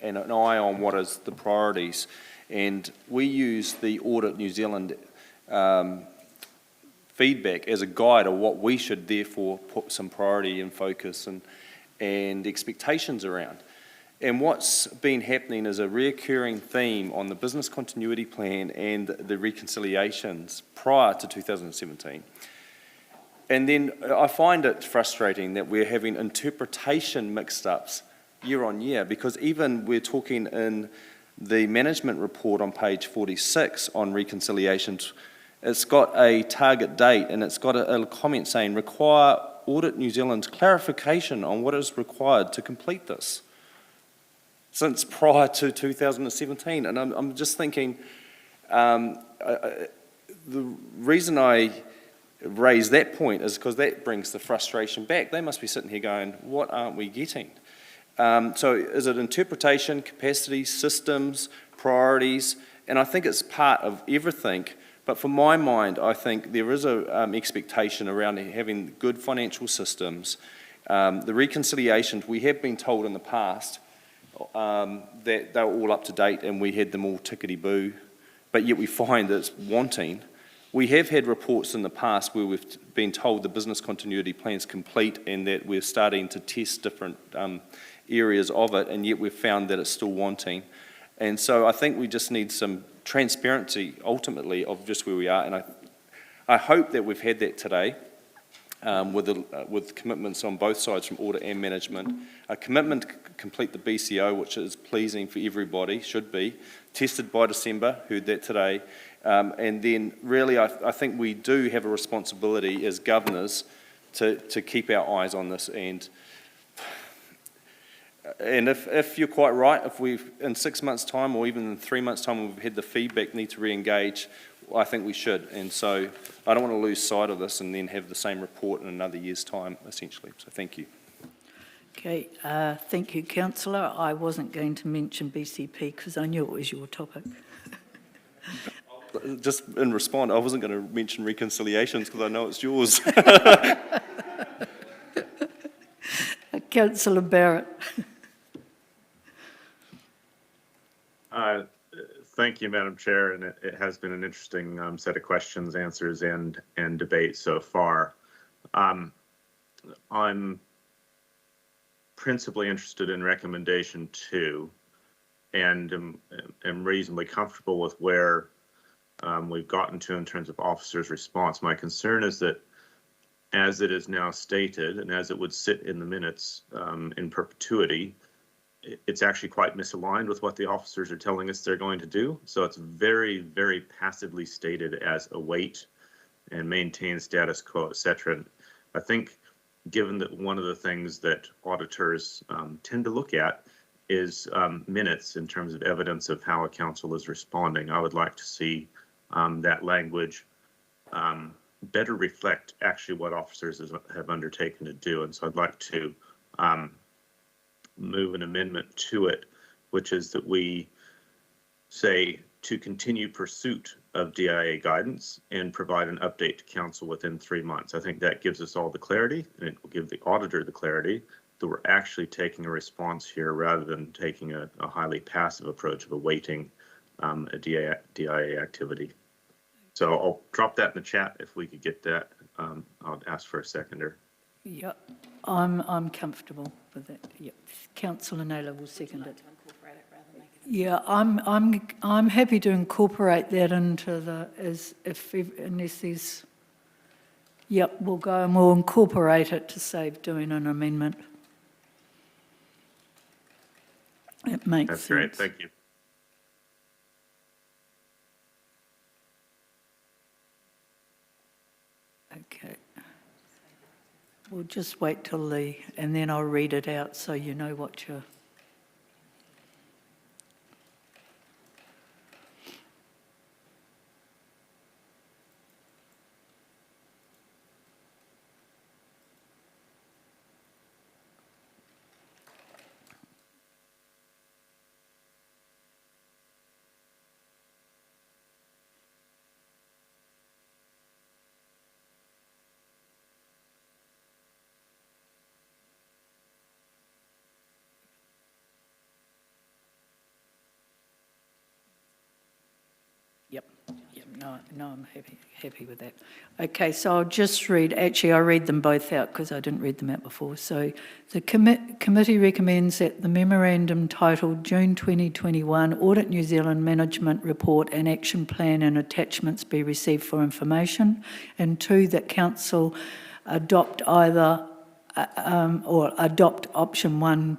S10: an eye on what is the priorities. And we use the Audit New Zealand feedback as a guide of what we should therefore put some priority and focus and expectations around. And what's been happening is a recurring theme on the business continuity plan and the reconciliations prior to 2017. And then I find it frustrating that we're having interpretation mixed-ups year on year, because even we're talking in the management report on page 46 on reconciliations, it's got a target date and it's got a comment saying, require Audit New Zealand's clarification on what is required to complete this, since prior to 2017. And I'm just thinking, the reason I raise that point is because that brings the frustration back. They must be sitting here going, what aren't we getting? So is it interpretation, capacity, systems, priorities? And I think it's part of everything. But for my mind, I think there is a expectation around having good financial systems. The reconciliations, we have been told in the past that they were all up to date and we had them all tickety-boo, but yet we find that it's wanting. We have had reports in the past where we've been told the business continuity plan's complete and that we're starting to test different areas of it, and yet we've found that it's still wanting. And so I think we just need some transparency, ultimately, of just where we are. And I hope that we've had that today with commitments on both sides from audit and management. A commitment to complete the BCO, which is pleasing for everybody, should be, tested by December, heard that today. And then really I think we do have a responsibility as governors to keep our eyes on this. And if you're quite right, if we've in 6 months' time or even in 3 months' time when we've had the feedback, need to re-engage, I think we should. And so I don't want to lose sight of this and then have the same report in another year's time, essentially. So thank you.
S1: Okay, thank you, Councillor. I wasn't going to mention BCP because I knew it was your topic.
S10: Just in response, I wasn't going to mention reconciliations because I know it's yours.
S1: Councillor Barrett.
S8: Thank you, Madam Chair, and it has been an interesting set of questions, answers, and debate so far. I'm principally interested in recommendation 2, and am reasonably comfortable with where we've gotten to in terms of officers' response. My concern is that, as it is now stated, and as it would sit in the minutes in perpetuity, it's actually quite misaligned with what the officers are telling us they're going to do. So it's very, very passively stated as await and maintain status quo, etc. I think, given that one of the things that auditors tend to look at is minutes in terms of evidence of how a council is responding, I would like to see that language better reflect actually what officers have undertaken to do. And so I'd like to move an amendment to it, which is that we say to continue pursuit of DIA guidance and provide an update to council within 3 months. I think that gives us all the clarity, and it will give the auditor the clarity that we're actually taking a response here rather than taking a highly passive approach of awaiting a DIA activity. So I'll drop that in the chat if we could get that. I'll ask for a seconder.
S1: Yep, I'm comfortable with that. Yep, Councillor Naylor will second it. Yeah, I'm happy to incorporate that into the unless there's. Yep, we'll go and we'll incorporate it to save doing an amendment. It makes sense.
S8: That's great. Thank you.
S1: Okay. We'll just wait till and then I'll read it out so you know what you're. No, I'm happy with that. Okay, so I'll just read, actually I'll read them both out because I didn't read them out before. So the committee recommends that the memorandum titled June 2021 Audit New Zealand Management Report and Action Plan and attachments be received for information, and 2, that council adopt either or adopt option 1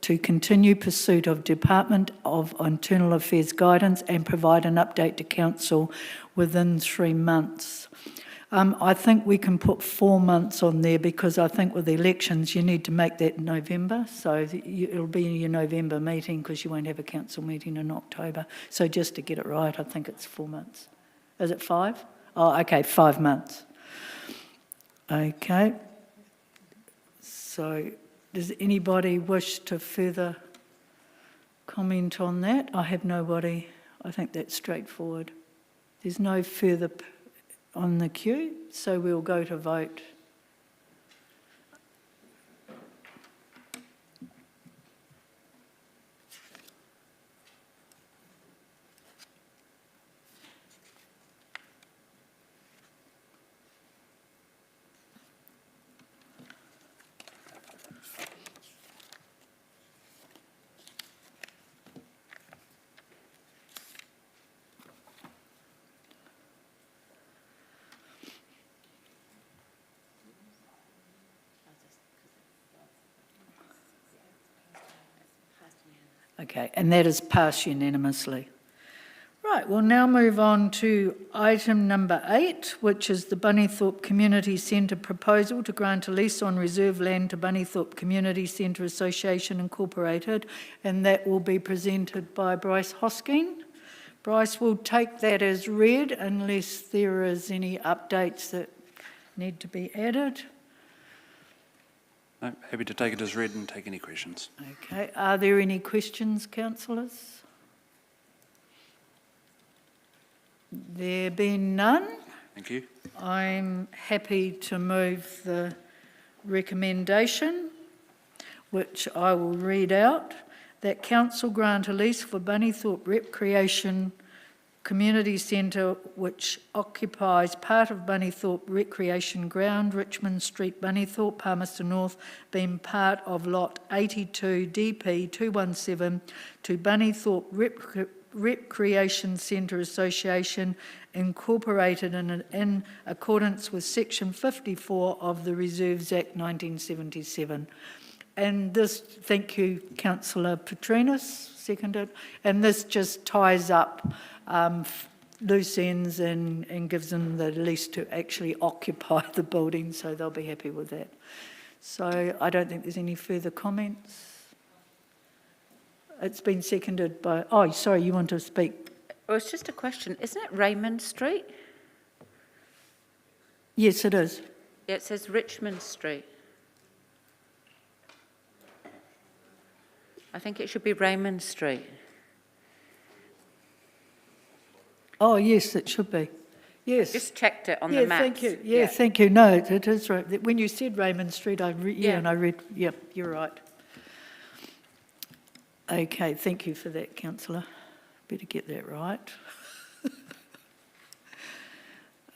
S1: to continue pursuit of Department of Internal Affairs guidance and provide an update to council within 3 months. I think we can put 4 months on there because I think with the elections you need to make that in November, so it'll be in your November meeting because you won't have a council meeting in October. So just to get it right, I think it's 4 months. Is it 5? Oh, okay, 5 months. Okay. So does anybody wish to further comment on that? I have nobody. I think that's straightforward. There's no further on the queue, so we'll go to vote. Okay, and that is passed unanimously. Right, we'll now move on to item number 8, which is the Bunnythorpe Community Centre proposal to grant a lease on reserve land to Bunnythorpe Community Centre Association Incorporated, and that will be presented by Bryce Hosking. Bryce will take that as read unless there is any updates that need to be added.
S20: No, happy to take it as read and take any questions.
S1: Okay, are there any questions, councillors? There being none,
S20: Thank you.
S1: I'm happy to move the recommendation, which I will read out, that council grant a lease for Bunnythorpe Recreation Community Centre, which occupies part of Bunnythorpe Recreation Ground, Richmond Street, Bunnythorpe, Palmerston North, being part of Lot 82 DP 217 to Bunnythorpe Recreation Centre Association Incorporated in accordance with Section 54 of the Reserves Act 1977. And this, thank you, Councillor Petrinas, seconded, and this just ties up loose ends and gives them the lease to actually occupy the building, so they'll be happy with that. So I don't think there's any further comments. It's been seconded by, oh, sorry, you want to speak?
S3: Oh, it's just a question. Isn't it Raymond Street?
S1: Yes, it is.
S3: Yeah, it says Richmond Street. I think it should be Raymond Street.
S1: Oh, yes, it should be. Yes.
S3: Just checked it on the maps.
S1: Thank you. Yeah, thank you. No, it is right. When you said Raymond Street, and I read, yep, you're right. Okay, thank you for that, Councillor. Better get that right.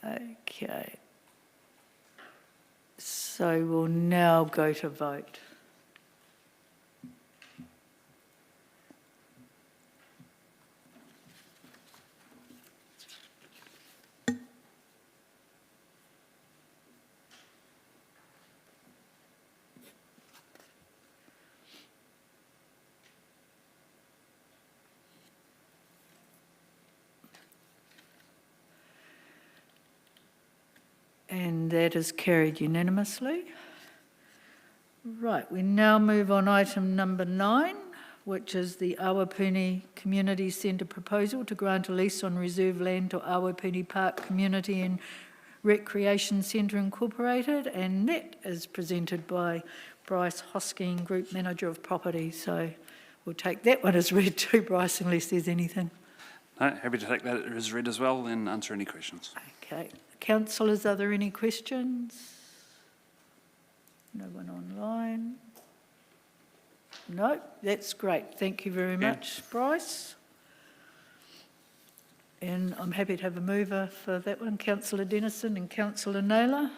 S1: Okay. So we'll now go to vote. And that is carried unanimously. Right, we now move on item number 9, which is the Awapuni Community Centre proposal to grant a lease on reserve land to Awapuni Park Community and Recreation Centre Incorporated, and that is presented by Bryce Hosking, Group Manager of Property. So we'll take that one as read too, Bryce, unless there's anything.
S20: No, happy to take that as read as well and answer any questions.
S1: Okay. Councillors, are there any questions? No one online? No, that's great. Thank you very much, Bryce. And I'm happy to have a mover for that one, Councillor Dennison and Councillor Naylor.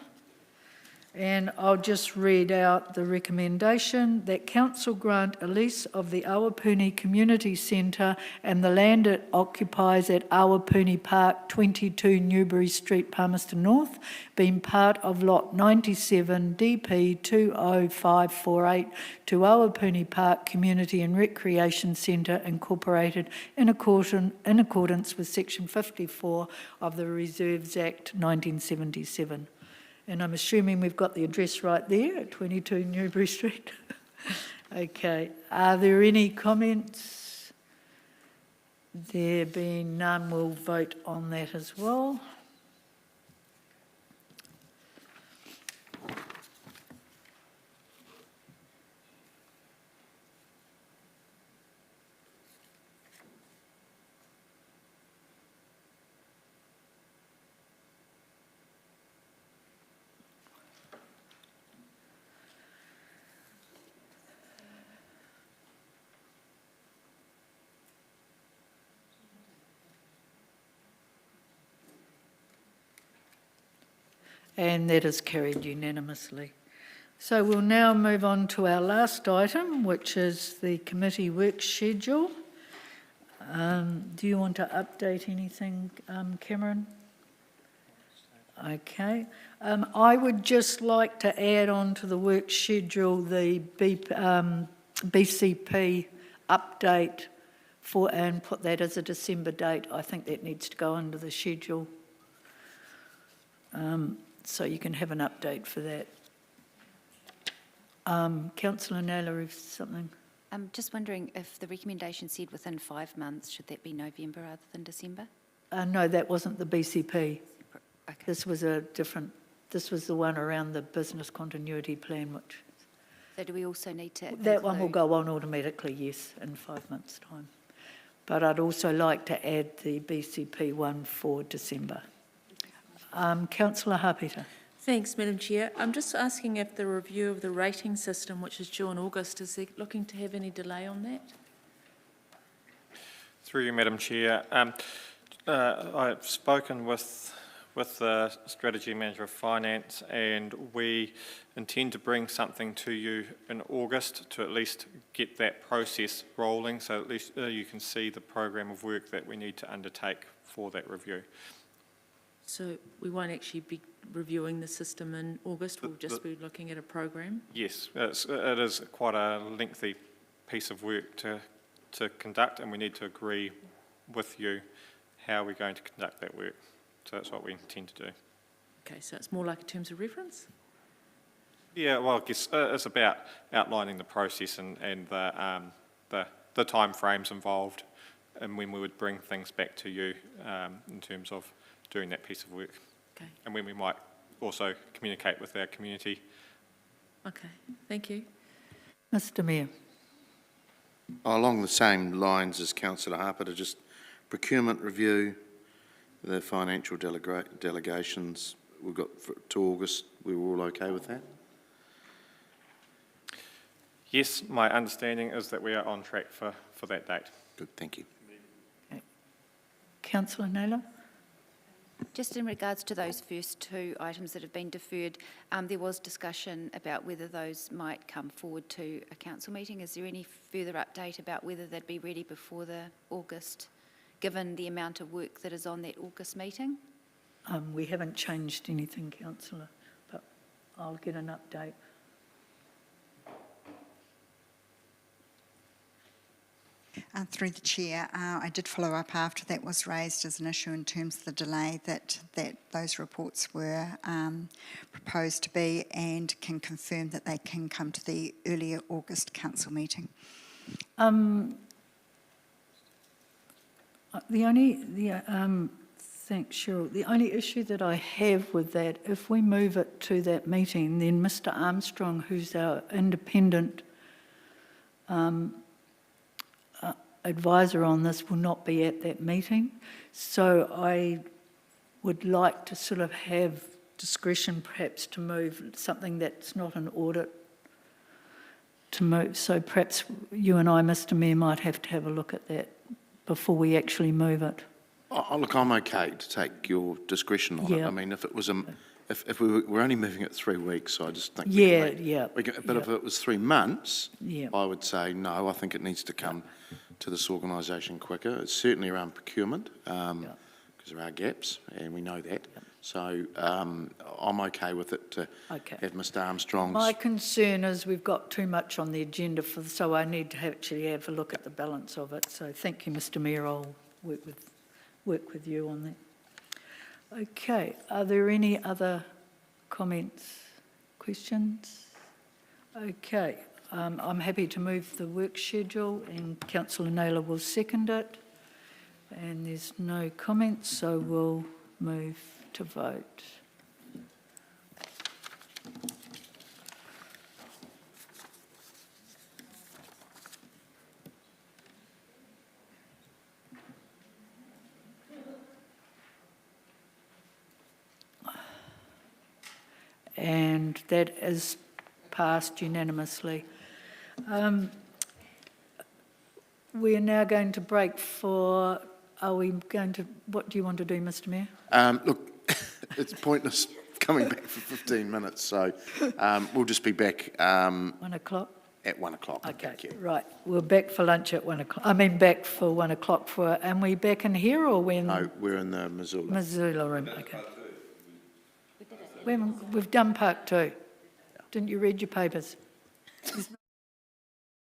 S1: And I'll just read out the recommendation that council grant a lease of the Awapuni Community Centre and the land it occupies at Awapuni Park, 22 Newbury Street, Palmerston North, being part of Lot 97 DP 20548 to Awapuni Park Community and Recreation Centre Incorporated in accordance with Section 54 of the Reserves Act 1977. And I'm assuming we've got the address right there at 22 Newbury Street. Okay, are there any comments? There being none, we'll vote on that as well. And that is carried unanimously. So we'll now move on to our last item, which is the committee work schedule. Do you want to update anything, Cameron? Okay. I would just like to add on to the work schedule the BCP update for, and put that as a December date. I think that needs to go under the schedule. So you can have an update for that. Councillor Naylor, if something.
S6: I'm just wondering if the recommendation said within 5 months, should that be November rather than December?
S1: No, that wasn't the BCP.
S6: Okay.
S1: This was this was the one around the business continuity plan, which.
S6: So do we also need to
S1: That one will
S6: include-
S1: go on automatically, yes, in 5 months' time. But I'd also like to add the BCP one for December. Councillor Hapeta.
S9: Thanks, Madam Chair. I'm just asking if the review of the rating system, which is due in August, is it looking to have any delay on that?
S13: Through you, Madam Chair. I've spoken with the Strategy Manager of Finance, and we intend to bring something to you in August to at least get that process rolling, so at least you can see the program of work that we need to undertake for that review.
S9: So we won't actually be reviewing the system in August, we'll just be looking at a program?
S13: Yes, it is quite a lengthy piece of work to conduct, and we need to agree with you how we're going to conduct that work. So that's what we intend to do.
S9: Okay, so it's more like in terms of reference?
S13: Yeah, well, I guess it's about outlining the process and the time frames involved, and when we would bring things back to you in terms of doing that piece of work.
S9: Okay.
S13: And when we might also communicate with our community.
S9: Okay, thank you.
S1: Mr Mayor.
S11: Along the same lines as Councillor Harper, to just procurement review, the financial delegations we've got to August, we were all okay with that?
S13: Yes, my understanding is that we are on track for that date.
S11: Good, thank you.
S1: Okay. Councillor Naylor?
S6: Just in regards to those first two items that have been deferred, there was discussion about whether those might come forward to a council meeting. Is there any further update about whether they'd be ready before the August, given the amount of work that is on that August meeting?
S1: We haven't changed anything, Councillor, but I'll get an update.
S21: Through the chair, I did follow up after that was raised as an issue in terms of the delay that those reports were proposed to be, and can confirm that they can come to the earlier August council meeting.
S1: Thanks, Cheryl. The only issue that I have with that, if we move it to that meeting, then Mr Armstrong, who's our independent advisor on this, will not be at that meeting. So I would like to sort of have discretion perhaps to move something that's not an audit to move. So perhaps you and I, Mr Mayor, might have to have a look at that before we actually move it.
S11: Oh, look, I'm okay to take your discretion on it. I mean, if it was if we were only moving it 3 weeks, I just think but if it was 3 months, I would say no. I think it needs to come to this organisation quicker. It's certainly around procurement because there are gaps, and we know that. So I'm okay with it to have Mr Armstrong's.
S1: My concern is we've got too much on the agenda, so I need to actually have a look at the balance of it. So thank you, Mr Mayor. I'll work with you on that. Okay, are there any other comments, questions? Okay, I'm happy to move the work schedule, and Councillor Naylor will second it. And there's no comments, so we'll move to vote. And that is passed unanimously. We are now going to break for, what do you want to do, Mr Mayor?
S11: Look, it's pointless coming back for 15 minutes, so we'll just be back.
S1: 1 o'clock?
S11: At 1 o'clock.
S1: Okay, right. We're back for lunch at 1 o'clock. Back for 1 o'clock and we back in here or when?
S11: No, we're in the Missoula.
S1: Missoula room, okay. We've done part 2. Didn't you read your papers?